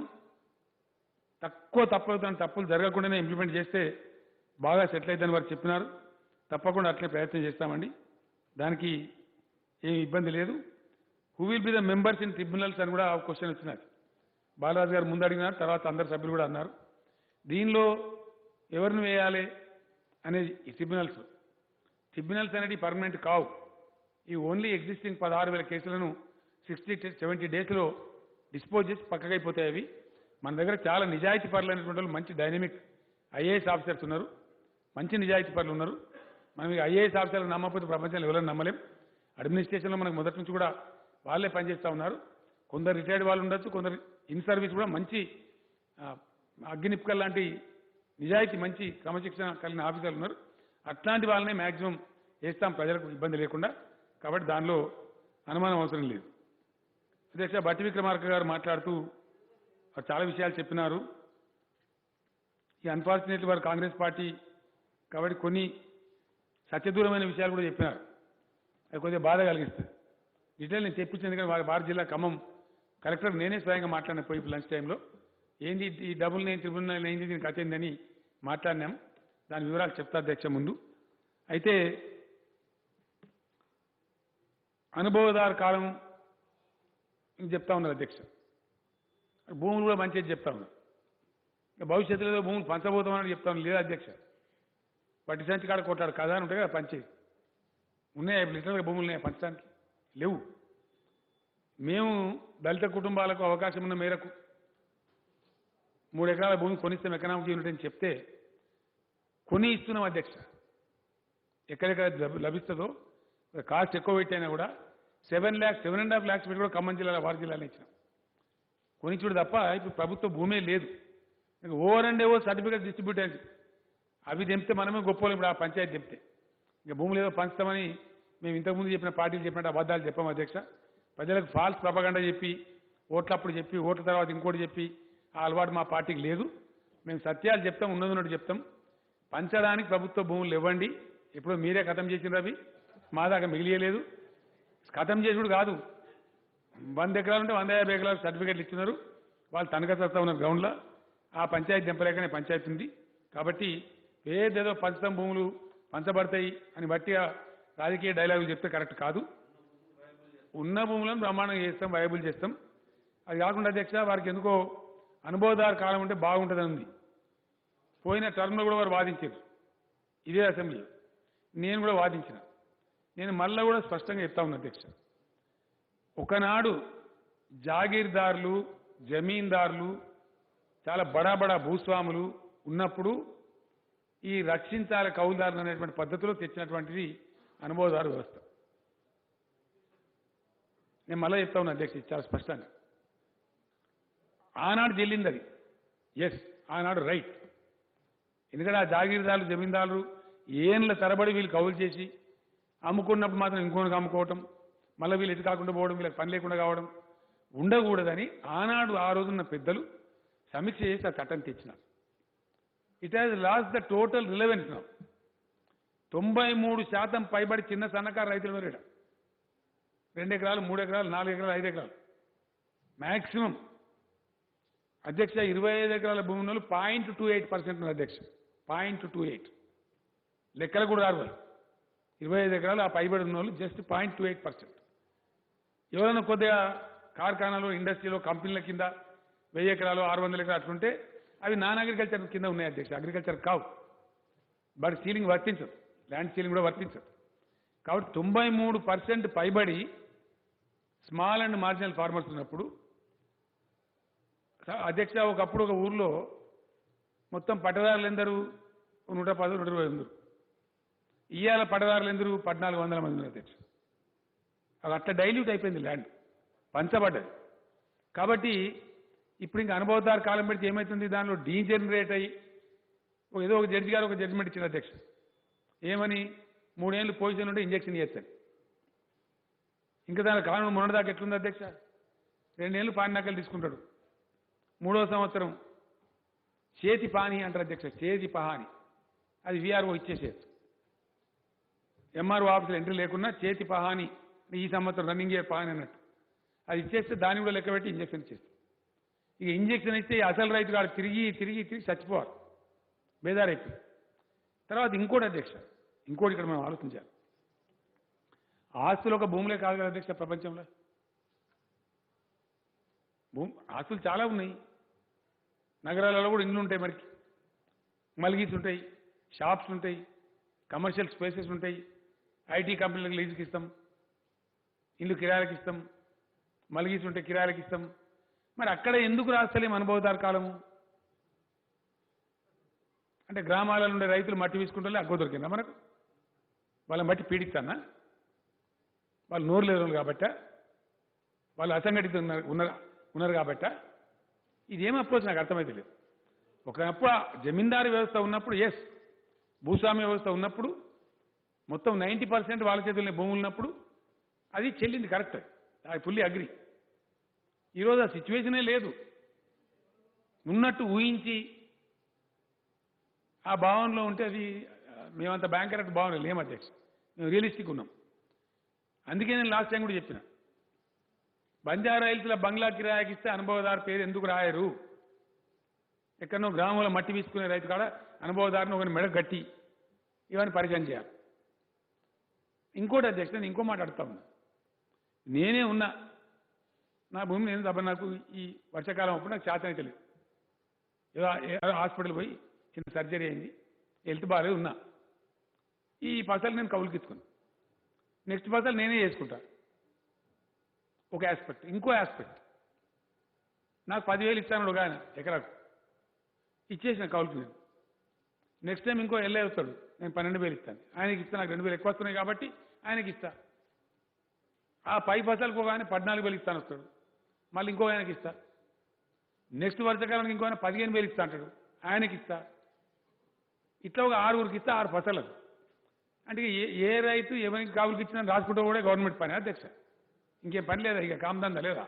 తక్కువ తప్పులు జరగకుండానే ఇంప్లిమెంట్ చేస్తే బాగా సెటిల్ అవుతుందని వారు చెప్పినారు. తప్పకుండా అట్లే ప్రయత్నం చేస్తామండి, దానికి ఏమి ఇబ్బంది లేదు. Who will be the members in tribunals అని కూడా క్వశ్చన్ వచ్చినది. బాలరాజు గారు ముందు అడిగినారు, తర్వాత అందరు సభ్యులు కూడా అన్నారు. దీనిలో ఎవరిని వేయాలి అనేది ఈ ట్రిబ్యునల్స్ అనేది పర్మనెంట్ కావు. ఈ ఓన్లీ ఎగ్జిస్టింగ్ 16,000 కేసులను 60-70 డేస్లో డిస్పోజ్ చేసి పక్కకైపోతాయి అవి. మన దగ్గర చాలా నిజాయితీ పరులైనటువంటి వాళ్ళు, మంచి డైనమిక్ ఐఏఎస్ ఆఫీసర్స్ ఉన్నారు, మంచి నిజాయితీ పరులు ఉన్నారు. మనం ఈ ఐఏఎస్ ఆఫీసర్లు నమ్మకపోతే ప్రపంచంలో ఎవరైనా నమ్మలేం. అడ్మినిస్ట్రేషన్లో మనకు మొదటి నుంచి కూడా వాళ్ళే పనిచేస్తూ ఉన్నారు. కొందరు రిటైర్డ్ వాళ్ళు ఉండొచ్చు, కొందరు ఇన్ సర్వీస్ కూడా మంచి అగ్నిప్కల్ లాంటి నిజాయితీ మంచి క్రమశిక్షణ కలిగిన ఆఫీసర్లు ఉన్నారు. అట్లాంటి వాళ్ళనే మ్యాక్సిమం వేస్తాం ప్రజలకు ఇబ్బంది లేకుండా. కాబట్టి దానిలో అనుమానం అవసరం లేదు. అధ్యక్ష బట్టి విక్రమార్క గారు మాట్లాడుతూ చాలా విషయాలు చెప్పినారు. ఈ అన్ఫార్చునేట్లీ వారు కాంగ్రెస్ పార్టీ కాబట్టి కొన్ని సత్యదూరమైన విషయాలు కూడా చెప్పినారు, అది కొద్దిగా బాధ కలిగిస్తుంది. డీటెయిల్ నేను తెప్పించింది కానీ వారి జిల్లా ఖమ్మం కలెక్టర్ నేనే స్వయంగా మాట్లాడిన పోయి లంచ్ టైంలో ఏంది ఈ డబుల్ నేను ట్రిబ్యునల్ అయింది, దీనికి కథ ఏందని మాట్లాడినాం. దాని వివరాలు చెప్తా అధ్యక్ష ముందు. అయితే అనుభవదారు కాలం చెప్తా ఉన్నారు అధ్యక్ష, భూములు కూడా మంచిది చెప్తా ఉన్నారు. భవిష్యత్తులో భూములు పంచబోతామని చెప్తా ఉన్నారు. లేదా అధ్యక్ష, పట్టి సంచి కాడ కొట్టాడు కదా అని ఉంటాయి కదా, పంచేది ఉన్నాయా లిటరల్గా భూములు ఉన్నాయా పంచడానికి? లేవు. మేము దళిత కుటుంబాలకు అవకాశం ఉన్న మేరకు 3 ఎకరాల భూమి కొనిస్తాం ఎకనామిక్ యూనిట్ అని చెప్తే కొని ఇస్తున్నాం అధ్యక్ష. ఎక్కడెక్కడ లభిస్తుందో కాస్ట్ ఎక్కువ పెట్టైనా కూడా 7.5 lakhs పెట్టి కూడా ఖమ్మం జిల్లాలో వారి జిల్లాలో ఇచ్చినాం. కొనిచ్చుడు తప్ప ఇప్పుడు ప్రభుత్వ భూమే లేదు. Over and over certificate distribute అయింది, అవి తెంపితే మనమే గొప్పలు. ఇప్పుడు ఆ పంచాయతీ తెంపితే ఇంకా భూములు ఏదో పంచుతామని మేము ఇంతకుముందు చెప్పిన పార్టీలు చెప్పినట్టు అబద్ధాలు చెప్పాం అధ్యక్ష. ప్రజలకు ఫాల్స్ ప్రపగండా చెప్పి ఓట్లప్పుడు చెప్పి ఓట్ల తర్వాత ఇంకోటి చెప్పి ఆ అలవాటు మా పార్టీకి లేదు. మేము సత్యాలు చెప్తాం, ఉన్నది చెప్తాం. పంచడానికి ప్రభుత్వ భూములు ఇవ్వండి. ఇప్పుడు మీరే ఖతం చేసినారు, అవి మా దాకా మిగిలియలేదు. ఖతం చేసుడు కాదు, 100 ఎకరాలు ఉంటే 150 ఎకరాలు సర్టిఫికేట్లు ఇచ్చినారు. వాళ్ళు తనఖా చేస్తా ఉన్నారు గ్రౌండ్లో. ఆ పంచాయతీ దింపలేకనే పంచాయతీ ఉంది. కాబట్టి ఏదేదో పంచడం భూములు పంచబడతాయి అని బట్టి రాజకీయ డైలాగులు చెప్తే కరెక్ట్ కాదు. ఉన్న భూములను బ్రహ్మాండంగా చేస్తాం, వైబుల్ చేస్తాం. అది కాకుండా అధ్యక్ష వారికి ఎందుకో అనుభవదారు కాలం ఉంటే బాగుంటుందని ఉంది. పోయిన టర్మ్లో కూడా వారు వాదించారు ఇదే అసెంబ్లీ, నేను కూడా వాదించిన. నేను మళ్ళా కూడా స్పష్టంగా చెప్తా ఉన్నా అధ్యక్ష, ఒకనాడు జాగీర్దారులు, జమీందారులు, చాలా బడా భూస్వాములు ఉన్నప్పుడు ఈ రక్షించాలి కౌలుదారులు అనేటువంటి పద్ధతిలో తెచ్చినటువంటిది అనుభవదారు వ్యవస్థ. నేను మళ్ళీ చెప్తా ఉన్నా అధ్యక్ష చాలా స్పష్టంగా. ఆనాడు చెల్లింది అది, ఎస్ ఆనాడు రైట్. ఎందుకంటే ఆ జాగీర్దారులు, జమీందారులు ఏళ్ళ తరబడి వీళ్ళు కౌలు చేసి అమ్ముకున్నప్పుడు మాత్రం ఇంకోనికి అమ్ముకోవటం, మళ్ళీ వీళ్ళు ఎటు కాకుండా పోవడం, వీళ్ళకి పని లేకుండా కావడం ఉండకూడదని ఆనాడు ఆ రోజున్న పెద్దలు సమీక్ష చేసి ఆ చట్టం తెచ్చినారు. It has lost the total relevance now. 93% పైబడి చిన్న సన్నకారు రైతుల మీద 2 ఎకరాలు, 3 ఎకరాలు, 4 ఎకరాలు, 5 ఎకరాలు మ్యాక్సిమం అధ్యక్ష 25 ఎకరాల భూమి ఉన్న వాళ్ళు 0.28% ఉన్నారు అధ్యక్ష. 0.28 లెక్కలు కూడా రారు వాళ్ళు. 25 ఎకరాలు ఆ పైబడి ఉన్న వాళ్ళు జస్ట్ 0.28%. ఎవరైనా కొద్దిగా కార్ఖానాలు, ఇండస్ట్రీలో, కంపెనీల కింద 1000 ఎకరాలు, 600 ఎకరాలు అట్లుంటే అవి నాన్ అగ్రికల్చర్ కింద ఉన్నాయి అధ్యక్ష. అగ్రికల్చర్ కావు. బట్ సీలింగ్ వర్తించదు, ల్యాండ్ సీలింగ్ కూడా వర్తించదు. కాబట్టి 93% పైబడి స్మాల్ అండ్ మార్జినల్ ఫార్మర్స్ ఉన్నప్పుడు అధ్యక్ష ఒకప్పుడు ఒక ఊర్లో మొత్తం పట్టదారులు ఎందరు 110, 120 ఉన్నారు. ఇవాళ పట్టదారులు ఎందరు 1400 మంది ఉన్నారు అధ్యక్ష. అది అట్లా డైల్యూట్ అయిపోయింది, ల్యాండ్ పంచబడ్డది. కాబట్టి ఇప్పుడు ఇంకా అనుభవదారు కాలం పెడితే ఏమవుతుంది, దానిలో డీజనరేట్ అయ్యి ఏదో ఒక జడ్జి గారు ఒక జడ్జిమెంట్ ఇచ్చిన అధ్యక్ష. ఏమని 3 ఏళ్ళు పొజిషన్ ఉంటే ఇంజక్షన్ చేస్తాను. ఇంకా దాని కారణం మొన్నటిదాకా ఎట్లుంది అధ్యక్ష, 2 ఏళ్ళు పానినాకలు తీసుకుంటాడు, 3వ సంవత్సరం చేతి పాని అంటారు అధ్యక్ష. చేతి పహాని అది వీఆర్ఓ ఇచ్చేసేది. ఎంఆర్ఓ ఆఫీసులో ఎంట్రీ లేకున్నా చేతి పహాని ఈ సంవత్సరం రన్నింగ్ ఇయర్ పహాని అన్నట్టు అది ఇచ్చేస్తే దాన్ని కూడా లెక్క పెట్టి ఇంజక్షన్ ఇచ్చేస్తాం. ఇక ఇంజక్షన్ ఇస్తే అసలు రైతు కాదు తిరిగి తిరిగి తిరిగి చచ్చిపోవాలి, బేదారైపోయి. తర్వాత ఇంకోటి అధ్యక్ష, ఇంకోటి ఇక్కడ మనం ఆలోచించాలి. ఆస్తులు ఒక భూములే కాదు కదా అధ్యక్ష ప్రపంచంలో. ఆస్తులు చాలా ఉన్నాయి. నగరాలలో కూడా ఇండ్లు ఉంటాయి, మనకి మల్గీస్ ఉంటాయి, షాప్స్ ఉంటాయి, కమర్షియల్ స్పేసెస్ ఉంటాయి, ఐటీ కంపెనీలకు లీజుకి ఇస్తాం, ఇల్లు కిరాయిలకు ఇస్తాం, మల్గీస్ ఉంటే కిరాయిలకు ఇస్తాం. మరి అక్కడ ఎందుకు రాస్తలేం అనుభవదారు కాలము? అంటే గ్రామాలలో ఉండే రైతులు మట్టి తీసుకుంటే అగ్గో దొరికిందా మనకు? వాళ్ళ మట్టి పీడిస్తానా? వాళ్ళు నోరు లేరు కాబట్టా, వాళ్ళు అసంఘటిత ఉన్నారు కాబట్టా? ఇదేం అప్రోచ్ నాకు అర్థమైతే లేదు. ఒకప్పుడు జమీందారు వ్యవస్థ ఉన్నప్పుడు ఎస్, భూస్వామ్య వ్యవస్థ ఉన్నప్పుడు మొత్తం 90% వాళ్ళ చేతుల్లో భూములు ఉన్నప్పుడు అది చెల్లింది, కరెక్ట్, ఐ ఫుల్లీ అగ్రి. ఈరోజు ఆ సిచ్యువేషనే లేదు. ఉన్నట్టు ఊహించి ఆ భావనలో ఉంటే అది మేమంత బ్యాంకరెట్ భావన లేము అధ్యక్ష, మేము రియలిస్టిక్ ఉన్నాం. అందుకే నేను లాస్ట్ టైం కూడా చెప్పిన, బంజారా హిల్స్ల బంగ్లా కిరాయికి ఇస్తే అనుభవదారు పేరు ఎందుకు రాయరు? ఎక్కడనో గ్రామంలో మట్టి తీసుకునే రైతు కాడ అనుభవదారుని ఒకరిని మెడ కట్టి ఇవన్నీ పరిచయం చేయాలి. ఇంకోటి అధ్యక్ష, నేను ఇంకో మాట అడుగుతా ఉన్నా. నేనే ఉన్నా, నా భూమి నేను తప్ప, నాకు ఈ వర్షాకాలం అప్పుడు నాకు చేత అయితే లేదు. ఏదో హాస్పిటల్ పోయి చిన్న సర్జరీ అయింది, హెల్త్ బాగాలేదు, ఉన్నా. ఈ పసలు నేను కౌలుకి ఇచ్చుకున్నాను. నెక్స్ట్ పసలు నేనే చేసుకుంటా. ఒక ఆస్పెక్ట్. ఇంకో ఆస్పెక్ట్, నాకు 10,000 ఇస్తాను ఒక ఆయన ఎకరాకు, ఇచ్చేసిన కౌలుకి నేను. నెక్స్ట్ టైం ఇంకో ఎల్ఐ వస్తాడు, నేను 12,000 ఇస్తాను, ఆయనకి ఇస్తాను, నాకు 2,000 ఎక్కువ వస్తున్నాయి కాబట్టి ఆయనకి ఇస్తా. ఆ పై పసలకు ఒక ఆయన 14,000 ఇస్తాను వస్తాడు, మళ్ళీ ఇంకో ఆయనకి ఇస్తా. నెక్స్ట్ వర్షకాలానికి ఇంకో ఆయన 15,000 ఇస్తా అంటాడు, ఆయనకి ఇస్తా. ఇట్లా ఒక 6 ఇస్తా, 6 పసలకు. అంటే ఏ రైతు ఎవరికి కావులకి ఇచ్చినా రాసుకుంటూ కూడా గవర్నమెంట్ పని అధ్యక్ష, ఇంకేం పని లేదా, ఇక కామదందా లేదా?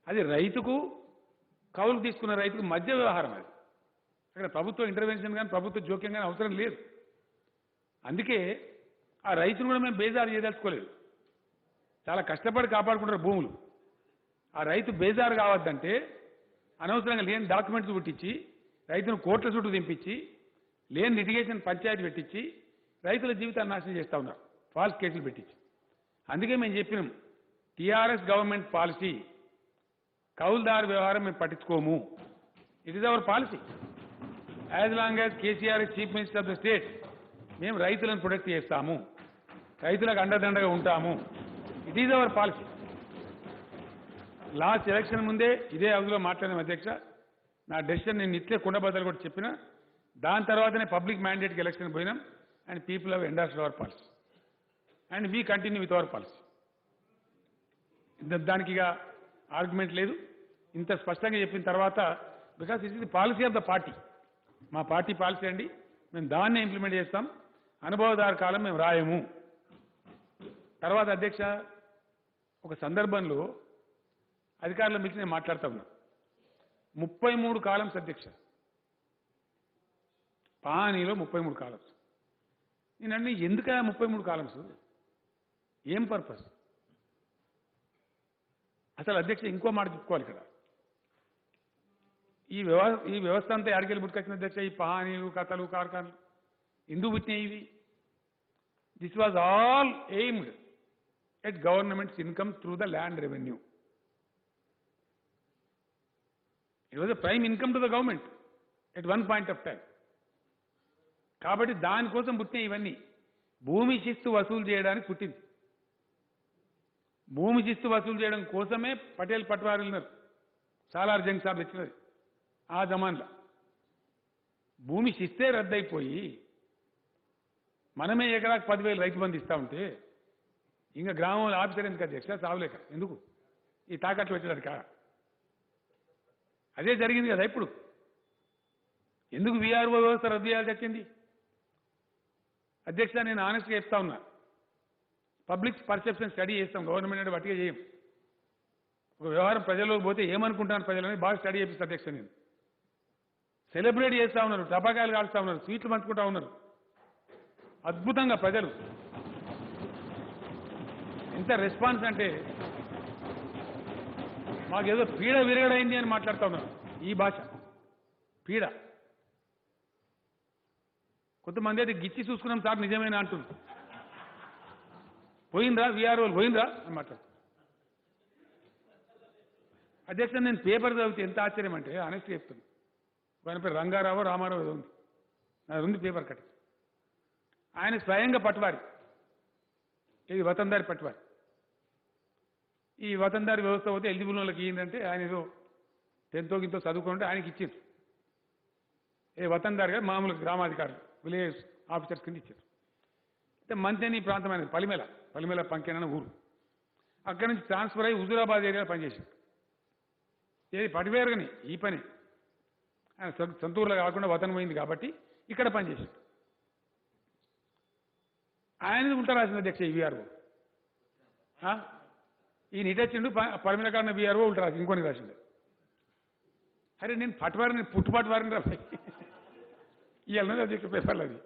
అది రైతుకు, కౌలుకు తీసుకున్న రైతుకు మధ్య వ్యవహారం. అది అక్కడ ప్రభుత్వ ఇంటర్వెన్షన్ కానీ ప్రభుత్వ జోక్యం కానీ అవసరం లేదు. అందుకే ఆ రైతును కూడా మేము బేజారు చేయదలుచుకోలేదు. చాలా కష్టపడి కాపాడుకుంటారు భూములు. ఆ రైతు బేజారు కావద్దంటే అనవసరంగా లేని డాక్యుమెంట్స్ పుట్టించి, రైతును కోర్టుల చుట్టూ దింపించి, లేని లిటిగేషన్ పంచాయతీ పెట్టించి రైతుల జీవితాన్ని నాశనం చేస్తూ ఉన్నారు, ఫాల్స్ కేసులు పెట్టించి. అందుకే మేము చెప్పినాం, టీఆర్ఎస్ గవర్నమెంట్ పాలసీ, కౌలుదారు వ్యవహారం మేము పట్టించుకోము. It is our policy. As long as KCR chief minister of the state, మేము రైతులను ప్రొటెక్ట్ చేస్తాము, రైతులకు అండదండగా ఉంటాము. It is our policy. Last election ముందే ఇదే హౌస్లో మాట్లాడిన అధ్యక్ష, నా డెసిషన్ నేను ఇట్లే కుండబద్దలు కూడా చెప్పిన. దాని తర్వాతనే పబ్లిక్ మ్యాండేట్కి ఎలక్షన్ పోయినాం, and people have endorsed hour policy and we continue with our policy. దానికి ఇక ఆర్గ్యుమెంట్ లేదు. ఇంత స్పష్టంగా చెప్పిన తర్వాత, because it is the policy of the party, మా పార్టీ పాలసీ అండి, మేము దాన్నే ఇంప్లిమెంట్ చేస్తాం. అనుభవదారు కాలం మేము రాయము. తర్వాత అధ్యక్ష, ఒక సందర్భంలో అధికారుల మించి నేను మాట్లాడుతూ ఉన్నా. 33 కాలమ్స్ అధ్యక్ష, పానీలో 33 కాలమ్స్. నేను అన్నీ ఎందుక 33 కాలమ్స్, ఏం పర్పస్? అసలు అధ్యక్ష ఇంకో మాట చెప్పుకోవాలి ఇక్కడ. ఈ వ్యవస్థ అంతా ఎక్కడికెళ్ళి పుట్టుకొచ్చిన అధ్యక్ష ఈ పహానీలు కథలు కార్ఖానాలు ఎందుకు పుట్టినాయి ఇవి this was all aimed at governments income through the land revenue it was the prime income to the government at one point of time కాబట్టి దానికోసం పుట్టినాయి ఇవన్నీ భూమి శిస్తు వసూలు చేయడానికి పుట్టింది భూమి శిస్తు వసూలు చేయడం కోసమే పటేల్ పట్వారీలు ఉన్నారు సాలార్ జంగ్ సాబ్ తెచ్చినది ఆ జమాన్లో భూమి శిస్తే రద్దయిపోయి మనమే ఎకరాకు 10,000 రైతు బంధు ఇస్తా ఉంటే ఇంకా గ్రామంలో ఆఫీసర్ ఎందుకు అధ్యక్ష సావులేక ఎందుకు ఈ తాకట్లు పెట్టడానికి అదే జరిగింది కదా ఇప్పుడు ఎందుకు వీఆర్ఓ వ్యవస్థ రద్దు చేయాల్సి వచ్చింది అధ్యక్ష నేను ఆనెస్ట్గా చెప్తా ఉన్నా పబ్లిక్ పర్సెప్షన్ స్టడీ చేస్తాం గవర్నమెంట్ అంటే బట్టిగా చేయం ఒక వ్యవహారం ప్రజల్లోకి పోతే ఏమనుకుంటాను ప్రజలని బాగా స్టడీ చేపిస్తా అధ్యక్ష నేను సెలబ్రేట్ చేస్తూ ఉన్నారు టపాకాయలు కాలుస్తూ ఉన్నారు స్వీట్లు పంచుకుంటా ఉన్నారు అద్భుతంగా ప్రజలు ఎంత రెస్పాన్స్ అంటే మాకేదో పీడ విరగడైంది అని మాట్లాడుతూ ఉన్నారు ఈ భాష పీడ కొంతమంది అయితే గిచ్చి చూసుకున్నాం సార్ నిజమేనా అంటున్నారు పోయిందా వీఆర్ఓలు పోయిందా అని మాట్లాడు అధ్యక్ష నేను పేపర్ చదివితే ఎంత ఆశ్చర్యం అంటే ఆనెస్ట్గా చెప్తాను ఆయన పేరు రంగారావు రామారావు ఏదో ఉంది నాది ఉంది పేపర్ కట్ ఆయన స్వయంగా పట్వారి ఇది వతందారి పట్వారి ఈ వతందారి వ్యవస్థ పోతే ఎలిజిబుల్ వాళ్ళకి ఏంటంటే ఆయన ఏదో 10th గింతో చదువుకుంటే ఆయనకి ఇచ్చారు వతందారి గారు మామూలు గ్రామాధికారులు విలేజ్ ఆఫీసర్స్ కింద ఇచ్చారు అంటే మంతేని ప్రాంతం అనేది పలిమేల పంకెన ఊరు అక్కడి నుంచి ట్రాన్స్ఫర్ అయ్యి హుజూరాబాద్ ఏరియాలో పనిచేశారు ఏది పటివేరుగానే ఈ పని ఆయన సొంతూరులో కాకుండా వతనం పోయింది కాబట్టి ఇక్కడ పనిచేశారు ఆయన ఉంటా రాసింది అధ్యక్ష ఈ వీఆర్ఓ ఈయన ఇటొచ్చిండు పలిమేల కాడిన వీఆర్ఓ ఉంటా రాసింది ఇంకొని రాసింది అరే నేను పట్టువారిని పుట్టుపట్టువారిని రా ఇవాళ అధ్యక్ష పేపర్లు అది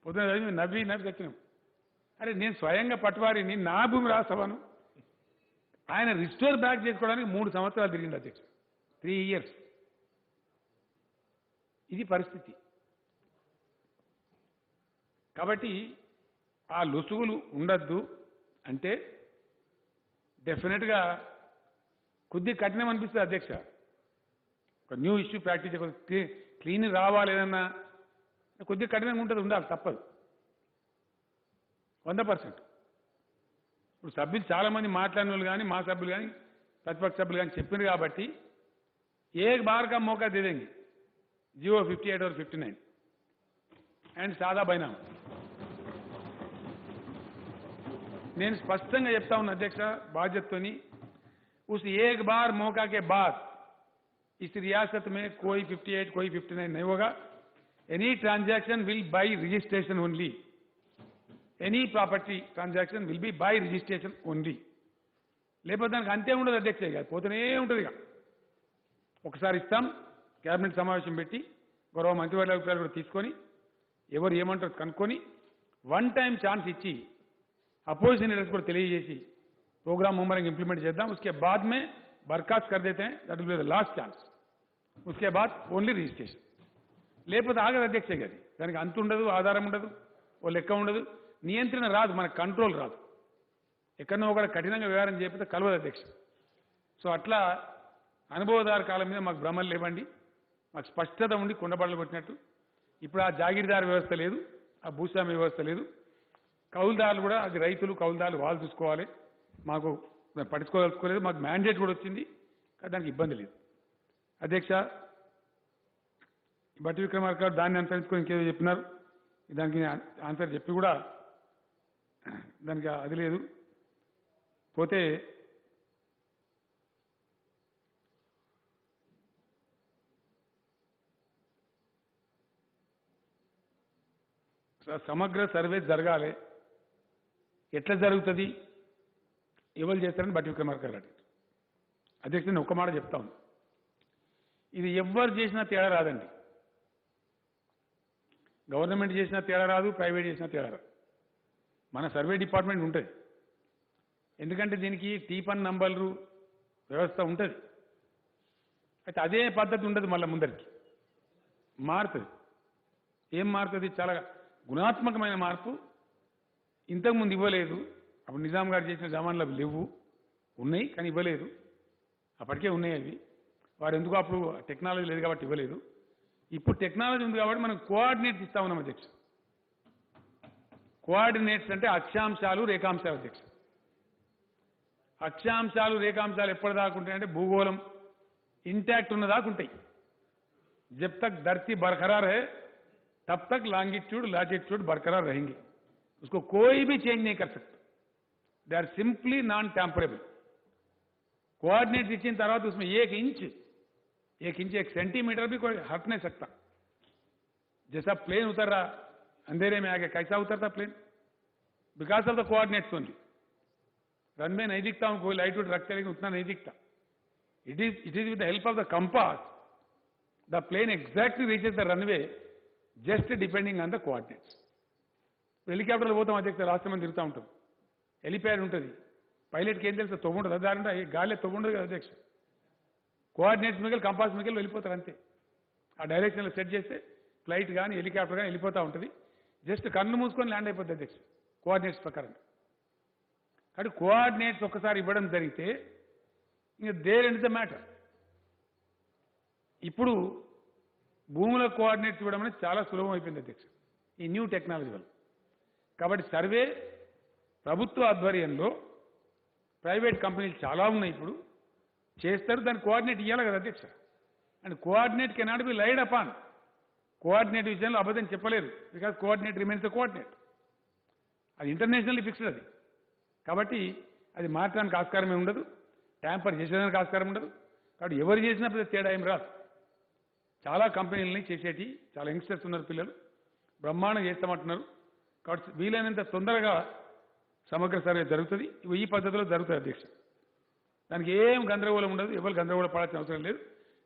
పొద్దున నవ్వి తెచ్చినాం అరే నేను స్వయంగా పట్టువారిని నా భూమి రాస్తాను ఆయన రిస్టోర్ బ్యాక్ చేసుకోవడానికి 3 సంవత్సరాలు తిరిగింది అధ్యక్ష 3 years ఇది పరిస్థితి కాబట్టి ఆ లొసుగులు ఉండద్దు అంటే డెఫినెట్గా కొద్దిగా కఠినం అనిపిస్తుంది అధ్యక్ష ఒక న్యూ ఇష్యూ ప్రాక్టీస్ క్లీన్ రావాలి ఏదన్నా కొద్దిగా కఠినంగా ఉంటుంది ఉండాలి తప్పదు 100%. ఇప్పుడు సభ్యులు చాలామంది మాట్లాడిన వాళ్ళు కానీ మా సభ్యులు కానీ ప్రతిపక్ష సభ్యులు కానీ చెప్పింది కాబట్టి एक बार का मौका दे देंगे जियो 58 और 59 एंड सादा बैनामा నేను స్పష్టంగా చెప్తా ఉన్నా అధ్యక్ష బాధ్యతతోని उस एक बार मौका के बाद इस रियासत में कोई 58 कोई 59 नहीं होगा any transaction will buy registration only any property transaction will be bye registration only లేకపోతే దానికి అంతే ఉండదు అధ్యక్ష ఇక పోతూనే ఉంటుంది ఇక ఒకసారి ఇస్తాం కేబినెట్ సమావేశం పెట్టి గౌరవ మంత్రివర్గ అభిప్రాయాలు కూడా తీసుకొని ఎవరు ఏమంటారు కనుక్కొని వన్ టైం ఛాన్స్ ఇచ్చి अपोजिशन लीडर्स को తెలియజేసి प्रोग्राम मुमरंग इंप्लीमेंट చేద్దాం उसके बाद में बर्खास्त कर देते हैं that will be the last chance उसके बाद ओनली रजिस्ट्रेशन లేకపోతే ఆగదు అధ్యక్ష గారి దానికి అంత ఉండదు ఆధారం ఉండదు ఓ లెక్క ఉండదు నియంత్రణ రాదు మన కంట్రోల్ రాదు ఎక్కడో ఒకటి కఠినంగా వ్యవహారం చేయకపోతే కలవదు అధ్యక్ష సో అట్లా అనుభవదార కాలం మీద మాకు భ్రమలు లేవండి మాకు స్పష్టత ఉండి కుండబడలు కొట్టినట్టు ఇప్పుడు ఆ జాగీర్దార్ వ్యవస్థ లేదు ఆ భూస్వామ్య వ్యవస్థ లేదు కౌలుదారులు కూడా అది రైతులు కౌలుదారులు వాళ్ళు చూసుకోవాలి మాకు పట్టించుకోదలుచుకోలేదు మాకు మ్యాండేట్ కూడా వచ్చింది కానీ దానికి ఇబ్బంది లేదు అధ్యక్ష బట్టి విక్రమార్క గారు దాన్ని అనుసరించుకొని ఇంకేదో చెప్పినారు దానికి ఆన్సర్ చెప్పి కూడా దానికి అది లేదు పోతే సమగ్ర సర్వే జరగాలి ఎట్లా జరుగుతుంది ఎవరు చేస్తారని బట్టి విక్రమార్క గారు అడిగారు అధ్యక్ష నేను ఒక్క మాట చెప్తా ఉన్నా ఇది ఎవరు చేసినా తేడా రాదండి గవర్నమెంట్ చేసినా తేడా రాదు ప్రైవేట్ చేసినా తేడా రాదు మన సర్వే డిపార్ట్మెంట్ ఉంటుంది ఎందుకంటే దీనికి టీపన్ నంబర్లు వ్యవస్థ ఉంటుంది అయితే అదే పద్ధతి ఉండదు, మళ్ళీ ముందరికి మారుతుంది. ఏం మారుతుంది? చాలా గుణాత్మకమైన మార్పు. ఇంతకుముందు ఇవ్వలేదు, అప్పుడు నిజాం గారు చేసిన జమాన్లు అవి లేవు, ఉన్నాయి కానీ ఇవ్వలేదు. అప్పటికే ఉన్నాయి అవి, వారు ఎందుకు అప్పుడు టెక్నాలజీ లేదు కాబట్టి ఇవ్వలేదు. ఇప్పుడు టెక్నాలజీ ఉంది కాబట్టి మనం కోఆర్డినేట్స్ ఇస్తా ఉన్నాం అధ్యక్ష. కోఆర్డినేట్స్ అంటే అక్షాంశాలు రేఖాంశాలు అధ్యక్ష. అక్షాంశాలు రేఖాంశాలు ఎప్పటిదాకా ఉంటాయంటే భూగోళం ఇంటాక్ట్ ఉన్నదాకా ఉంటాయి. జబ్ తక్ ధरती बरकरार है तब तक लॉन्गिट्यूड लैटिट्यूड बरकरार रहेंगे, उसको कोई भी चेंज नहीं कर सकता. They are simply non tamperable. Coordinate इच्छिन तरह उसमें 1 इंच 1 सेंटीमीटर भी कोई हट नहीं सकता. जैसा प्लेन उतर रहा अंधेरे में आगे, कैसा उतरता plane? Because of the coordinates only. Run में नहीं दिखता हूं, कोई लाइट रखते लेकिन उतना नहीं दिखता. It is with the help of the compass the plane exactly reaches the runway just depending on the coordinates. హెలికాప్టర్లో పోతాం అధ్యక్ష, రాష్ట్రం తిరుగుతూ ఉంటాం, హెలిప్యాడ్ ఉంటుంది, పైలట్కి ఏం తెలుసు తొవ్వుంటుంది, దాంట్లో గాలి తొవ్వుండదు కదా అధ్యక్ష. కోఆర్డినేట్స్ మిగిలి కంపాస్ మిగిలి వెళ్ళిపోతారు అంతే. ఆ డైరెక్షన్లో సెట్ చేస్తే ఫ్లైట్ కానీ హెలికాప్టర్ కానీ వెళ్ళిపోతూ ఉంటుంది. జస్ట్ కన్ను మూసుకొని ల్యాండ్ అయిపోతుంది అధ్యక్ష కోఆర్డినేట్స్ ప్రకారం. కాబట్టి కోఆర్డినేట్స్ ఒక్కసారి ఇవ్వడం జరిగితే ఇంకా దేర్ ఎండ్ ద మ్యాటర్. ఇప్పుడు భూముల కోఆర్డినేట్స్ ఇవ్వడం అనేది చాలా సులభం అయిపోయింది అధ్యక్ష ఈ న్యూ టెక్నాలజీ వల్ల. కాబట్టి సర్వే ప్రభుత్వ ఆధ్వర్యంలో ప్రైవేట్ కంపెనీలు చాలా ఉన్నాయి, ఇప్పుడు చేస్తారు, దాని కోఆర్డినేట్ ఇవ్వాలి కదా అధ్యక్ష. And coordinate cannot be lied upon. Coordinate విషయంలో అబద్ధం చెప్పలేరు, because coordinate remains the coordinate. అది ఇంటర్నేషనల్లీ ఫిక్స్డ్ అది. కాబట్టి అది మార్చడానికి ఆస్కారమే ఉండదు, ట్యాంపర్ చేసేదానికి ఆస్కారం ఉండదు. కాబట్టి ఎవరు చేసినా పెద్ద తేడా ఏం రాదు. చాలా కంపెనీలని చేసేటి చాలా యంగ్స్టర్స్ ఉన్నారు, పిల్లలు బ్రహ్మాండం చేస్తామంటున్నారు. కాబట్టి వీలైనంత తొందరగా సమగ్ర సర్వే జరుగుతుంది. ఈ పద్ధతిలో జరుగుతుంది అధ్యక్ష. దానికి ఏం గందరగోళం ఉండదు, ఎవరు గందరగోళం పడాల్సిన అవసరం లేదు.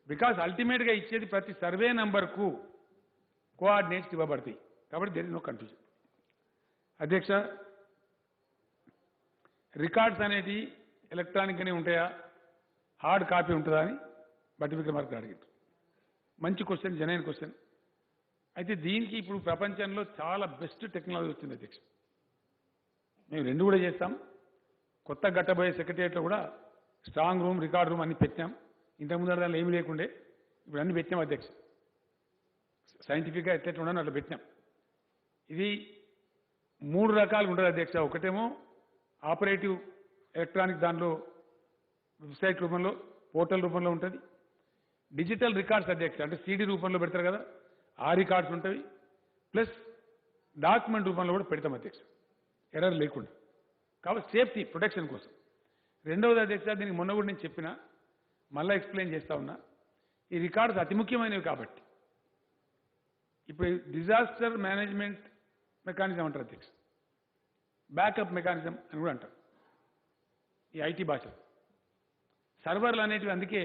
బికాస్ అల్టిమేట్గా ఇచ్చేది ప్రతి సర్వే నంబర్కు కోఆర్డినేట్స్ ఇవ్వబడతాయి. కాబట్టి దేర్ ఇస్ నో కన్ఫ్యూజన్ అధ్యక్ష. రికార్డ్స్ అనేవి ఎలక్ట్రానిక్గానే ఉంటాయా, హార్డ్ కాపీ ఉంటుందా అని బట్టి విక్రమార్క అడిగారు. మంచి క్వశ్చన్, జనైన్ క్వశ్చన్. అయితే దీనికి ఇప్పుడు ప్రపంచంలో చాలా బెస్ట్ టెక్నాలజీ వచ్చింది అధ్యక్ష. మేము రెండు కూడా చేస్తాం. కొత్త గట్టబోయే సెక్రటరియట్లో కూడా స్ట్రాంగ్ రూమ్, రికార్డ్ రూమ్ అన్ని పెట్టాం. ఇంతకుముందు దానిలో ఏమీ లేకుండే, ఇప్పుడు అన్ని పెట్టాం అధ్యక్ష. సైంటిఫిక్గా ఎట్లెట్లా ఉండని అట్లా పెట్టాం. ఇది 3 రకాలుగా ఉంటుంది అధ్యక్ష. ఒకటేమో ఆపరేటివ్ ఎలక్ట్రానిక్, దానిలో వెబ్సైట్ రూపంలో పోర్టల్ రూపంలో ఉంటుంది. డిజిటల్ రికార్డ్స్ అధ్యక్ష, అంటే సీడీ రూపంలో పెడతారు కదా, ఆ రికార్డ్స్ ఉంటాయి. ప్లస్ డాక్యుమెంట్ రూపంలో కూడా పెడతాం అధ్యక్ష, ఎర్రర్ లేకుండా. కాబట్టి సేఫ్టీ ప్రొటెక్షన్ కోసం. రెండవది అధ్యక్ష, దీనికి మొన్న కూడా నేను చెప్పిన, మళ్ళీ ఎక్స్ప్లెయిన్ చేస్తా ఉన్నా, ఈ రికార్డ్స్ అతి ముఖ్యమైనవి. కాబట్టి ఇప్పుడు డిజాస్టర్ మేనేజ్మెంట్ మెకానిజం అంటారు అధ్యక్ష, బ్యాకప్ మెకానిజం అని కూడా అంటారు ఈ ఐటీ భాషలో. సర్వర్లు అనేటివి అందుకే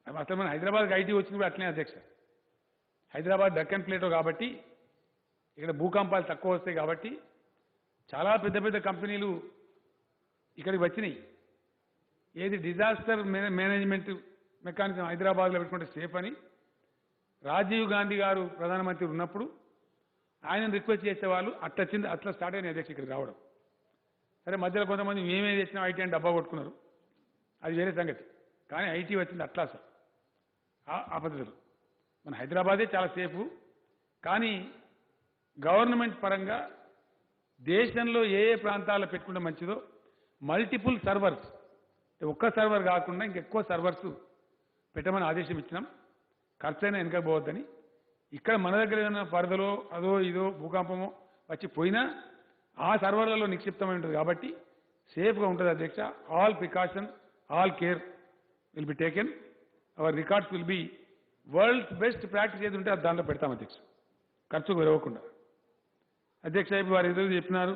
అసలు మన హైదరాబాద్కి ఐటీ వచ్చింది కూడా అట్లనే అధ్యక్ష. హైదరాబాద్ డక్కన్ ప్లేటో కాబట్టి ఇక్కడ భూకంపాలు తక్కువ వస్తాయి కాబట్టి చాలా పెద్ద పెద్ద కంపెనీలు ఇక్కడికి వచ్చినాయి. ఏది డిజాస్టర్ మేనేజ్మెంట్ మెకానిజం హైదరాబాద్లో పెట్టుకుంటే సేఫ్ అని రాజీవ్ గాంధీ గారు ప్రధానమంత్రి ఉన్నప్పుడు ఆయనను రిక్వెస్ట్ చేసేవాళ్ళు. అట్లా స్టార్ట్ అయిన అధ్యక్ష ఇక్కడికి రావడం. సరే మధ్యలో కొంతమంది మేమేది తెచ్చినా ఐటీ అని డబ్బా కొట్టుకున్నారు, అది వేరే సంగతి. కానీ ఐటీ వచ్చింది అట్లా సార్ ఆ పద్ధతులు. మన హైదరాబాదే చాలా సేఫ్. కానీ గవర్నమెంట్ పరంగా దేశంలో ఏ ఏ ప్రాంతాల్లో పెట్టుకుంటే మంచిదో మల్టిపుల్ సర్వర్స్, ఒక్క సర్వర్ కాకుండా ఇంకెక్కువ సర్వర్స్ పెట్టమని ఆదేశం ఇచ్చినాం. ఖర్చైనా వెనకపోవద్దని. ఇక్కడ మన దగ్గర ఏదైనా వరదలో అదో ఇదో భూకంపమో వచ్చి పోయినా ఆ సర్వర్లలో నిక్షిప్తమై ఉంటుంది కాబట్టి సేఫ్గా ఉంటుంది అధ్యక్ష. All precaution, all care will be taken. Our records will be world's best practice ఏది ఉంటే అది దాంట్లో పెడతాం అధ్యక్ష, ఖర్చుకు విరవకుండా. అధ్యక్ష ఇప్పుడు వారు ఎదురు చెప్పినారు,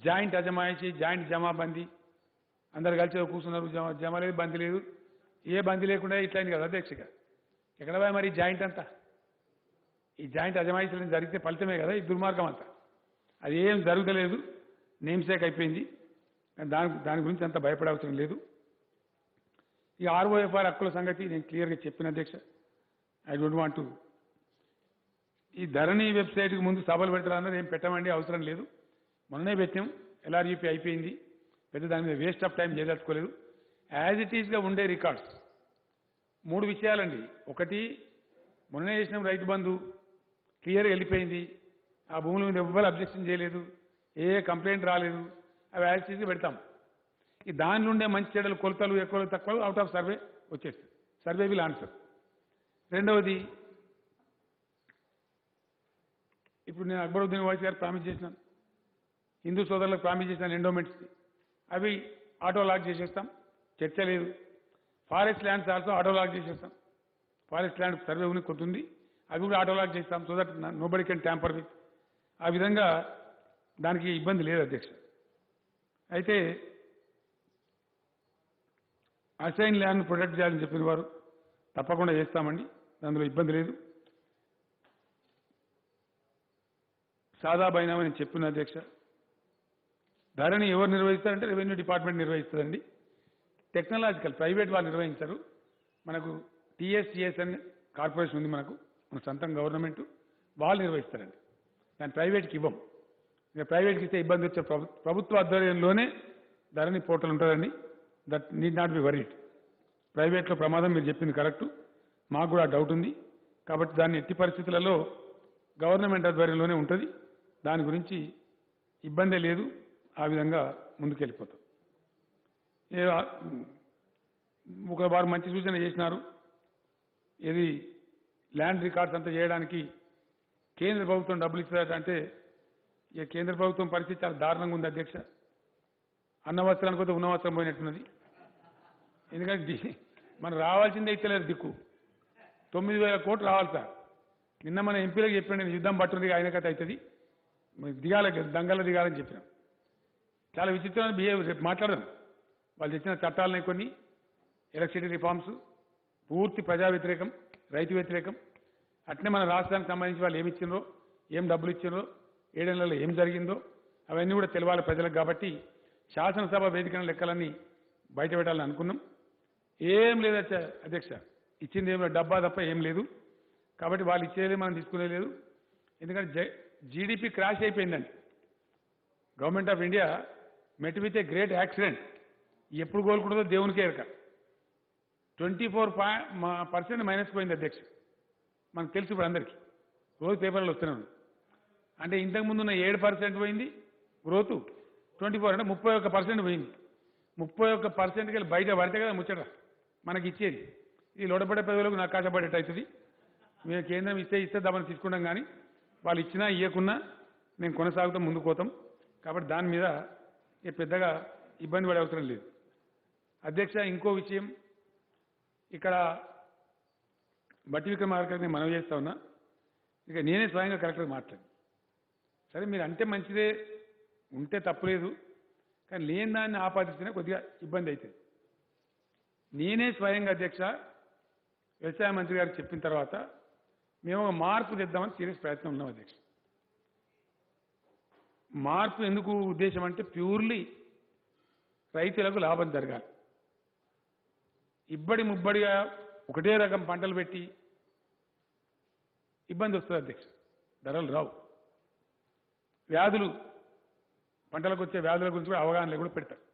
జాయింట్ అజమాయిషి, జాయింట్ జమాబందీ, అందరు కలిసి కూర్చున్నారు, జమ లేదు, బందీ లేదు. ఏ బందీ లేకుండా ఇట్లా అయింది కదా అధ్యక్షగా. ఎక్కడ పోయి మరి జాయింట్ అంతా? ఈ జాయింట్ అజమాయిషీలు జరిగితే ఫలితమే కదా ఈ దుర్మార్గం అంతా. అది ఏం జరగలేదు, నేమ్సేక్ అయిపోయింది. దాని గురించి అంత భయపడే అవసరం లేదు. ఈ ఆర్ఓఎఫ్ఆర్ హక్కుల సంగతి నేను క్లియర్గా చెప్పిన అధ్యక్ష. ఐ డోంట్ వాంట్ టు ఈ ధరణి వెబ్సైట్కి ముందు సభలు పెడతారన్నది ఏం పెట్టమండి, అవసరం లేదు. మొన్ననే పెట్టాం, ఎల్ఆర్యూపీ అయిపోయింది, పెద్ద దాని మీద వేస్ట్ ఆఫ్ టైం చేయదలుచుకోలేదు. యాజ్ ఇట్ ఈస్గా ఉండే రికార్డ్స్ 3 విషయాలండి. ఒకటి, మొన్ననే చేసిన రైతు బంధు క్లియర్గా వెళ్ళిపోయింది, ఆ భూముల మీద ఎవ్వరు అబ్జెక్షన్ చేయలేదు, ఏ కంప్లైంట్ రాలేదు, అవి యాజ్ ఇట్ ఈస్గా పెడతాం. ఈ దానిలో ఉండే మంచి చెడ్డలు, కొలతలు ఎక్కువలు తక్కువలు అవుట్ ఆఫ్ సర్వే వచ్చేస్తుంది. Survey will answer. రెండవది, ఇప్పుడు నేను అక్బరుద్దీన్ ఓవైసీ గారు ప్రామిస్ చేసినాను, హిందూ సోదరులకు ప్రామిస్ చేసినాను ఎండోమెంట్స్కి, అవి ఆటో లాక్ చేసేస్తాం, చర్చ లేదు. Forest lands also auto lock చేసేస్తాం. ఫారెస్ట్ ల్యాండ్ సర్వే కొంటుంది, అవి కూడా ఆటో లాక్ చేస్తాం, so that nobody can tamper with. ఆ విధంగా దానికి ఇబ్బంది లేదు అధ్యక్ష. అయితే అసైన్ ల్యాండ్ ప్రొటెక్ట్ చేయాలని చెప్పిన వారు తప్పకుండా చేస్తామండి, అందులో ఇబ్బంది లేదు. సాదా బైనామా నేను చెప్పిన అధ్యక్ష. ధరణి ఎవరు నిర్వహిస్తారంటే రెవెన్యూ డిపార్ట్మెంట్ నిర్వహిస్తుందండి. టెక్నాలజికల్ ప్రైవేట్ వాళ్ళు నిర్వహించారు. మనకు టీఎస్టీఎస్ అని కార్పొరేషన్ ఉంది, మన సొంతం గవర్నమెంట్, వాళ్ళు నిర్వహిస్తారండి. దాన్ని ప్రైవేట్కి ఇవ్వం. ఇక ప్రైవేట్కి ఇస్తే ఇబ్బంది వచ్చే ప్రభుత్వ ఆధ్వర్యంలోనే ధరణి పోర్టల్ ఉంటుందండి. That need not be worried. ప్రైవేట్లో ప్రమాదం మీరు చెప్పింది కరెక్టు, మాకు కూడా డౌట్ ఉంది. కాబట్టి దాన్ని ఎట్టి పరిస్థితులలో గవర్నమెంట్ ఆధ్వర్యంలోనే ఉంటుంది, దాని గురించి ఇబ్బందే లేదు. ఆ విధంగా ముందుకెళ్ళిపోతాం. ఒక వారు మంచి సూచన చేసినారు, ఇది ల్యాండ్ రికార్డ్స్ అంతా చేయడానికి కేంద్ర ప్రభుత్వం డబ్బులు ఇస్తుందంటే, ఇక కేంద్ర ప్రభుత్వం పరిస్థితి చాలా దారుణంగా ఉంది అధ్యక్ష. అన్న వస్త్రానికి పోతే ఉన్న వస్త్రం పోయినట్టున్నది. ఎందుకంటే మనం రావాల్సిందే ఇచ్చలేరు దిక్కు. 9,000 కోట్లు రావాలి సార్. నిన్న మన ఎంపీలకు చెప్పండి, యుద్ధం పట్టుంది, ఆయన కథ అవుతుంది, దిగాల దంగల దిగాలని చెప్పినాం. చాలా విచిత్రమైన బిహేవియర్. రేపు మాట్లాడదాం. వాళ్ళు తెచ్చిన చట్టాలని కొన్ని ఎలక్ట్రిసిటీ రిఫార్మ్స్ పూర్తి ప్రజా వ్యతిరేకం, రైతు వ్యతిరేకం. అట్నే మన రాష్ట్రానికి సంబంధించి వాళ్ళు ఏమి ఇచ్చినరో, ఏం డబ్బులు ఇచ్చినరో, 7 నెలల్లో ఏం జరిగిందో అవన్నీ కూడా తెలవాలి ప్రజలకు. కాబట్టి శాసనసభ వేదికన లెక్కలన్నీ బయట పెట్టాలని అనుకున్నాం. ఏం లేదు అధ్యక్ష, ఇచ్చింది ఏం డబ్బా తప్ప ఏం లేదు. కాబట్టి వాళ్ళు ఇచ్చేది మనం తీసుకునే లేదు. ఎందుకంటే జీడిపి క్రాష్ అయిపోయిందండి. Government of India met with a great accident. ఎప్పుడు కోలుకుంటుందో దేవునికే ఎరక. 24% మైనస్ పోయింది అధ్యక్ష. మనకు తెలుసు ఇప్పుడు అందరికీ, రోజు పేపర్లు వస్తున్నాను. అంటే ఇంతకుముందు ఉన్న 7% పోయింది గ్రోత్, 24 అంటే 31% పోయింది. 31%కి వెళ్ళి బయట పడితే కదా ముచ్చట మనకి ఇచ్చేది. ఈ లోడపడే పదవులకు నాకు కాశపడేట్టు అవుతుంది. మేము కేంద్రం ఇస్తే దాన్ని తీసుకుంటాం, కానీ వాళ్ళు ఇచ్చినా ఇవ్వకున్నా మేము కొనసాగుతాం, ముందుకు పోతాం. కాబట్టి దాని మీద పెద్దగా ఇబ్బంది పడే అవసరం లేదు అధ్యక్ష. ఇంకో విషయం, ఇక్కడ బట్టి విక్రమార్కని నేను మనవి చేస్తా ఉన్నా, ఇక నేనే స్వయంగా కలెక్టర్ మాట్లాడు. సరే మీరు అంటే మంచిదే, ఉంటే తప్పులేదు, కానీ లేని దాన్ని ఆపాదిస్తేనే కొద్దిగా ఇబ్బంది అవుతుంది. నేనే స్వయంగా అధ్యక్ష వ్యవసాయ మంత్రి గారికి చెప్పిన తర్వాత మేము ఒక మార్పు తెద్దామని సీరియస్ ప్రయత్నం ఉన్నాం అధ్యక్ష. మార్పు ఎందుకు ఉద్దేశం అంటే ప్యూర్లీ రైతులకు లాభం జరగాలి. ఇబ్బడి ముబ్బడిగా ఒకటే రకం పంటలు పెట్టి ఇబ్బంది వస్తుంది అధ్యక్ష, ధరలు రావు. వ్యాధులు, పంటలకు వచ్చే వ్యాధుల గురించి కూడా అవగాహన కూడా పెడతారు.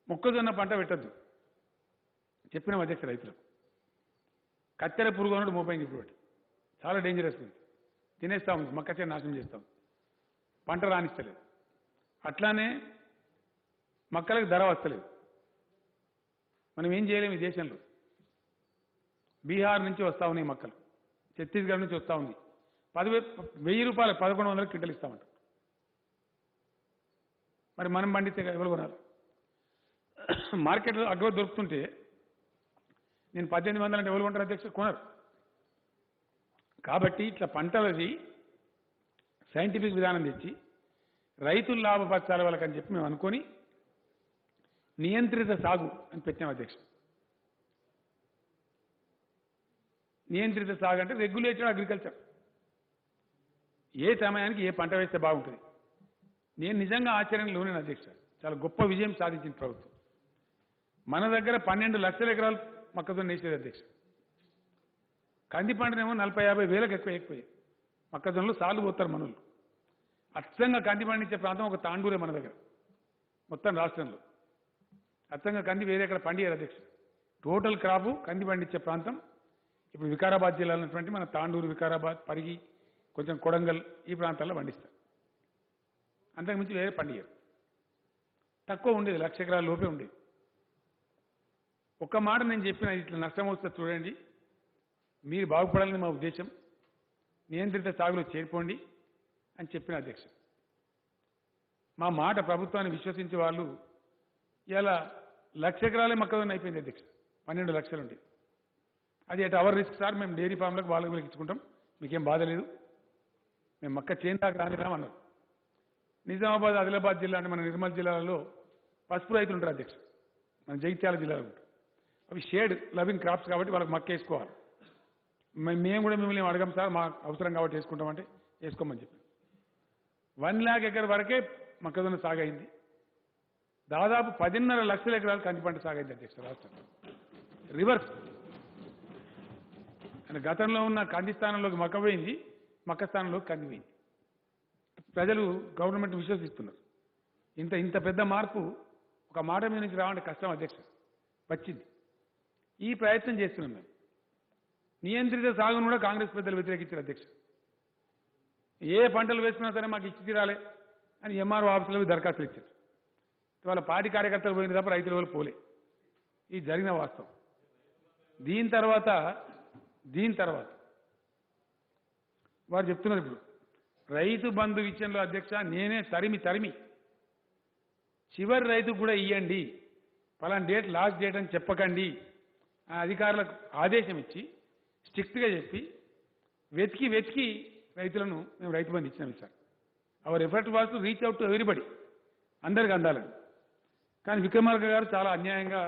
మొక్కజొన్న పంట పెట్టద్దు చెప్పినాం అధ్యక్ష రైతులకు. కత్తెర పురుగు అన్నట్టు మోపైంది ఇప్పుడు, చాలా డేంజరస్ ఉంది, తినేస్తా ఉంది, మొక్కచే నాశనం చేస్తాం, పంట రాణిస్తలేదు. అట్లానే మొక్కలకు ధర వస్తలేదు. మనం ఏం చేయలేము ఈ దేశంలో. బీహార్ నుంచి వస్తూ ఉన్నాయి మొక్కలు, ఛత్తీస్గఢ్ నుంచి వస్తూ ఉంది, 10,000 రూపాయలు 1,100 క్వింటల్ ఇస్తామంట. మరి మనం పండితే ఎవరు కొనాలి? మార్కెట్లో అగ్వ దొరుకుతుంటే నేను 1,800 అంటే ఎవరు కొంటారు అధ్యక్ష? కొనరు. కాబట్టి ఇట్లా పంటలది సైంటిఫిక్ విధానం తెచ్చి రైతులు లాభపరచాలి వాళ్ళకని చెప్పి మేము అనుకొని నియంత్రిత సాగు అని పెట్టాం అధ్యక్ష. నియంత్రిత సాగు అంటే రెగ్యులేటెడ్ అగ్రికల్చర్. ఏ సమయానికి ఏ పంట వేస్తే బాగుంటుంది. నేను నిజంగా ఆచరణలోనే అధ్యక్ష చాలా గొప్ప విజయం సాధించిన ప్రభుత్వం. మన దగ్గర 12 లక్షల ఎకరాలు మొక్కజొన్న వేసేది అధ్యక్ష. కంది పంటనేమో 40-50 వేలకు ఎక్కువైపోయాయి. మొక్కజొన్నలు సాలు పోతారు మనోళ్ళు. అచ్చంగా కంది పండించే ప్రాంతం ఒక తాండూరే మన దగ్గర మొత్తం రాష్ట్రంలో. అచ్చంగా కంది వేరే ఎక్కడ పండియారు అధ్యక్ష. టోటల్ క్రాపు కంది పండించే ప్రాంతం ఇప్పుడు వికారాబాద్ జిల్లాలో ఉన్నటువంటి మన తాండూరు, వికారాబాద్, పరిగి, కొంచెం కొడంగల్ ఈ ప్రాంతాల్లో పండిస్తారు. అంతకుమించి వేరే పండియారు. తక్కువ ఉండేది, 1,00,000 ఎకరాల లోపే ఉండేది. ఒక్క మాట నేను చెప్పిన, ఇట్లా నష్టం వస్తే చూడండి, మీరు బాగుపడాలని మా ఉద్దేశం, నియంత్రిత సాగులో చేరిపోండి అని చెప్పిన అధ్యక్ష. మా మాట ప్రభుత్వాన్ని విశ్వసించే వాళ్ళు ఇలా 1,00,000 ఎకరాలే మొక్కజొన్న అయిపోయింది అధ్యక్ష. 12 లక్షలు ఉండేది. అది అట్ అవర్ రిస్క్ సార్, మేము డైరీ ఫామ్లకు వాళ్ళకి వీళ్ళకి ఇచ్చుకుంటాం, మీకేం బాధ లేదు, మేము మక్క చేను దాకా రానిరామన్నారు. నిజామాబాద్, ఆదిలాబాద్ జిల్లా అంటే మన నిర్మల్ జిల్లాలో పసుపు రైతులు ఉంటారు అధ్యక్ష. మన జగిత్యాల జిల్లాలో ఉంటారు. అవి షేడ్ లవింగ్ క్రాప్స్ కాబట్టి వాళ్ళకి మక్క వేసుకోవాలి. మేము కూడా మిమ్మల్ని అడగం సార్, మాకు అవసరం కాబట్టి వేసుకుంటామంటే వేసుకోమని చెప్పి 1 లాఖ్ ఎకర్ వరకే మొక్కజొన్న సాగైంది. దాదాపు 10.5 లక్షల ఎకరాలు కంది పంట సాగైంది అధ్యక్ష రాష్ట్రంలో. రివర్స్ అంటే గతంలో ఉన్న కంది స్థానంలోకి మక్క పోయింది, మక్క స్థానంలోకి కంది పోయింది. ప్రజలు గవర్నమెంట్ విశ్వసిస్తున్నారు. ఇంత పెద్ద మార్పు ఒక మాట మీద నుంచి రావాలంటే కష్టం అధ్యక్ష. వచ్చింది. ఈ ప్రయత్నం చేస్తున్నాం మేము. నియంత్రిత సాగును కూడా కాంగ్రెస్ పెద్దలు వ్యతిరేకించారు అధ్యక్ష. ఏ పంటలు వేసుకున్నా సరే మాకు ఇచ్చి తీరాలి అని ఎంఆర్ఓ ఆఫీసులకు దరఖాస్తులు ఇచ్చారు. వాళ్ళ పార్టీ కార్యకర్తలు పోయిన తప్ప రైతుల వాళ్ళు పోలే. ఇది జరిగిన వాస్తవం. దీని తర్వాత వారు చెప్తున్నారు ఇప్పుడు రైతు బంధు విషయంలో అధ్యక్ష నేనే తరిమి చివరి రైతుకు కూడా ఇవ్వండి, పలానా డేట్ లాస్ట్ డేట్ అని చెప్పకండి ఆ అధికారులకు ఆదేశం ఇచ్చి స్ట్రిక్ట్గా చెప్పి వెతికి రైతులను మేము రైతు బంధు ఇచ్చినాం sir. Hour effort was to reach out to everybody, అందరికి అందాలని. కానీ విక్రమార్క గారు చాలా అన్యాయంగా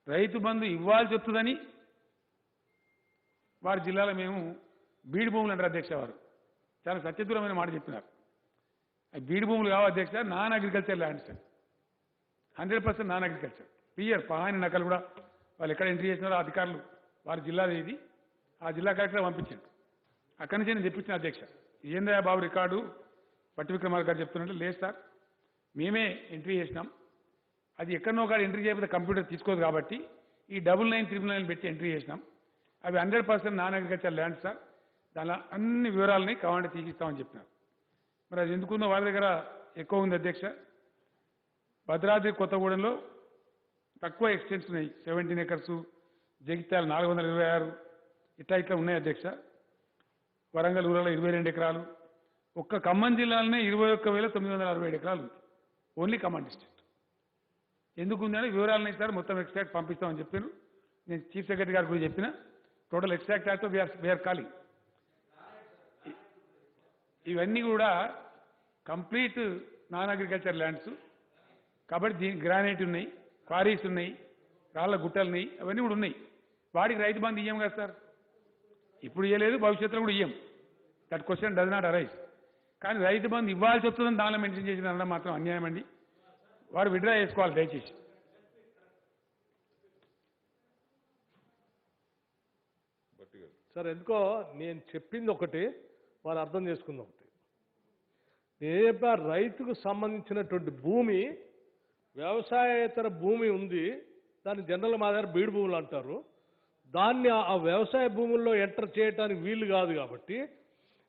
రైతు బంధు ఇవ్వాల్సి వస్తుందని వారి జిల్లాలో మేము బీడు భూములు అంటారు అధ్యక్ష. వారు చాలా సత్యదూరమైన మాట చెప్పినారు. బీడు భూములు కావు అధ్యక్ష, non agriculture lands, 100% non agriculture. Clear పాని నకలు కూడా వాళ్ళు ఎక్కడ ఎంట్రీ చేసినారో అధికారులు వారి జిల్లాలో ఇది ఆ జిల్లా కలెక్టర్ పంపించారు. అక్కడి నుంచి నేను తెప్పించిన అధ్యక్ష. ఏందయ్యా బాబు రికార్డు పట్టి విక్రమార్క గారు చెప్తున్నట్టు లేదు సార్, మేమే ఎంట్రీ చేసినాం, అది ఎక్కడనో కాడ ఎంట్రీ చేయకపోతే కంప్యూటర్ తీసుకోదు కాబట్టి ఈ 9999 పెట్టి ఎంట్రీ చేసినాం. అవి 100% నాన్ అగ్రికల్చర్ ల్యాండ్ సార్, దానిలో అన్ని వివరాలని కావాలంటే తీసిస్తామని చెప్పినారు. మరి అది ఎందుకుందో వాళ్ళ దగ్గర ఎక్కువ ఉంది అధ్యక్ష. భద్రాద్రి కొత్తగూడెంలో తక్కువ ఎక్స్టెన్స్ ఉన్నాయి, 17 ఎకర్స్, జగిత్యాల 426 ఇట్లా ఉన్నాయి అధ్యక్ష. వరంగల్ ఊరలో 22 ఎకరాలు, ఒక్క ఖమ్మం జిల్లాలోనే 21,967 ఎకరాలు ఉంది, ఓన్లీ ఖమ్మం డిస్ట్రిక్ట్. ఎందుకు ఉందని వివరాలు సార్ మొత్తం ఎక్స్ట్రాక్ట్ పంపిస్తామని చెప్పారు. నేను చీఫ్ సెక్రటరీ గారు కూడా చెప్పిన total extract act we're calling. ఇవన్నీ కూడా కంప్లీట్ నాన్ అగ్రికల్చర్ ల్యాండ్స్ కాబట్టి దీనికి గ్రానైట్ ఉన్నాయి, క్వారీస్ ఉన్నాయి, రాళ్ల గుట్టలు ఉన్నాయి, అవన్నీ కూడా ఉన్నాయి. వాడికి రైతు బంధు ఇయ్యం కదా సార్, ఇప్పుడు ఇవ్వలేదు, భవిష్యత్తులో కూడా ఇయ్యం. That question does not arise. కానీ రైతు బంధు ఇవ్వాల్సి వస్తుందని దానిలో మెన్షన్ చేసిన అనడం మాత్రం అన్యాయం అండి. వారు విడ్రా చేసుకోవాలి దయచేసి. సార్ ఎందుకో నేను చెప్పింది ఒకటి, వాళ్ళు అర్థం చేసుకుంది ఒకటి. ఏ రైతుకు సంబంధించినటువంటి భూమి వ్యవసాయేతర భూమి ఉంది, దాన్ని జనరల్ మా దగ్గర బీడు భూములు అంటారు. దాన్ని ఆ వ్యవసాయ భూముల్లో ఎంటర్ చేయడానికి వీలు కాదు కాబట్టి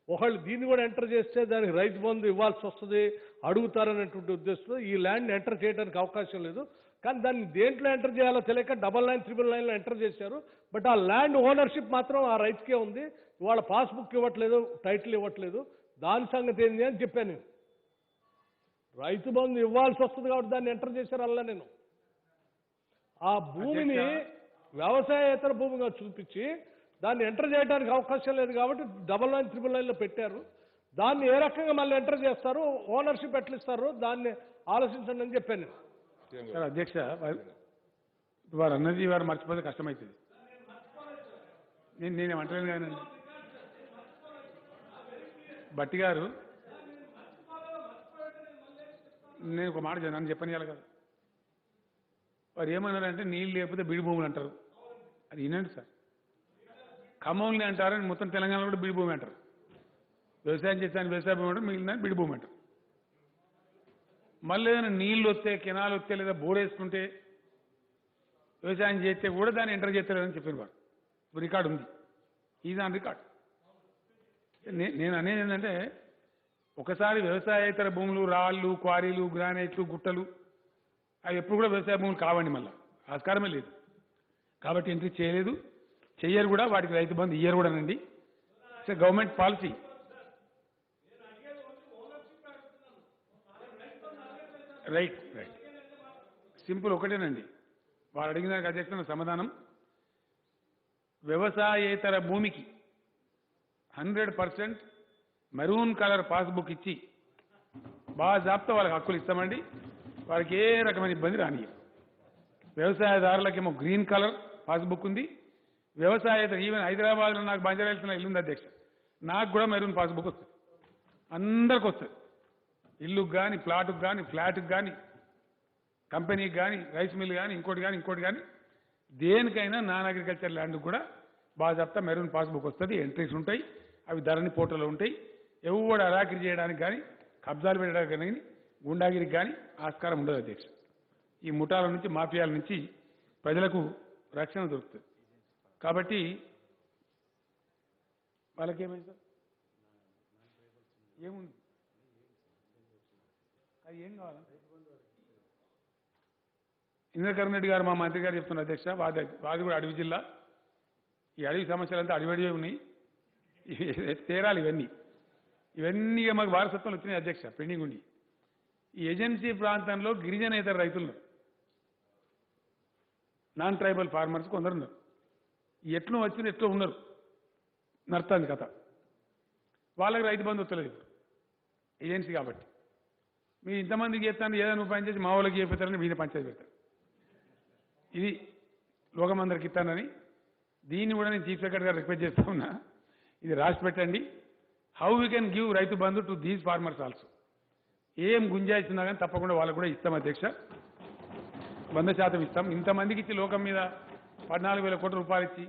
ఒకళ్ళు దీన్ని కూడా ఎంటర్ చేస్తే దానికి రైతు బంధు ఇవ్వాల్సి వస్తుంది, అడుగుతారనేటువంటి ఉద్దేశంతో ఈ ల్యాండ్ ఎంటర్ చేయడానికి అవకాశం లేదు. కానీ దాన్ని దేంట్లో ఎంటర్ చేయాలో తెలియక 99, 999లో ఎంటర్ చేశారు. బట్ ఆ ల్యాండ్ ఓనర్షిప్ మాత్రం ఆ రైతుకే ఉంది. ఇవాళ పాస్బుక్ ఇవ్వట్లేదు, టైటిల్ ఇవ్వట్లేదు. దాని సంగతి ఏంది అని చెప్పాను నేను. రైతు బంధు ఇవ్వాల్సి వస్తుంది కాబట్టి దాన్ని ఎంటర్ చేశారు అలా. నేను ఆ భూమిని వ్యవసాయేతర భూమిగా చూపించి దాన్ని ఎంటర్ చేయడానికి అవకాశం లేదు కాబట్టి 99, 999లో పెట్టారు. దాన్ని ఏ రకంగా మళ్ళీ ఎంటర్ చేస్తారు, ఓనర్షిప్ ఎట్లా ఇస్తారు, దాన్ని ఆలోచించండి అని చెప్పాను సార్. అధ్యక్ష వారు అన్నది వారు మర్చిపోతే కష్టమవుతుంది. నేనేమంటలేను కానీ బట్టి గారు, నేను ఒక మాట నన్ను చెప్పనియాలి కదా. వారు ఏమన్నారంటే నీళ్ళు లేకపోతే బీడు భూములు అంటారు. అది వినండి సార్, ఖమ్మంని అంటారని మొత్తం తెలంగాణలో కూడా బీడు భూమి అంటారు. వ్యవసాయం చేస్తాను వ్యవసాయ భూమి అంటారు, మిగిలిన బీడు భూమి అంటారు. మళ్ళీ ఏదైనా నీళ్ళు వస్తే కెనాలు వస్తే లేదా బోర్ వేసుకుంటే వ్యవసాయం చేస్తే కూడా దాన్ని ఎంటర్ చేస్తలేదని చెప్పిన వారు. రికార్డు ఉంది, ఇది ఆన్ రికార్డ్. నేను అనేది ఏంటంటే ఒకసారి వ్యవసాయేతర భూములు రాళ్ళు క్వారీలు గ్రానైట్లు గుట్టలు అవి ఎప్పుడు కూడా వ్యవసాయ భూములు కావండి, మళ్ళీ ఆస్కారమే లేదు. కాబట్టి ఎంట్రీ చేయలేదు, చెయ్యరు కూడా. వాటికి రైతు బంధు ఇయ్యరు కూడా అండి. It's government policy. Right right simple ఒకటేనండి. వారు అడిగిన దానికి అధ్యక్షుల సమాధానం, వ్యవసాయేతర భూమికి 100% మెరూన్ కలర్ పాస్బుక్ ఇచ్చి బాజాబ్తా వాళ్ళకి హక్కులు ఇస్తామండి. వారికి ఏ రకమైన ఇబ్బంది రాని. వ్యవసాయదారులకేమో గ్రీన్ కలర్ పాస్బుక్ ఉంది. వ్యవసాయేతర ఈవెన్ హైదరాబాద్లో నాకు బంజారాల్సిన ఇల్లు ఉంది అధ్యక్ష, నాకు కూడా మెరూన్ పాస్బుక్ వస్తుంది. అందరికి వస్తుంది. ఇల్లుకు కానీ ప్లాటుకు కానీ ఫ్లాట్కి కానీ కంపెనీకి కానీ రైస్ మిల్ కానీ ఇంకోటి కానీ దేనికైనా నాన్ అగ్రికల్చర్ ల్యాండ్కి కూడా బాజాబ్తా మెరూన్ పాస్బుక్ వస్తుంది. ఎంట్రీస్ ఉంటాయి, అవి ధరణి పోర్టల్లో ఉంటాయి. ఎవడు అరాకిరి చేయడానికి కానీ కబ్జాలు పెట్టడానికి కానీ గుండాగిరికి కానీ ఆస్కారం ఉండదు అధ్యక్ష. ఈ ముఠాల నుంచి మాఫియాల నుంచి ప్రజలకు రక్షణ దొరుకుతుంది. కాబట్టి వాళ్ళకేమైంది సార్, ఏముంది, అది ఏం కావాలంటే ఇంద్రకరణ్ రెడ్డి గారు మా మంత్రి గారు చెప్తున్నారు అధ్యక్ష, వాది కూడా అడవి జిల్లా. ఈ అడవి సమస్యలంతా అడివడివే ఉన్నాయి, తేరాలి ఇవన్నీ మాకు వారసత్వం వచ్చినాయి అధ్యక్ష, పెండింగ్ ఉండి. ఈ ఏజెన్సీ ప్రాంతంలో గిరిజనేతర రైతులు నాన్ ట్రైబల్ ఫార్మర్స్ కొందరు ఉన్నారు. ఎట్లు వచ్చిన ఎట్లో ఉన్నారు, నడుతుంది కథ. వాళ్ళకి రైతు బంధు వస్తలేదు ఏజెన్సీ కాబట్టి. మీరు ఇంతమందికి చేస్తాను ఏదైనా ఉపాయం చేసి మా వాళ్ళకి చేపిస్తారని వీళ్ళ పంచాయతీ పెడతారు. ఇది లోకమందరికి ఇస్తానని. దీన్ని కూడా నేను చీఫ్ సెక్రటరీ గారు రిక్వెస్ట్ చేస్తా ఉన్నా, ఇది రాసి పెట్టండి. How we can give Rythu Bandhu to these farmers also. ఏం గుంజాయిస్తున్నా కానీ తప్పకుండా వాళ్ళకు కూడా ఇస్తాం అధ్యక్ష, 100% ఇస్తాం. ఇంతమందికి ఇచ్చి లోకం మీద 14,000 కోట్ల రూపాయలు ఇచ్చి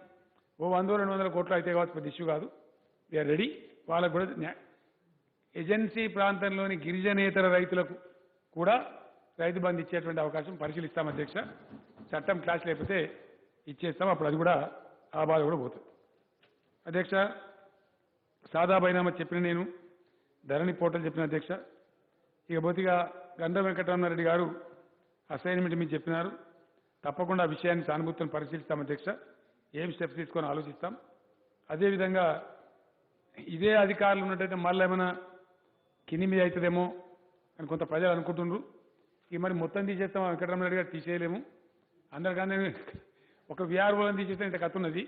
100-200 కోట్లు అయితే కావచ్చు, పెద్ద ఇష్యూ కాదు. We're ready. వాళ్ళకు కూడా ఏజెన్సీ ప్రాంతంలోని గిరిజనేతర రైతులకు కూడా రైతు బంధు ఇచ్చేటువంటి అవకాశం పరిశీలిస్తాం అధ్యక్ష. చట్టం క్లాస్ లేకపోతే ఇచ్చేస్తాం, అప్పుడు అది కూడా ఆ బాధ కూడా పోతుంది అధ్యక్ష. సాదా బైనామా చెప్పిన నేను, ధరణి పోర్టల్ చెప్పిన అధ్యక్ష. ఇక బొత్తిగా గంధ వెంకటరమణారెడ్డి గారు అసైన్మెంట్ మీరు చెప్పినారు. తప్పకుండా ఆ విషయాన్ని సానుభూతిని పరిశీలిస్తాం అధ్యక్ష. ఏం స్టెప్స్ తీసుకొని ఆలోచిస్తాం. అదేవిధంగా ఇదే అధికారులు ఉన్నట్టయితే మళ్ళీ ఏమైనా కింది మీద అవుతుందేమో అని కొంత ప్రజలు అనుకుంటున్నారు. ఇక మరి మొత్తం తీసేస్తాం, వెంకటరమణారెడ్డి గారు తీసేయలేము. అందరికన్నా ఒక విఆర్ఓలను తీసేస్తే ఇంత కథ ఉన్నది.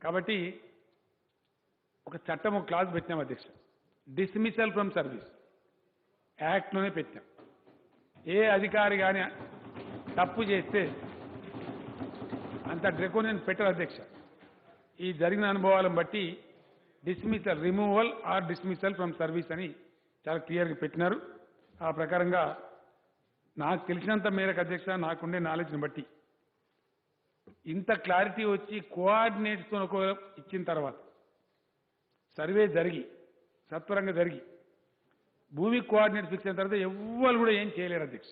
కాబట్టి ఒక చట్టం, ఒక క్లాజ్ పెట్టినాం అధ్యక్ష, డిస్మిసల్ ఫ్రమ్ సర్వీస్ యాక్ట్లోనే పెట్టాం. ఏ అధికారి కానీ తప్పు చేస్తే అంత డ్రెకోనియన్ పెట్టరు అధ్యక్ష. ఈ జరిగిన అనుభవాలను బట్టి dismissal, removal or dismissal from service అని చాలా క్లియర్గా పెట్టినారు. ఆ ప్రకారంగా నాకు తెలిసినంత మేరకు అధ్యక్ష, నాకుండే నాలెడ్జ్ని బట్టి ఇంత క్లారిటీ వచ్చి కోఆర్డినేట్స్తో ఒక ఇచ్చిన తర్వాత సర్వే జరిగి సత్వరంగా జరిగి భూమి కోఆర్డినేట్స్ ఫిక్స్ అయిన తర్వాత ఎవ్వరు కూడా ఏం చేయలేరు అధ్యక్ష.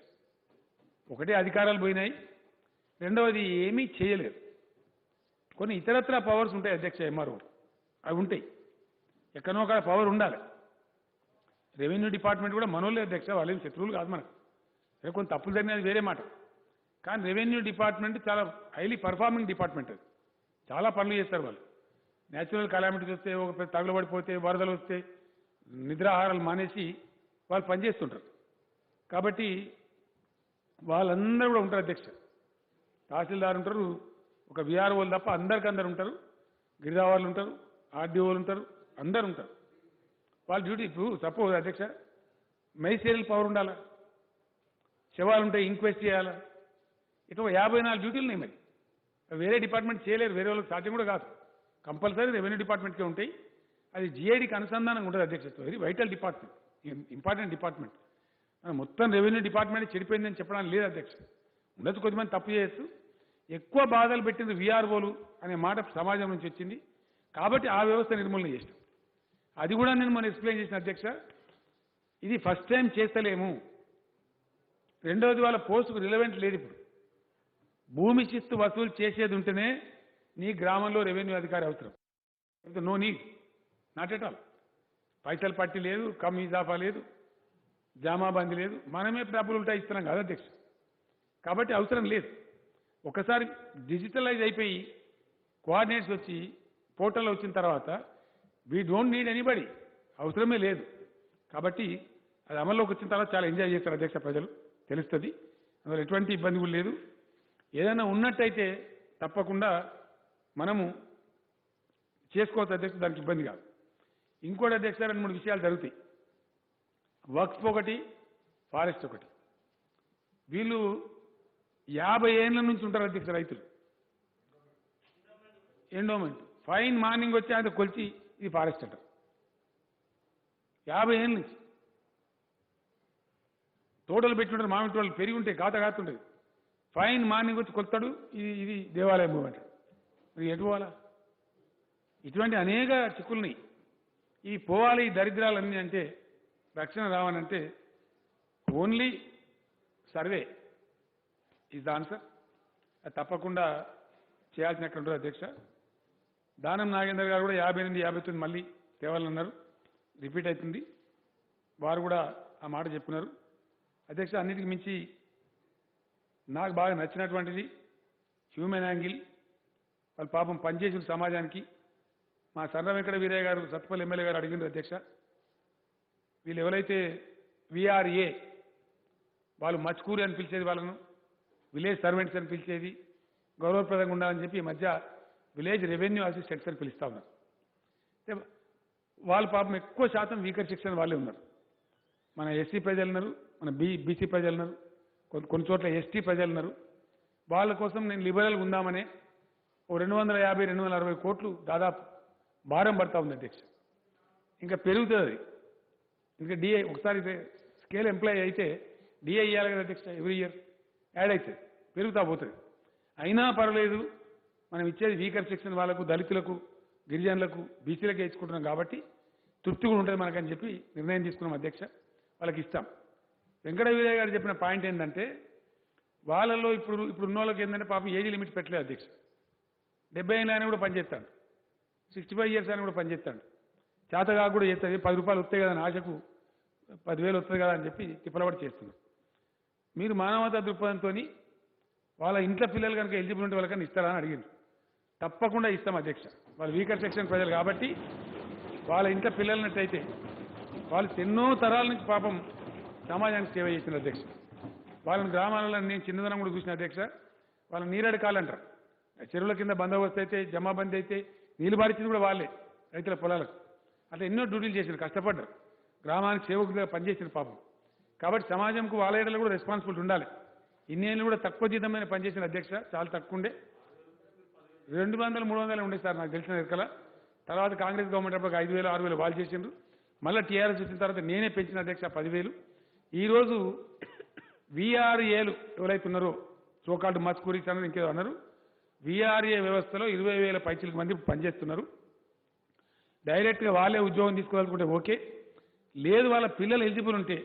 ఒకటే అధికారాలు పోయినాయి, రెండవది ఏమీ చేయలేరు. కొన్ని ఇతరత్ర పవర్స్ ఉంటాయి అధ్యక్ష, ఎంఆర్ఓ అవి ఉంటాయి, ఎక్కడో ఒక పవర్ ఉండాలి. రెవెన్యూ డిపార్ట్మెంట్ కూడా మనోళ్ళే అధ్యక్ష, వాళ్ళేం శత్రువులు కాదు మనకు. కొన్ని తప్పులు జరిగినది వేరే మాట. కానీ రెవెన్యూ డిపార్ట్మెంట్ చాలా హైలీ పర్ఫార్మింగ్ డిపార్ట్మెంట్. అది చాలా పనులు చేస్తారు వాళ్ళు. న్యాచురల్ కలామిటీస్ వస్తే, ఒక తగులబడిపోతే, వరదలు వస్తే నిద్రాహారాలు మానేసి వాళ్ళు పనిచేస్తుంటారు. కాబట్టి వాళ్ళందరూ కూడా ఉంటారు అధ్యక్ష. తహసీల్దార్ ఉంటారు, ఒక విఆర్ఓలు తప్ప అందరికందరు ఉంటారు. గిరిదావాళ్ళు ఉంటారు, ఆర్డీఓలు ఉంటారు, అందరు ఉంటారు. వాళ్ళ డ్యూటీ ఇప్పుడు సపోజ్ అధ్యక్ష మెజిస్ట్రియల్ పవర్ ఉండాలా, శవాలు ఉంటాయి, ఇంక్వెస్ట్ చేయాలా, ఇట్లా 54 డ్యూటీలు ఉన్నాయి. మరి వేరే డిపార్ట్మెంట్ చేయలేరు, వేరే వాళ్ళకి సాధ్యం కూడా కాదు. కంపల్సరీ రెవెన్యూ డిపార్ట్మెంట్కే ఉంటాయి. అది జిఐడికి అనుసంధానంగా ఉంటుంది అధ్యక్షత్వం. Very vital department, important department. మొత్తం రెవెన్యూ డిపార్ట్మెంట్ చెడిపోయిందని చెప్పడానికి లేదు అధ్యక్ష. ఉండొచ్చు, కొద్దిమంది తప్పు చేయొచ్చు. ఎక్కువ బాధలు పెట్టింది వీఆర్ఓలు అనే మాట సమాజం నుంచి వచ్చింది కాబట్టి ఆ వ్యవస్థ నిర్మూలన చేసినాం. అది కూడా నేను మనం ఎక్స్ప్లెయిన్ చేసిన అధ్యక్ష, ఇది ఫస్ట్ టైం చేస్తలేము. రెండవది వాళ్ళ పోస్టుకు రిలవెంట్ లేదు. ఇప్పుడు భూమి శిస్తు వసూలు చేసేది ఉంటేనే నీ గ్రామంలో రెవెన్యూ అధికారి అవసరం. No need, not at all. పైసలు పట్టి లేదు, కమ్ ఇజాఫా లేదు, జామాబందీ లేదు, మనమే డబ్బులు ఉంటాయి ఇస్తున్నాం కదా అధ్యక్ష. కాబట్టి అవసరం లేదు. ఒకసారి డిజిటలైజ్ అయిపోయి కోఆర్డినేట్స్ వచ్చి పోర్టల్ వచ్చిన తర్వాత వీ డోంట్ నీడ్ ఎనీబడి, అవసరమే లేదు. కాబట్టి అది అమల్లోకి వచ్చిన తర్వాత చాలా ఎంజాయ్ చేస్తారు అధ్యక్ష, ప్రజలు తెలుస్తుంది. అందులో ఎటువంటి ఇబ్బంది కూడా లేదు. ఏదైనా ఉన్నట్టయితే తప్పకుండా మనము చేసుకోవచ్చు అధ్యక్ష, దానికి ఇబ్బంది కాదు. ఇంకోటి అధ్యక్ష, 2-3 విషయాలు జరుగుతాయి. వక్ఫ్ ఒకటి, ఫారెస్ట్ ఒకటి. వీళ్ళు 50 ఏళ్ళ నుంచి ఉంటారు అధ్యక్ష రైతులు. ఎండోమెంట్ ఫైన్ మార్నింగ్ వచ్చి ఆయన కొలిచి ఇది ఫారెస్ట్ అంటారు. 50 ఏళ్ళ నుంచి తోటలు పెట్టుకుంటారు, మామిడి తోటలు పెరిగి ఉంటాయి, కాతుంటుంది. ఫైన్ మార్నింగ్ వచ్చి కొలుతాడు, ఇది దేవాలయం అంటాడు. మరి ఎటు పోవాలా? ఇటువంటి అనేక చిక్కులున్నాయి. ఈ పోవాలి ఈ దరిద్రాలన్నీ అంటే, రక్షణ రావాలంటే only survey is the answer. అది తప్పకుండా చేయాల్సినటువంటి అధ్యక్ష. దానం నాగేందర్ గారు కూడా 58, 59 మళ్ళీ తేవాలన్నారు, రిపీట్ అవుతుంది. వారు కూడా ఆ మాట చెప్పున్నారు అధ్యక్ష. అన్నిటికి మించి నాకు బాగా నచ్చినటువంటిది హ్యూమన్ యాంగిల్. వాళ్ళు పాపం పనిచేసిన సమాజానికి. మా సర్ర వెంకట వీరయ్య గారు సత్పల్లి ఎమ్మెల్యే గారు అడిగినారు అధ్యక్ష, వీళ్ళు ఎవరైతే విఆర్ఏ వాళ్ళు మచ్కూరి అని పిలిచేది, వాళ్ళను విలేజ్ సర్వెంట్స్ అని పిలిచేది, గౌరవప్రదంగా ఉండాలని చెప్పి ఈ మధ్య విలేజ్ రెవెన్యూ అసిస్టెంట్స్ అని పిలుస్తా ఉన్నారు. వాళ్ళు పాపం ఎక్కువ శాతం వీకర్ సెక్షన్ వాళ్ళే ఉన్నారు. మన ఎస్సీ ప్రజలు ఉన్నారు, మన బీసీ ప్రజలు ఉన్నారు, కొన్ని చోట్ల ఎస్టీ ప్రజలు ఉన్నారు. వాళ్ళ కోసం నేను లిబరల్గా ఉందామనే ఓ 250-260 కోట్లు దాదాపు భారం పడతా ఉంది అధ్యక్ష. ఇంకా పెరుగుతుంది. ఇంకా డిఐ ఒకసారి స్కేల్ ఎంప్లాయీ అయితే డిఐ ఇవ్వాలి కదా అధ్యక్ష, ఎవ్రీ ఇయర్ యాడ్ అవుతుంది, పెరుగుతా పోతుంది. అయినా పర్వాలేదు, మనం ఇచ్చేది వీకర్ సెక్షన్ వాళ్ళకు, దళితులకు, గిరిజనులకు, బీసీలకే ఇచ్చుకుంటున్నాం కాబట్టి తృప్తి కూడా ఉంటుంది మనకని చెప్పి నిర్ణయం తీసుకున్నాం అధ్యక్ష. వాళ్ళకి ఇస్తాం. వెంకట వీరయ్య గారు చెప్పిన పాయింట్ ఏంటంటే, వాళ్ళల్లో ఇప్పుడు ఉన్న వాళ్ళకి ఏంటంటే పాపం ఏజ్ లిమిట్ పెట్టలేదు అధ్యక్ష. 70 ఏళ్ళు ఆయన కూడా పనిచేస్తాడు, 65 ఇయర్స్ ఆయన కూడా పనిచేస్తాడు. చేతగా కూడా చేస్తుంది. 10 రూపాయలు వస్తాయి కదా అని ఆశకు 10,000 వస్తుంది కదా అని చెప్పి తిప్పలబడి చేస్తున్నారు. మీరు మానవతా దృక్పథంతో వాళ్ళ ఇంట్లో పిల్లలు కనుక ఎలిజిబుల్ ఉంటే వాళ్ళకన్నా ఇస్తారా అని అడిగింది. తప్పకుండా ఇస్తాం అధ్యక్ష. వాళ్ళు వీకర్ సెక్షన్ ప్రజలు కాబట్టి వాళ్ళ ఇంట్లో పిల్లలనట్టయితే వాళ్ళు ఎన్నో తరాల నుంచి పాపం సమాజానికి సేవ చేసిన అధ్యక్ష. వాళ్ళని గ్రామాలలో నేను చిన్నదనం కూడా చూసిన అధ్యక్ష. వాళ్ళ నీరడకాలంటారు, చెరువుల కింద బందోబస్తు అయితే, జమాబందీ అయితే నీళ్ళు బారించింది కూడా వాళ్ళే, రైతుల పొలాలకు. అట్లా ఎన్నో డ్యూటీలు చేశారు, కష్టపడ్డారు, గ్రామానికి సేవకులుగా పనిచేసిన పాపం. కాబట్టి సమాజంకు వాళ్ళ ఏడలో కూడా రెస్పాన్సిబిలిటీ ఉండాలి. ఇన్నేళ్ళు కూడా తక్కువ జీతమైన పనిచేసిన అధ్యక్ష, చాలా తక్కువ ఉండే, 200-300 ఉండే సార్ నాకు తెలిసిన ఎరకల. తర్వాత కాంగ్రెస్ గవర్నమెంట్ అప్పుడు 5,000-6,000 వాళ్ళు చేసిండ్రు. మళ్ళీ టీఆర్ఎస్ వచ్చిన తర్వాత నేనే పెంచిన అధ్యక్ష 10,000. ఈరోజు వీఆర్ఏలు ఎవరైతే ఉన్నారో, సోకాల్డ్ మస్కూరీస్ అన్నారు, ఇంకేదో అన్నారు, వీఆర్ఏ వ్యవస్థలో 20,000 పైచిలకు మంది పనిచేస్తున్నారు. డైరెక్ట్గా వాళ్ళే ఉద్యోగం తీసుకోవాలనుకుంటే ఓకే, లేదు వాళ్ళ పిల్లలు ఎలిజిబుల్ ఉంటే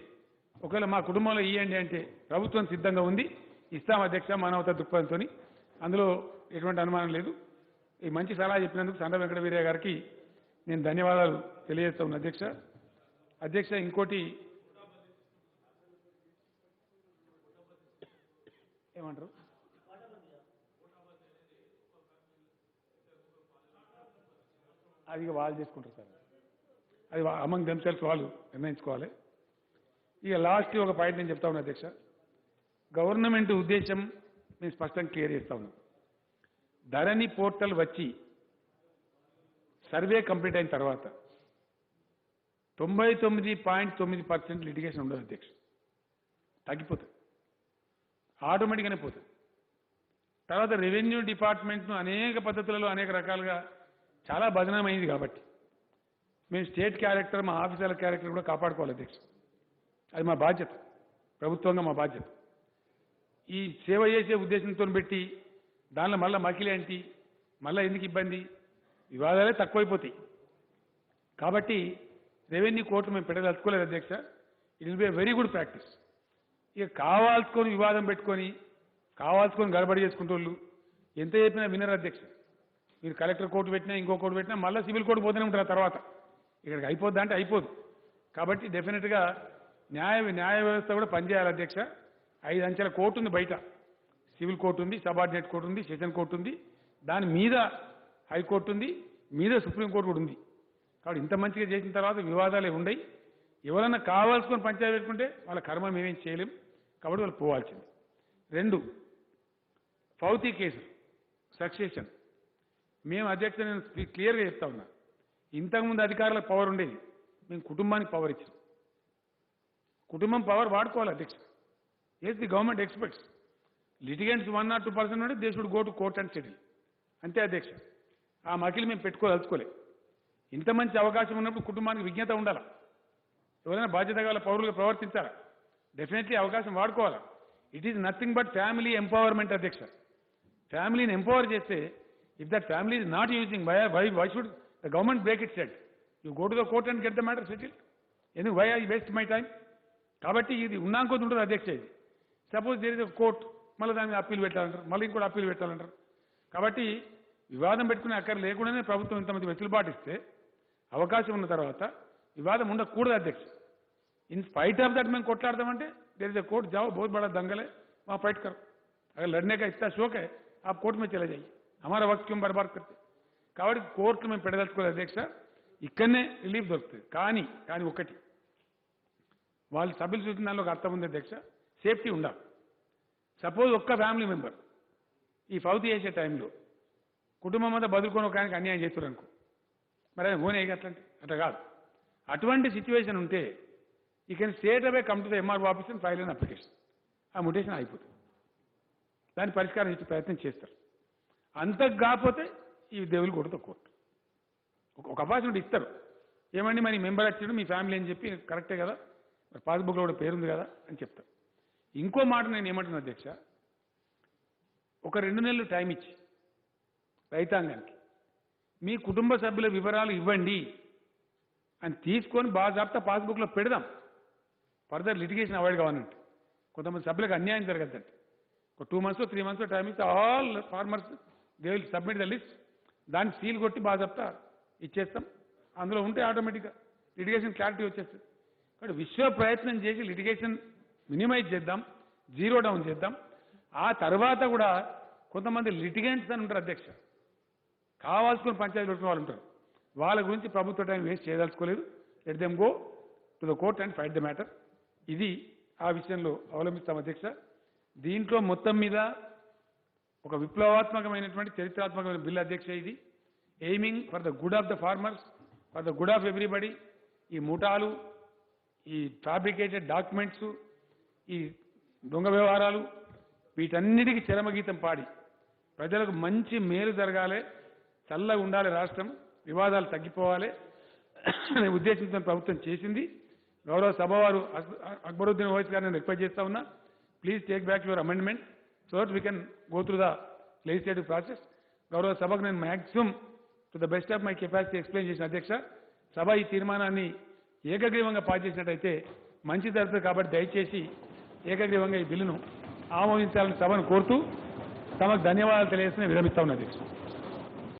ఒకవేళ మా కుటుంబంలో ఇవ్వండి అంటే ప్రభుత్వం సిద్ధంగా ఉంది, ఇస్తాం అధ్యక్ష మానవతా దృక్పథంతో. అందులో ఎటువంటి అనుమానం లేదు. ఈ మంచి సలహా చెప్పినందుకు సండ్ర వెంకట వీరయ్య గారికి నేను ధన్యవాదాలు తెలియజేస్తా ఉన్నా అధ్యక్ష. అధ్యక్ష ఇంకోటి ఏమంటారు, అది వాళ్ళు చేసుకుంటారు సార్, అది అమంగ్ దెమ్సెల్స్ వాళ్ళు నిర్ణయించుకోవాలి. ఇక లాస్ట్ ఒక పాయింట్ నేను చెప్తా ఉన్నా అధ్యక్ష. గవర్నమెంట్ ఉద్దేశం నేను స్పష్టంగా క్లియర్ చేస్తా ఉన్నాను. ధరణి పోర్టల్ వచ్చి సర్వే కంప్లీట్ అయిన తర్వాత 99.9% లిటిగేషన్ ఉండదు అధ్యక్ష, తగ్గిపోతుంది, ఆటోమేటిక్గానే పోతుంది. తర్వాత రెవెన్యూ డిపార్ట్మెంట్ను అనేక పద్ధతులలో అనేక రకాలుగా చాలా బదనామైంది కాబట్టి మేము స్టేట్ క్యారెక్టర్, మా ఆఫీసర్ల క్యారెక్టర్ కూడా కాపాడుకోవాలి అధ్యక్ష. అది మా బాధ్యత, ప్రభుత్వంగా మా బాధ్యత. ఈ సేవ చేసే ఉద్దేశంతో పెట్టి దానిలో మళ్ళీ మకిలి అంటి మళ్ళీ ఎందుకు ఇబ్బంది, వివాదాలే తక్కువైపోతాయి. కాబట్టి రెవెన్యూ కోర్టు మేము పెట్టదలుచుకోలేదు అధ్యక్ష. It will be very good practice. ఇక కావాల్సుకొని వివాదం పెట్టుకొని కావాల్సుకొని గడబడి చేసుకుంటోళ్ళు ఎంత చెప్పినా వినరు అధ్యక్ష. మీరు కలెక్టర్ కోర్టు పెట్టినా ఇంకో కోర్టు పెట్టినా మళ్ళీ సివిల్ కోర్టు పోతూనే ఉంటారు. తర్వాత ఇక్కడికి అయిపోద్దా అంటే అయిపోదు. కాబట్టి డెఫినెట్గా న్యాయ వ్యవస్థ కూడా పనిచేయాలి అధ్యక్ష. 5 అంచెల కోర్టు ఉంది బయట. సివిల్ కోర్టు ఉంది, సబార్డినేట్ కోర్టు ఉంది, సెషన్ కోర్టు ఉంది, దాని మీద హైకోర్టు ఉంది, మీద సుప్రీంకోర్టు కూడా ఉంది. కాబట్టి ఇంత మంచిగా చేసిన తర్వాత వివాదాలే ఉండయి. ఎవరన్నా కావాల్సుకొని పంచాయతీ పెట్టుకుంటే వాళ్ళ కర్మ మేమేం చేయలేం. కాబట్టి వాళ్ళు పోవాల్సింది. 2 ఫౌతీ కేసులు సక్సెషన్. మేము అధ్యక్ష నేను క్లియర్గా చెప్తా ఉన్నా, ఇంతకుముందు అధికారులకు పవర్ ఉండేది, మేము కుటుంబానికి పవర్ ఇచ్చాం. కుటుంబం పవర్ వాడుకోవాలి అధ్యక్ష. Yes the government expects litigants 1 or 2% ఉంటే they should go to court and settle. అంతే అధ్యక్ష. ఆ మకిలి మేము పెట్టుకోదలుచుకోలే. ఇంత మంచి అవకాశం ఉన్నప్పుడు కుటుంబానికి విజ్ఞత ఉండాలి. ఎవరైనా బాధ్యత గల పౌరులుగా ప్రవర్తించాలా. డెఫినెట్లీ అవకాశం వాడుకోవాలా. It is nothing but family empowerment అధ్యక్ష. ఫ్యామిలీని ఎంపవర్ చేస్తే if that family is not using why should the government break it set you go to the court and get the matter settle. ఎందుకు why I waste my time. కాబట్టి ఇది ఉన్నాకొద్ది ఉంటుంది అధ్యక్ష. ఇది suppose there is a court, మళ్ళీ దాని మీద అప్పీల్ పెట్టాలంటారు, మళ్ళీ ఇంకోటి అప్పీల్ పెట్టాలంటారు. కాబట్టి వివాదం పెట్టుకునే అక్కర లేకుండానే ప్రభుత్వం ఇంతమంది వెసులుబాటు ఇస్తే అవకాశం ఉన్న తర్వాత వివాదం ఉండకూడదు అధ్యక్ష. इन स्पाइट ऑफ दैट मैं कोटलाड़ते देर इज ए कोर्ट, जाओ बहुत बड़ा दंगल है, वहाँ फाइट करो. अगर लड़ने का इतना शौक है आप कोर्ट में चले जाइए, हमारा वक्त क्यों बर्बाद करते. కాబట్టి కోర్టు మేము పెడదలుచుకోలేదు అధ్యక్ష. ఇక్కడనే రిలీఫ్ దొరుకుతుంది. కానీ ఒకటి వాళ్ళు సభ్యులు చూసిన దానిలో ఒక అర్థం ఉంది అధ్యక్ష. సేఫ్టీ ఉండాలి. సపోజ్ ఒక్క ఫ్యామిలీ మెంబర్ ఈ ఫౌతీ చేసే టైంలో కుటుంబం అంతా బదులుకొని ఒక ఆయనకి అన్యాయం చేస్తారు అనుకో, మరి ఆయన ఓనే అట్లా కాదు. అటువంటి సిచ్యువేషన్ ఉంటే you can straight away come to the MRO office and file an application. ఆ మ్యుటేషన్ అయిపోతుంది. దాని పరిష్కారం ఇచ్చే ప్రయత్నం చేస్తారు. అంతకు కాకపోతే ఈ దేవులు కొడుతూ కోర్టు ఒక ఆపర్చునిటీ ఇస్తారు. ఏమండి మరి మెంబర్ వచ్చాడు మీ ఫ్యామిలీ అని చెప్పి కరెక్టే కదా, మరి పాస్బుక్లో కూడా పేరుంది కదా అని చెప్తారు. ఇంకో మాట నేను ఏమంటున్నా అధ్యక్ష, ఒక 2 నెలలు టైం ఇచ్చి రైతాంగానికి మీ కుటుంబ సభ్యుల వివరాలు ఇవ్వండి అని తీసుకొని బాజాబ్తా పాస్బుక్లో పెడదాం. ఫర్దర్ లిటిగేషన్ అవాయిడ్ కావాలంటే కొంతమంది సభ్యులకు అన్యాయం జరగద్దంటే ఒక 2 months 3 months టైం ఇస్తే all farmers they will submit the list. దాన్ని సీల్ కొట్టి బాజాబ్తా ఇచ్చేస్తాం. అందులో ఉంటే ఆటోమేటిక్గా లిటిగేషన్ క్లారిటీ వచ్చేస్తుంది. కాబట్టి విశ్వ ప్రయత్నం చేసి లిటిగేషన్ మినిమైజ్ చేద్దాం, జీరో డౌన్ చేద్దాం. ఆ తర్వాత కూడా కొంతమంది లిటిగెంట్స్ అని ఉంటారు అధ్యక్ష, కావాల్సుకుని పంచాయతీ పెట్టుకున్న వాళ్ళు ఉంటారు. వాళ్ళ గురించి ప్రభుత్వ టైం వేస్ట్ చేయదలుచుకోలేదు. Let them go to the court and fight the matter. ఇది ఆ విషయంలో అవలంబిస్తాం అధ్యక్ష. దీంట్లో మొత్తం మీద ఒక విప్లవాత్మకమైనటువంటి చరిత్రాత్మకమైన బిల్ అధ్యక్ష. ఇది aiming for the good of the farmers, for the good of everybody. ఈ ముఠాలు, ఈ ఫ్యాబ్రికేటెడ్ డాక్యుమెంట్స్, ఈ దొంగ వ్యవహారాలు, వీటన్నిటికీ చరమగీతం పాడి ప్రజలకు మంచి మేలు జరగాలి, చల్లగా ఉండాలి రాష్ట్రం, వివాదాలు తగ్గిపోవాలి అనే ఉద్దేశంతో ప్రభుత్వం చేసింది. గౌరవ సభవారు అక్బరుద్దీన్ ఓవైసీ గారిని నేను రిక్వెస్ట్ చేస్తా ఉన్నా, please take back your amendment so that we can go through the legislative process. గౌరవ సభకు నేను maximum to the best of my capacity explain చేసిన అధ్యక్ష. సభ ఈ తీర్మానాన్ని ఏకగ్రీవంగా పాస్ చేసినట్టయితే మంచి జరుగుతుంది. కాబట్టి దయచేసి ఏకగ్రీవంగా ఈ బిల్లును ఆమోదించాలని సభను కోరుతూ తమకు ధన్యవాదాలు తెలియజేస్తూ విరమిస్తా ఉన్నా అధ్యక్ష.